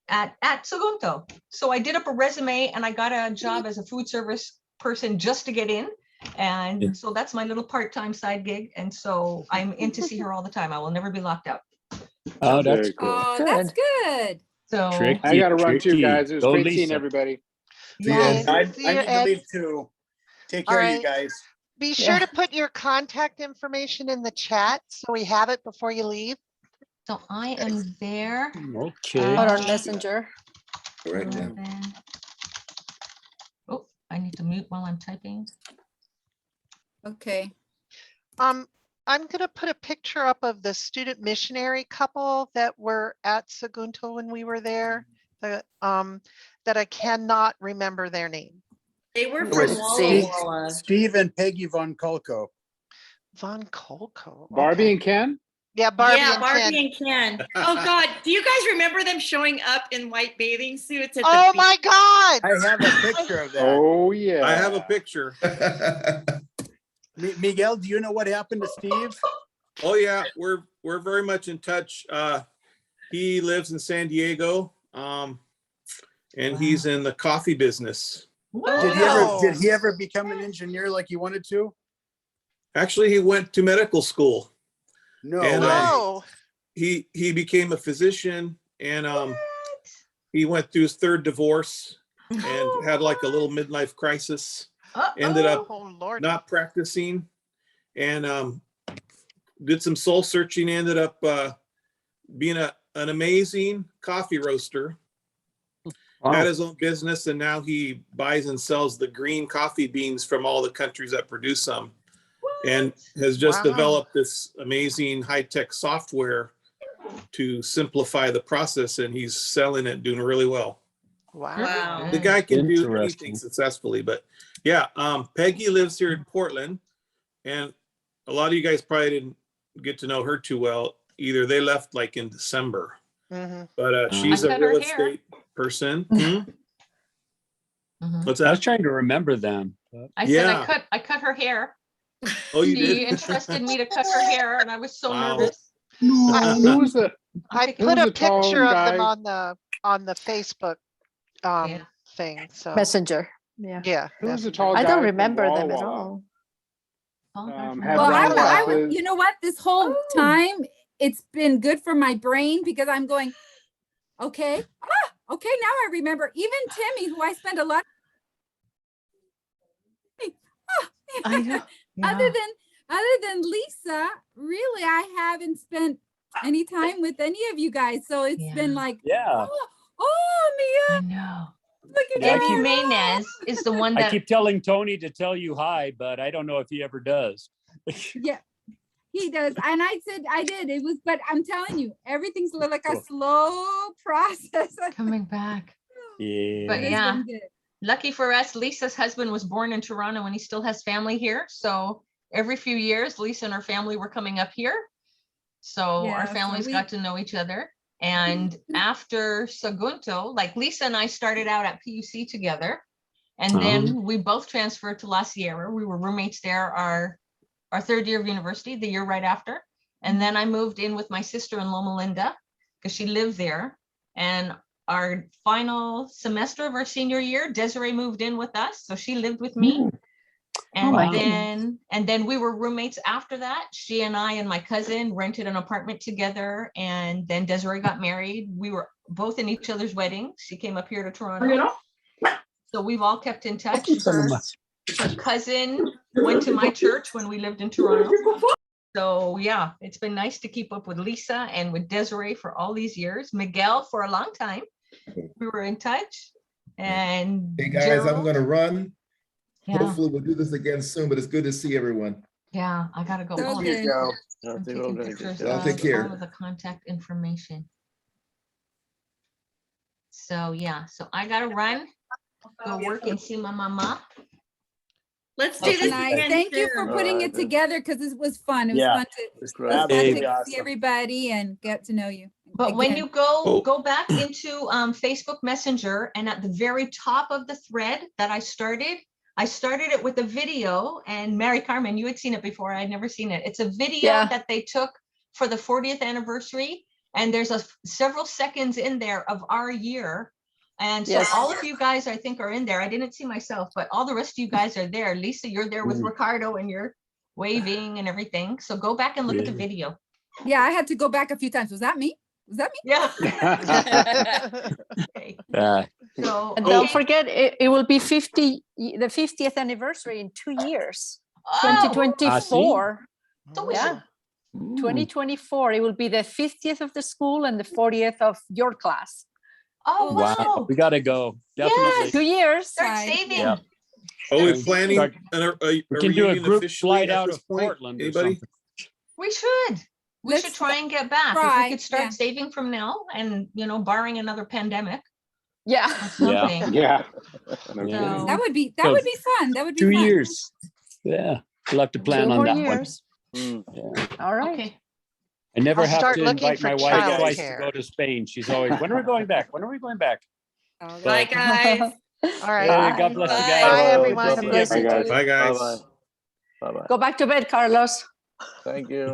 at Sagunto. So I did up a resume and I got a job as a food service person just to get in. And so that's my little part-time side gig. And so I'm in to see her all the time. I will never be locked out. Oh, that's cool. Oh, that's good. So I got to run too, guys. It was great seeing everybody. I need to leave too. Take care, you guys. Be sure to put your contact information in the chat so we have it before you leave. So I am there. Okay. On our messenger. Right now. Oh, I need to mute while I'm typing. Okay. I'm going to put a picture up of the student missionary couple that were at Sagunto when we were there, that I cannot remember their name. They were from Walla Walla. Steve and Peggy Von Kolko. Von Colco. Barbie and Ken? Yeah, Barbie Yeah, and Barbie Ken. and Ken. Oh God, do you guys remember them showing up in white bathing suits at the Oh beach? my God! I have a picture of that. Oh yeah. I have a picture. Miguel, do you know what happened to Steve? Oh yeah, we're very much in touch. He lives in San Diego, and he's in the coffee business. Did he ever become an engineer like he wanted to? Actually, he went to medical school. No. And Oh. he became a physician, and he went through his third divorce and had like a little midlife crisis. Ended up not practicing, and did some soul searching. Ended up being an amazing coffee roaster. Wow. Had his own business, and now he buys and sells the green coffee beans from all the countries that produce them, and has just developed this amazing high-tech software to simplify the process, and he's selling it, doing really well. Wow. The guy can do Interesting. anything successfully. But yeah, Peggy lives here in Portland, and a lot of you guys probably didn't get to know her too well either. They left like in December. But she's a real estate person. What's that? I was trying to remember them. I said I cut her hair. Oh, you She did? entrusted me to cut her hair, and I was so nervous. Who was the? I who put was a the tall picture of guy? them on the Facebook thing. So Messenger. Yeah. yeah. Who was the tall guy? I don't from remember them at Walla Walla? all. Had Well, round I glasses. you know what? This whole time it's been good for my brain because I'm going, okay, okay, now I remember. Even Timmy, who I spent a lot. I know. Other than Lisa, really, I haven't spent any time with any of you guys. So it's been like, Yeah. Mia. I know. Look at Yeah, I Eddie keep- Maynez is the one I that keep telling Tony to tell you hi, but I don't know if he ever does. Yeah, he does. And I said I did. It was, but I'm telling you, everything's like a slow process. coming back. Yeah. But It has yeah, been good. lucky for us, Lisa's husband was born in Toronto and he still has family here. So every few years, Lisa and her family were coming up here. So Yeah, our so families got to know each other. And after Sagunto, like Lisa and I started out at PUC together. And then we both transferred to La Sierra. We were roommates there our third year of university, the year right after. And then I moved in with my sister in Loma Linda because she lived there. And our final semester of our senior year, Desiree moved in with us. So she lived with me. And then we were roommates after that. She and I and my cousin rented an apartment together. And then Desiree got married. We were both in each other's weddings. She came up here to Toronto. So we've all kept in touch. Her cousin went to my church when we lived in Toronto. So yeah, it's been nice to keep up with Lisa and with Desiree for all these years. Miguel for a long time. We were in touch. And Hey guys, Gerald. I'm gonna run. Yeah. Hopefully we'll do this again soon, but it's good to see everyone. Yeah, I gotta go. So All of good. it. I'm taking pictures Y'all take of care. all of the contact information. So yeah, so I gotta run, go work and see my mama. Let's do this Nice. again. Thank you for soon. putting it together because it was fun. It was Yeah, fun to, it's it was fun absolutely to awesome. see everybody and get to know you. But when Again. you go back into Facebook Messenger, and at the very top of the thread that I started it with a video, and Mary Carmen, you had seen it before. I'd never seen it. It's a video that they took for the 40th anniversary. And there's several seconds in there of our year. And so all of you guys, I think, are in there. I didn't see myself, but all the rest of you guys are there. Lisa, you're there with Ricardo and you're waving and everything. So go back and look at the video. Yeah, I had to go back a few times. Was that me? Was that me? Yeah. So, and don't forget, it will be the 50th anniversary in 2 years, 2024. Yeah. 2024, it will be the 50th of the school and the 40th of your class. Oh, wow. We got to go. Definitely. 2 years. Start saving. Yeah. Are we planning Start- a we can do a reunion group officially flight at out this of point? Portland or Anybody? something. We should. We should try and get back. If try, we could start saving from now and, barring another pandemic. Yeah. Something. Yeah. So- That would be So, fun. That would be 2 fun. years. Yeah. We'll have to plan 2 on more that years. All right. Okay. I never I'll have start to looking invite for my wife twice to childcare. go to Spain. She's always, when are we going back? When are we going back? All But- right, guys. All right. Hey, God bless you guys. Bye, everyone. Good to see Bless you everybody. too. Bye, guys. Bye bye. Go back to bed, Carlos. Thank you.